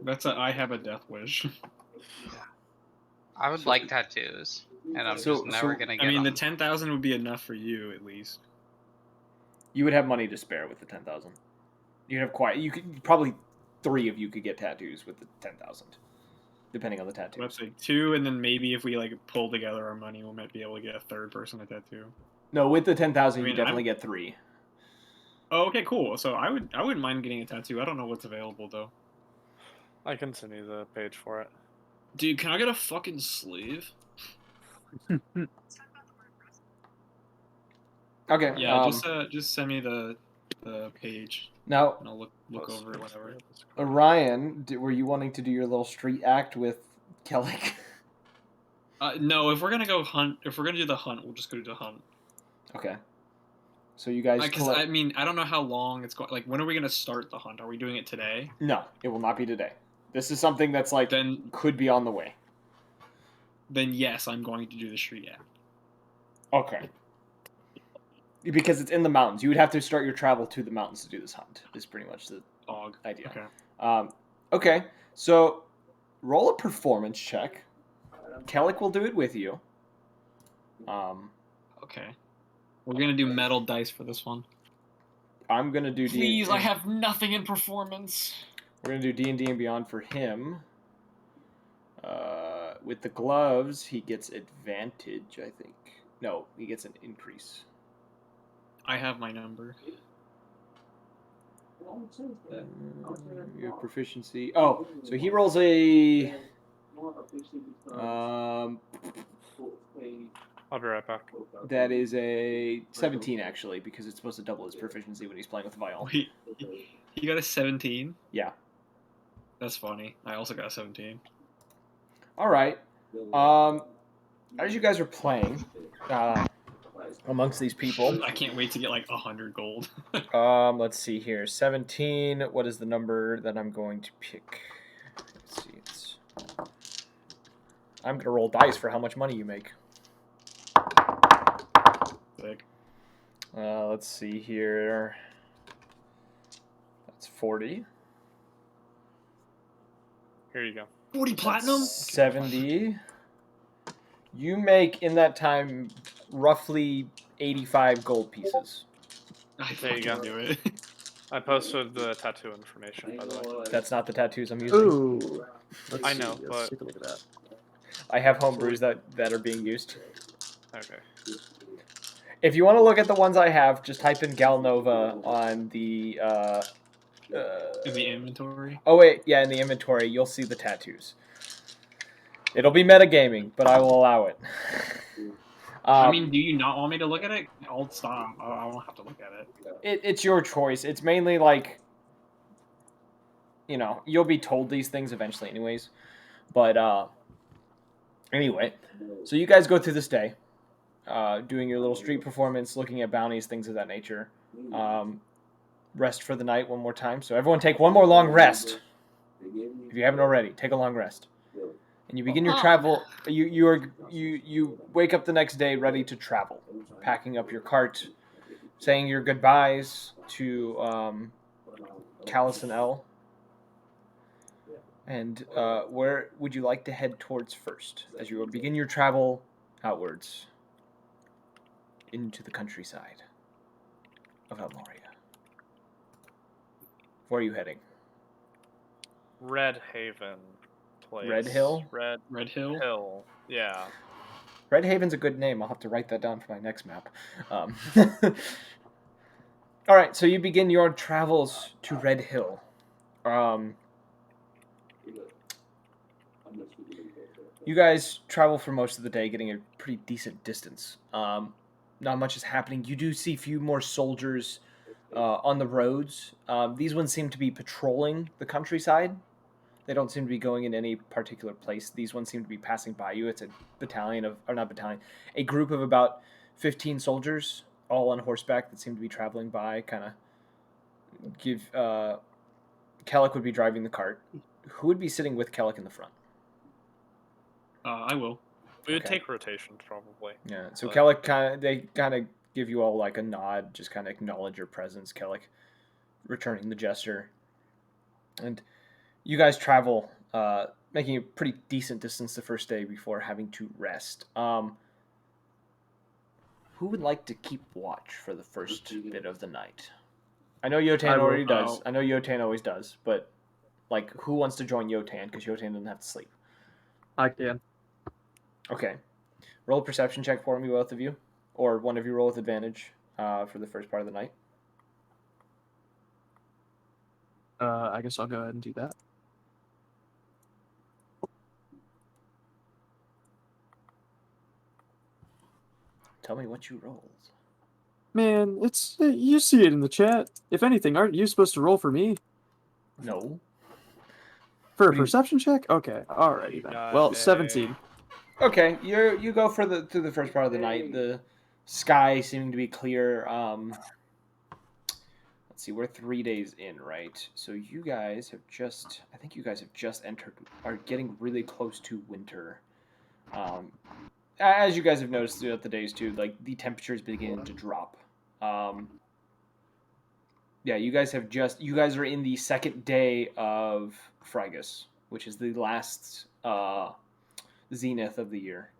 That's a I have a death wish. I would like tattoos, and I'm So- just never so- gonna get I mean, the them. 10,000 would be enough for you at least. you would have money to spare with the 10,000. You'd have quite. You could probably 3 of you could get tattoos with the 10,000, depending on the tattoo. Let's say 2, and then maybe if we like pull together our money, we might be able to get a third person a tattoo. No, with the 10,000, I mean, you definitely get 3. Oh, okay, cool. So I wouldn't mind getting a tattoo. I don't know what's available though. I can send you the page for it. Dude, can I get a fucking sleeve? Okay. Yeah, just send me the page, Now, and I'll look over it whenever. Orion, were you wanting to do your little street act with Kellic? No, if we're gonna go hunt, if we're gonna do the hunt, we'll just go do the hunt. Okay. So you guys Because I mean, I don't know how long it's going. Like, when are we gonna start the hunt? Are we doing it today? No, it will not be today. This is something that's like Then could be on the way. yes, I'm going to do the street act. Okay. Because it's in the mountains. You would have to start your travel to the mountains to do this hunt. Is pretty much the Dog. idea. Okay. Okay. So roll a performance check. Kellic will do it with you. Okay. We're gonna do metal dice for this one. I'm gonna do Please, D&D. I have nothing in performance. We're gonna do D&D and Beyond for him. With the gloves, he gets advantage, I think. No, he gets an increase. I have my number. Your proficiency. Oh, so he rolls a. I'll be right back. That is a 17 actually, because it's supposed to double his proficiency when he's playing with the viol. Wait, you got a 17? Yeah. That's funny. I also got a 17. All right. As you guys are playing, amongst these people, I can't wait to get like 100 gold. let's see here. 17. What is the number that I'm going to pick? Let's see. I'm gonna roll dice for how much money you make. Sick. Let's see here. That's 40. Here you go. 40 platinum? 70. You make in that time roughly 85 gold pieces. I There you fucking go. do it. I posted the tattoo information, by the way. That's not the tattoos I'm using. Ooh. Let's I see. know, Let's but- take a look at that. I have homebrews that are being used. Okay. If you want to look at the ones I have, just type in Galnova on the. In the inventory. Oh wait, yeah, in the inventory, you'll see the tattoos. It'll be metagaming, but I will allow it. I mean, do you not want me to look at it? I'll stop. I won't have to look at it. It's your choice. It's mainly like, you'll be told these things eventually, anyways. But anyway, so you guys go through this day, doing your little street performance, looking at bounties, things of that nature. Rest for the night one more time. So everyone take one more long rest. If you haven't already, take a long rest. And you begin your travel. You wake up the next day ready to travel, packing up your cart, saying your goodbyes to Callus and Elle. And where would you like to head towards first as you begin your travel outwards into the countryside of Almoria? Where are you heading? Red Haven place. Red Hill? Red Hill? Hill. Yeah. Red Haven's a good name. I'll have to write that down for my next map. All right, so you begin your travels to Red Hill. You guys travel for most of the day, getting a pretty decent distance. Not much is happening. You do see a few more soldiers on the roads. These ones seem to be patrolling the countryside. They don't seem to be going in any particular place. These ones seem to be passing by you. It's a a group of about 15 soldiers, all on horseback, that seem to be traveling by. Kind of Kellic would be driving the cart. Who would be sitting with Kellic in the front? I will. We would take rotations probably. Yeah. So Kellic they kind of give you all like a nod, just kind of acknowledge your presence. Kellic returning the gesture, and you guys travel, making a pretty decent distance the first day before having to rest. Who would like to keep watch for the first bit of the night? I know Yotan already does. I know Yotan always does, but like, who wants to join Yotan? Because Yotan doesn't have to sleep. I can. Okay. Roll a perception check for me, both of you. Or one of you roll with advantage for the first part of the night. I guess I'll go ahead and do that. Tell me what you rolled. Man, it's you see it in the chat. If anything, aren't you supposed to roll for me? No. For a perception check? Okay, alrighty then. Well, 17. Okay, you go through the first part of the night. The sky seeming to be clear. Let's see, we're 3 days in, right? So you guys have just entered, are getting really close to winter. As you guys have noticed throughout the days too, like the temperature is beginning to drop. Yeah, you guys are in the second day of Frigus, which is the last zenith of the year.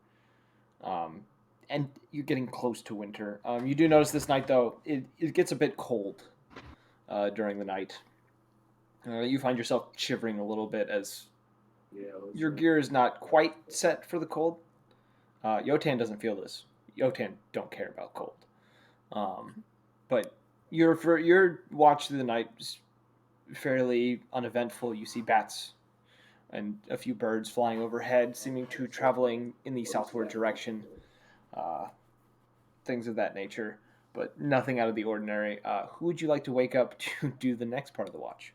And you're getting close to winter. You do notice this night, though, it gets a bit cold during the night. You find yourself shivering a little bit as your gear is not quite set for the cold. Yotan doesn't feel this. Yotan don't care about cold. But your watch through the night is fairly uneventful. You see bats and a few birds flying overhead, seeming to traveling in the southward direction. Things of that nature, but nothing out of the ordinary. Who would you like to wake up to do the next part of the watch?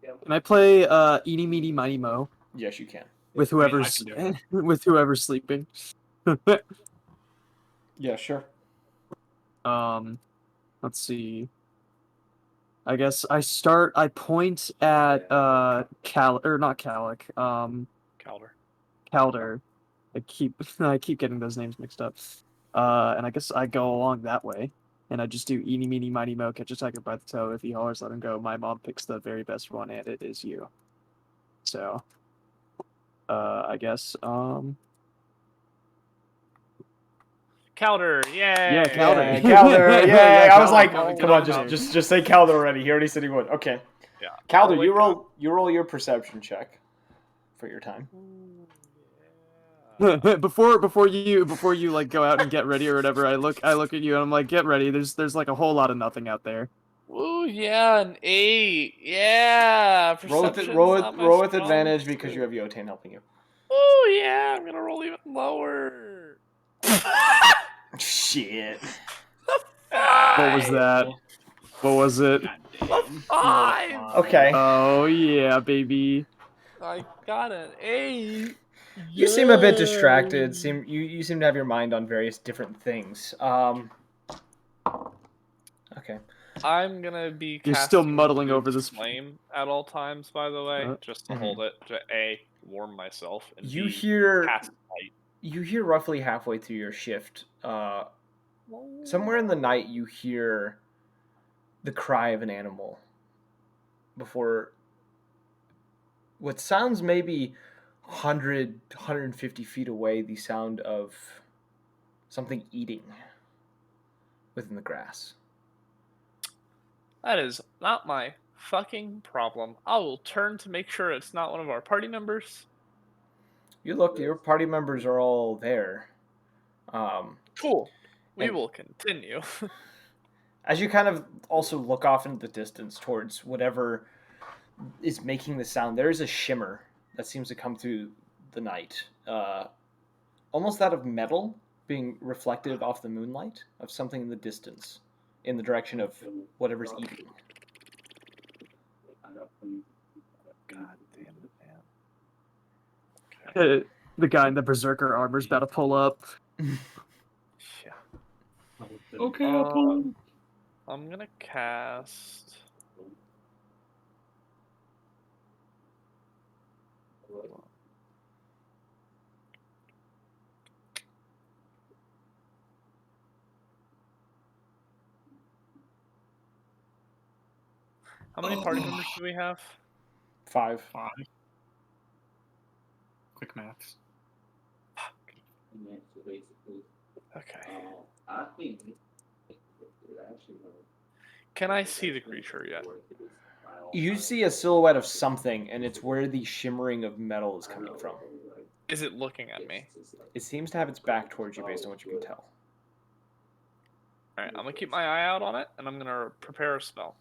Can I play Eeny Meeny Miny Mo? Yes, you can. With whoever's with whoever's sleeping. Yeah, sure. Let's see. I guess I point at not Calic, Calder. I keep getting those names mixed up. And I guess I go along that way. And I just do Eeny Meeny Miny Mo, catch a tiger by the toe. If he hollers, let him go. My mom picks the very best one, and it is you. So I guess Calder, yay! Yeah, Calder. Yeah, Calder, yeah. I was like, Calder. come on, just say Calder already. He already said he would. Okay. Yeah. Calder, you roll your perception check for your time. Ooh, yeah. before you like go out and get ready or whatever, I look at you and I'm like, get ready. There's like a whole lot of nothing out there. Ooh, yeah, an 8. Yeah, perception's not my roll with strong advantage because you suit. have Yotain helping you. Ooh, yeah, I'm gonna roll even lower. Shit. What was that? What was it? Damn. 5. Okay. Oh yeah, baby. I got an 8. You seem a bit Yay. distracted. You seem to have your mind on various different things. Okay. I'm gonna be You're still casting muddling over Blue's this. flame at all times, by the way, just to Mhm. hold it to A, warm myself, and You B, hear cast light. you hear roughly halfway through your shift. Somewhere in the night, you hear the cry of an animal before what sounds maybe 150 feet away, the sound of something eating within the grass. That is not my fucking problem. I will turn to make sure it's not one of our party members. You look, your party members are all there. Cool. We And- will continue. As you kind of also look off into the distance towards whatever is making the sound, there is a shimmer that seems to come through the night. Almost that of metal being reflected off the moonlight of something in the distance in the direction of whatever's eating. God damn it, man. The guy in the berserker armor's about to pull up. Yeah. Okay, I'll pull. I'm gonna cast. How many party members do we have? 5. 5. Quick maths. Okay. Can I see the creature yet? You see a silhouette of something, and it's where the shimmering of metal is coming from. Is it looking at me? It seems to have its back towards you based on what you can tell. Alright, I'm gonna keep my eye out on it, and I'm gonna prepare a spell.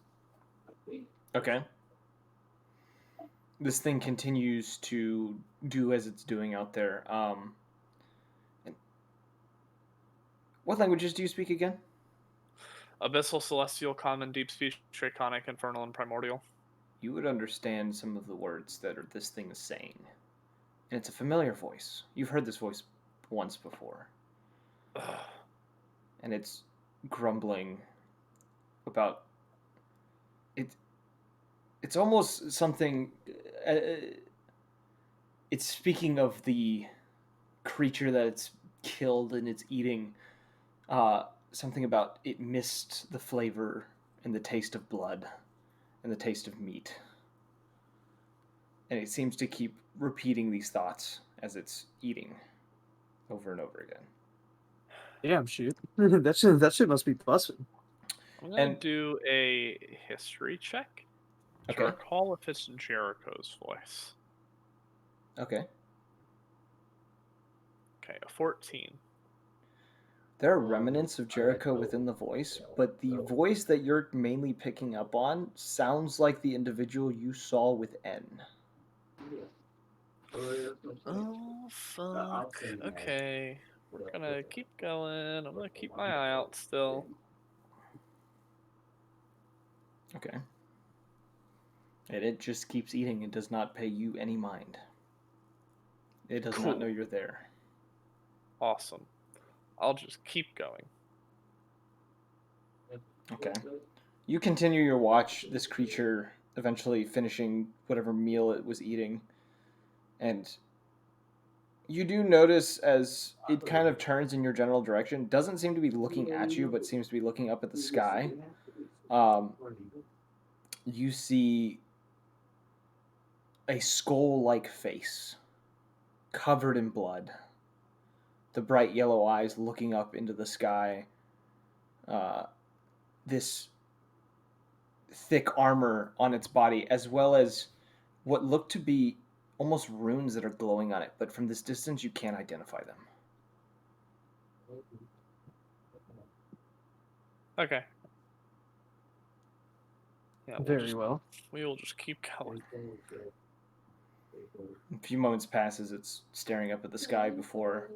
Okay. This thing continues to do as it's doing out there. What languages do you speak again? Abyssal, Celestial, Common, Deep Speech, Draconic, Infernal, and Primordial. You would understand some of the words that this thing is saying. And it's a familiar voice. You've heard this voice once before. Ugh. And it's grumbling about it. It's almost something. It's speaking of the creature that it's killed and it's eating. Something about it missed the flavor and the taste of blood and the taste of meat. And it seems to keep repeating these thoughts as it's eating over and over again. Damn, shoot. that shit must be busting. I'm gonna And- do a history check to Okay. recall if it's Jericho's voice. Okay. Okay, a 14. There are remnants of Jericho within the voice, but the voice that you're mainly picking up on sounds like the individual you saw with N. Oh, fuck. Okay. We're gonna keep going. I'm gonna keep my eye out still. Okay. And it just keeps eating and does not pay you any mind. It does not know Cool. you're there. Awesome. I'll just keep going. Okay. You continue your watch, this creature eventually finishing whatever meal it was eating. And you do notice as it kind of turns in your general direction, doesn't seem to be looking at you, but seems to be looking up at the sky. You see a skull-like face covered in blood. The bright yellow eyes looking up into the sky. This thick armor on its body, as well as what looked to be almost runes that are glowing on it, but from this distance you can't identify them. Okay. Yeah, Very well. we will just keep going. A few moments pass as it's staring up at the sky before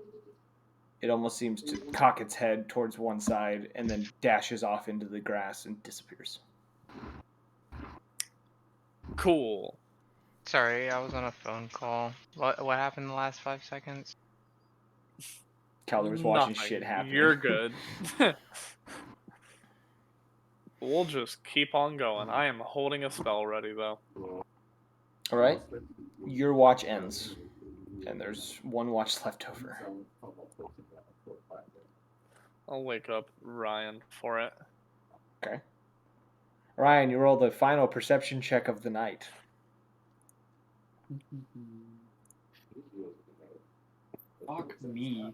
it almost seems to cock its head towards one side and then dashes off into the grass and disappears. Cool. Sorry, I was on a phone call. What happened in the last 5 seconds? Calder's watching Nothing. shit happening. You're good. We'll just keep on going. I am holding a spell ready, though. All right. Your watch ends, and there's one watch left over. I'll wake up Ryan for it. Okay. Ryan, you roll the final perception check of the night. Fuck me.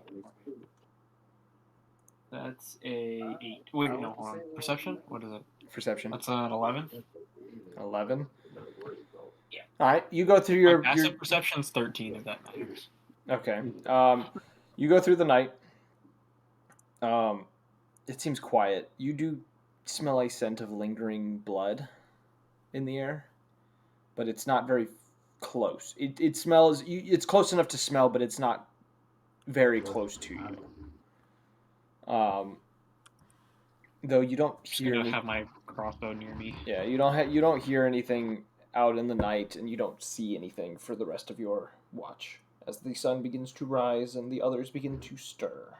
That's a 8. Wait, no, hold on. Perception? What is it? Perception. That's an 11. 11. Yeah. All right. You go through My your passive perception's 13, if that matters. Okay. You go through the night. It seems quiet. You do smell a scent of lingering blood in the air, but it's not very close. It smells. It's close enough to smell, but it's not very close to you. Though you don't Just hear. gonna have my crossbow near me. Yeah, you don't hear anything out in the night, and you don't see anything for the rest of your watch as the sun begins to rise and the others begin to stir.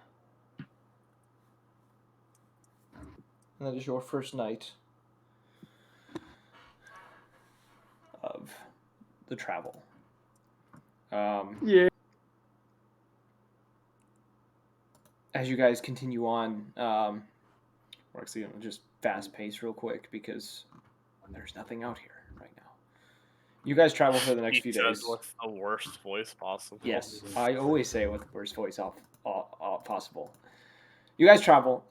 And that is your first night of the travel. Yeah. As you guys continue on, we're actually going to just fast pace real quick because there's nothing out here right now. You guys travel for the next few days. With the worst voice possible. Yes, I always say it with the worst voice possible. You guys travel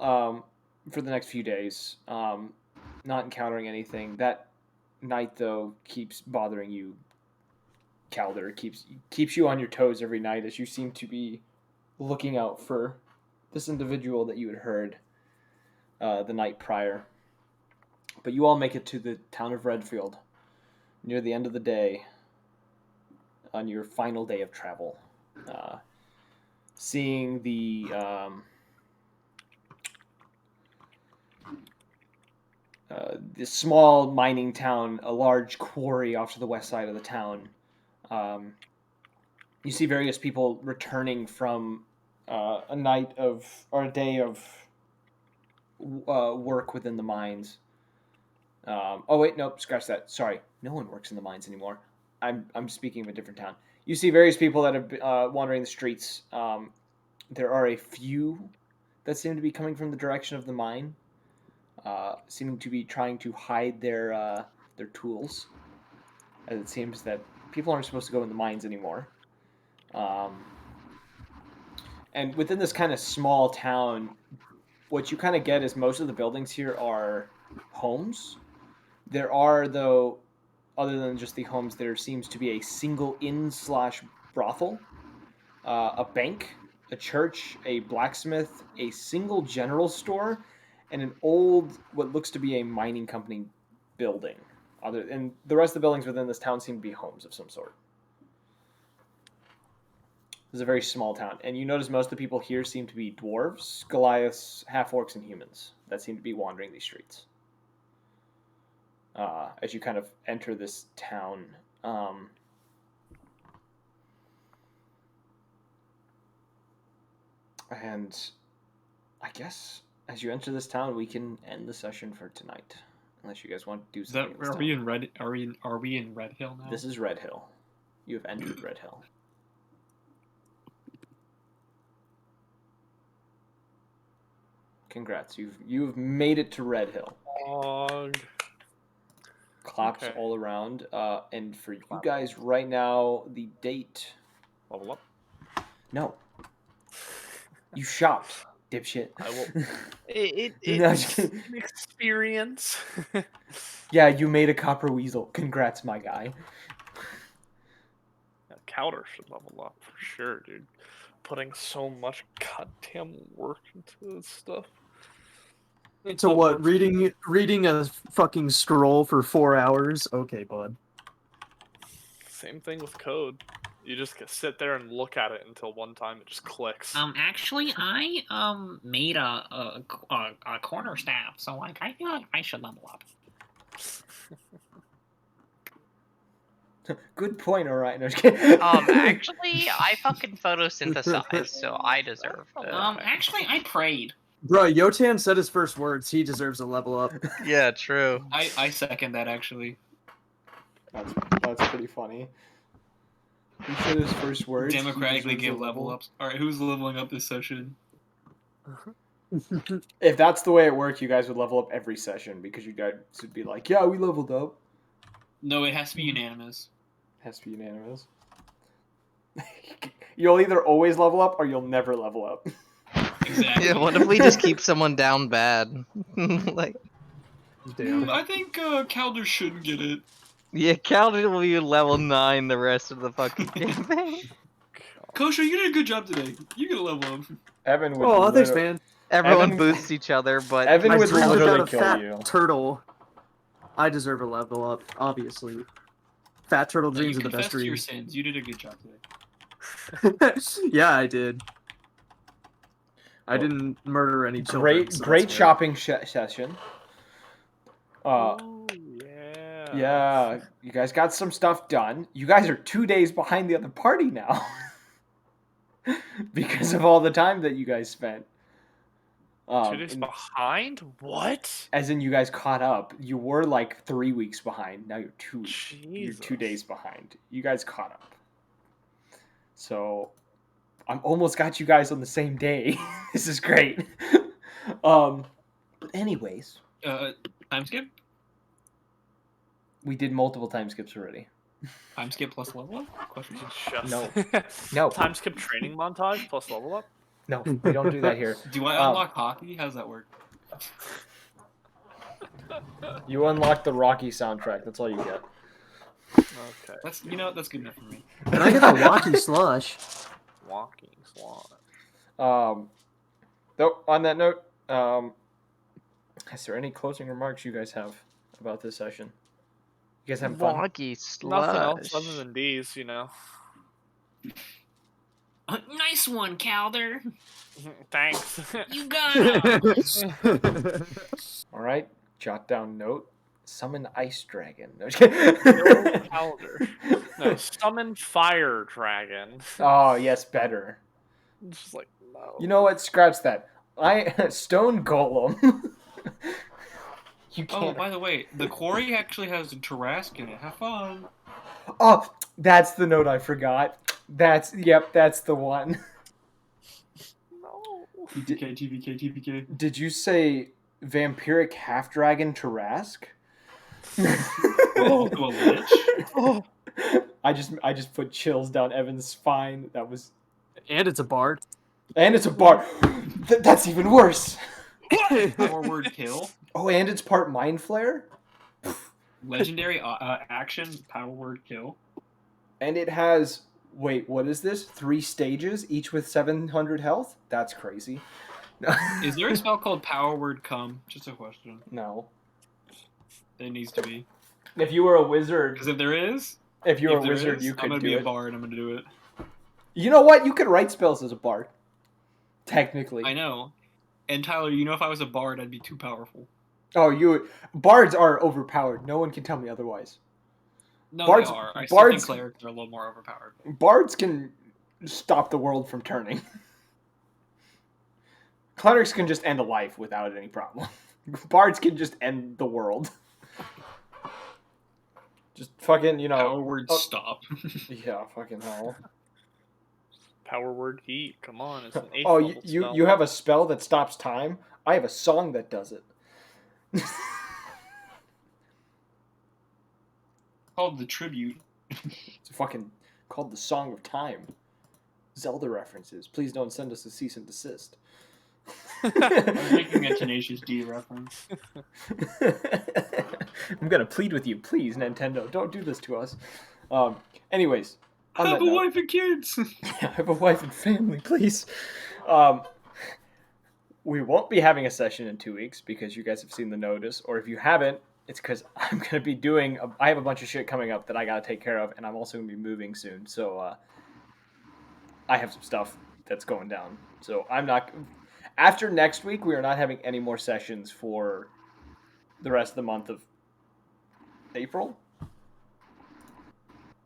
for the next few days, not encountering anything. That night, though, keeps bothering you, Calder. Keeps you on your toes every night as you seem to be looking out for this individual that you had heard the night prior. But you all make it to the town of Redfield near the end of the day on your final day of travel. Seeing the small mining town, a large quarry off to the west side of the town. You see various people returning from a day of work within the mines. Oh wait, nope, scratch that. Sorry, no one works in the mines anymore. I'm speaking of a different town. You see various people that have been wandering the streets. There are a few that seem to be coming from the direction of the mine, seeming to be trying to hide their tools, as it seems that people aren't supposed to go in the mines anymore. And within this kind of small town, what you kind of get is most of the buildings here are homes. There are, though, other than just the homes, there seems to be a single inn/brothel, a bank, a church, a blacksmith, a single general store, and an old, what looks to be a mining company building. And the rest of the buildings within this town seem to be homes of some sort. This is a very small town, and you notice most of the people here seem to be dwarves, Goliaths, half-orcs, and humans that seem to be wandering these streets. As you kind of enter this town, and I guess as you enter this town, we can end the session for tonight, unless you guys want to do Is that, something. are we in Red? Are we in Red Hill now? This is Red Hill. You have entered Red Hill. Congrats, you've made it to Red Hill. Claps Okay. all around. And for you guys right now, the date. Level up. No. You shopped, dipshit. I will. It's No, just kidding. an experience. Yeah, you made a copper weasel. Congrats, my guy. Calder should level up for sure, dude. Putting so much goddamn work into this stuff. So what? Reading a fucking scroll for 4 hours? Okay, bud. Same thing with code. You just sit there and look at it until one time it just clicks. Actually, I made a corner staff, so like I feel like I should level up. Good point, Orion. No, just kidding. Actually, I fucking photosynthesized, so I deserve it. Actually, I prayed. Bro, Yotan said his first words. He deserves a level up. Yeah, true. I second that actually. That's pretty funny. He said his first words. he Democratically deserves give a level ups. All right, who's leveling up this session? If that's the way it worked, you guys would level up every session because you guys would be like, "Yeah, we leveled up." No, it has to be unanimous. Has to be unanimous. You'll either always level up or you'll never level up. Exactly. Yeah, what if we just keep someone down bad? Like, Damn. I think Calder shouldn't get it. yeah, Calvin will be level 9 the rest of the fucking campaign. Kosha, you did a good job today. You get a level up. Evan would. Oh, thanks, liter- man. Everyone Evan- boosts each other, but Evan My would dream literally about a kill fat you. turtle. I deserve a level up, obviously. Fat turtle No, dreams you are the best confessed to your dreams. sins. You did a good job today. Yeah, I did. I Well, didn't murder any children. Great, so great that's good. shopping session. Ooh, yeah. Yeah, you guys got some stuff done. You guys are 2 days behind the other party now because of all the time that you guys spent. 2 days and- behind? What? as in, you guys caught up. You were like 3 weeks behind. Now you're You're Jesus. 2 days behind. You guys caught up. So, I'm almost got you guys on the same day. This is great. But anyways, Time skip? we did multiple time skips already. Time skip plus level up? Question mark. Just... No. No. Time skip training montage plus level up? No, we don't do that here. Do I Um, unlock hockey? How does that work? You unlock the Rocky soundtrack. That's all you get. Okay. That's that's good enough for me. Can I get the walkie slush? Walking slot. Though on that note, is there any closing remarks you guys have about this session? You guys having fun? Wonky Nothing else slush. other than these, you know. Nice one, Calder. Thanks. You got it. All right. Jot down note. Summon ice dragon. No, just kidding. No Calder. No, summon fire dragon. Oh yes, better. It's just like, no. You know what? Scratch that. Stone golem. You Oh, can't. by the way, the quarry actually has a Tarrasque in it. Have fun. Oh, that's the note I forgot. That's the one. No. TPK, TPK, TPK. Did you say vampiric half dragon Tarrasque? Oh, to a lich? Oh. I just put chills down Evan's spine. That was, And it's a bard. and it's a bar. That's even worse. Power word kill. Oh, and it's part mind flare, Legendary action. Power word kill. and it has. Wait, what is this? 3 stages, each with 700 health. That's crazy. Is there a spell called Power Word Come? Just a question. No. It needs to be. If you were a wizard, Because if there is, if you were a there wizard, is, you I'm could gonna do be it. a bard. I'm gonna do it. You know what? You could write spells as a bard. Technically. I know. And Tyler, you know, if I was a bard, I'd be too powerful. Oh, bards are overpowered. No one can tell me otherwise. No, Bards- they are. I still bards- think clerics are a little more overpowered. Bards can stop the world from turning. Clerics can just end a life without any problem. Bards can just end the world. Just fucking, Power word oh. stop. Yeah, fucking hell. Power word heat. Come on, it's an 8th Oh, level spell. you have a spell that stops time? I have a song that does it. Called the tribute. It's fucking called the Song of Time. Zelda references. Please don't send us a cease and desist. I was making a Tenacious D reference. I'm gonna plead with you, please, Nintendo, don't do this to us. Anyways, On I that have a note- wife and kids. I have a wife and family, please. We won't be having a session in 2 weeks because you guys have seen the notice, or if you haven't, it's because I'm gonna be doing. I have a bunch of shit coming up that I gotta take care of, and I'm also gonna be moving soon. So I have some stuff that's going down. So I'm not. After next week, we are not having any more sessions for the rest of the month of April.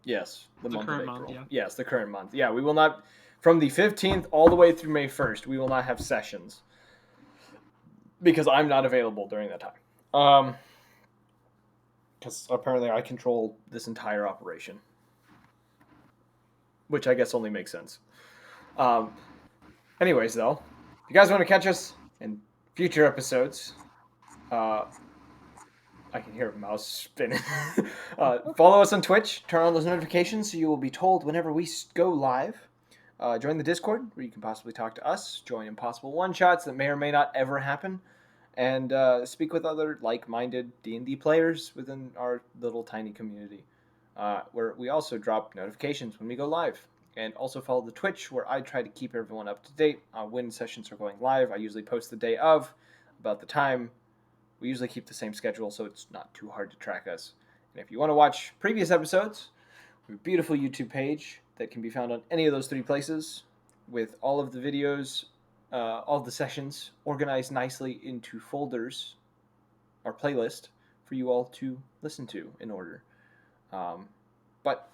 Yes, the month of current April. month, yeah. Yes, the current month. Yeah, we will not. From the 15th all the way through May 1st, we will not have sessions because I'm not available during that time. Because apparently I control this entire operation, which I guess only makes sense. Anyways, though, if you guys want to catch us in future episodes, I can hear a mouse spinning. Follow us on Twitch. Turn on those notifications so you will be told whenever we go live. Join the Discord where you can possibly talk to us. Join impossible one-shots that may or may not ever happen. And speak with other like-minded D&D players within our little tiny community. Where we also drop notifications when we go live. And also follow the Twitch where I try to keep everyone up to date on when sessions are going live. I usually post the day of, about the time. We usually keep the same schedule, so it's not too hard to track us. And if you want to watch previous episodes, we have a beautiful YouTube page that can be found on any of those 3 places with all of the videos, all of the sessions organized nicely into folders or playlist for you all to listen to in order. But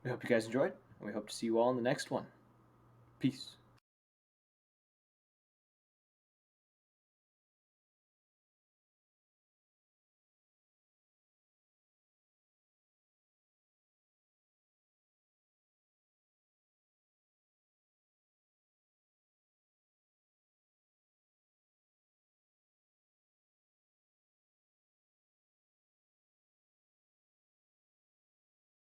we hope you guys enjoyed, and we hope to see you all in the next one. Peace.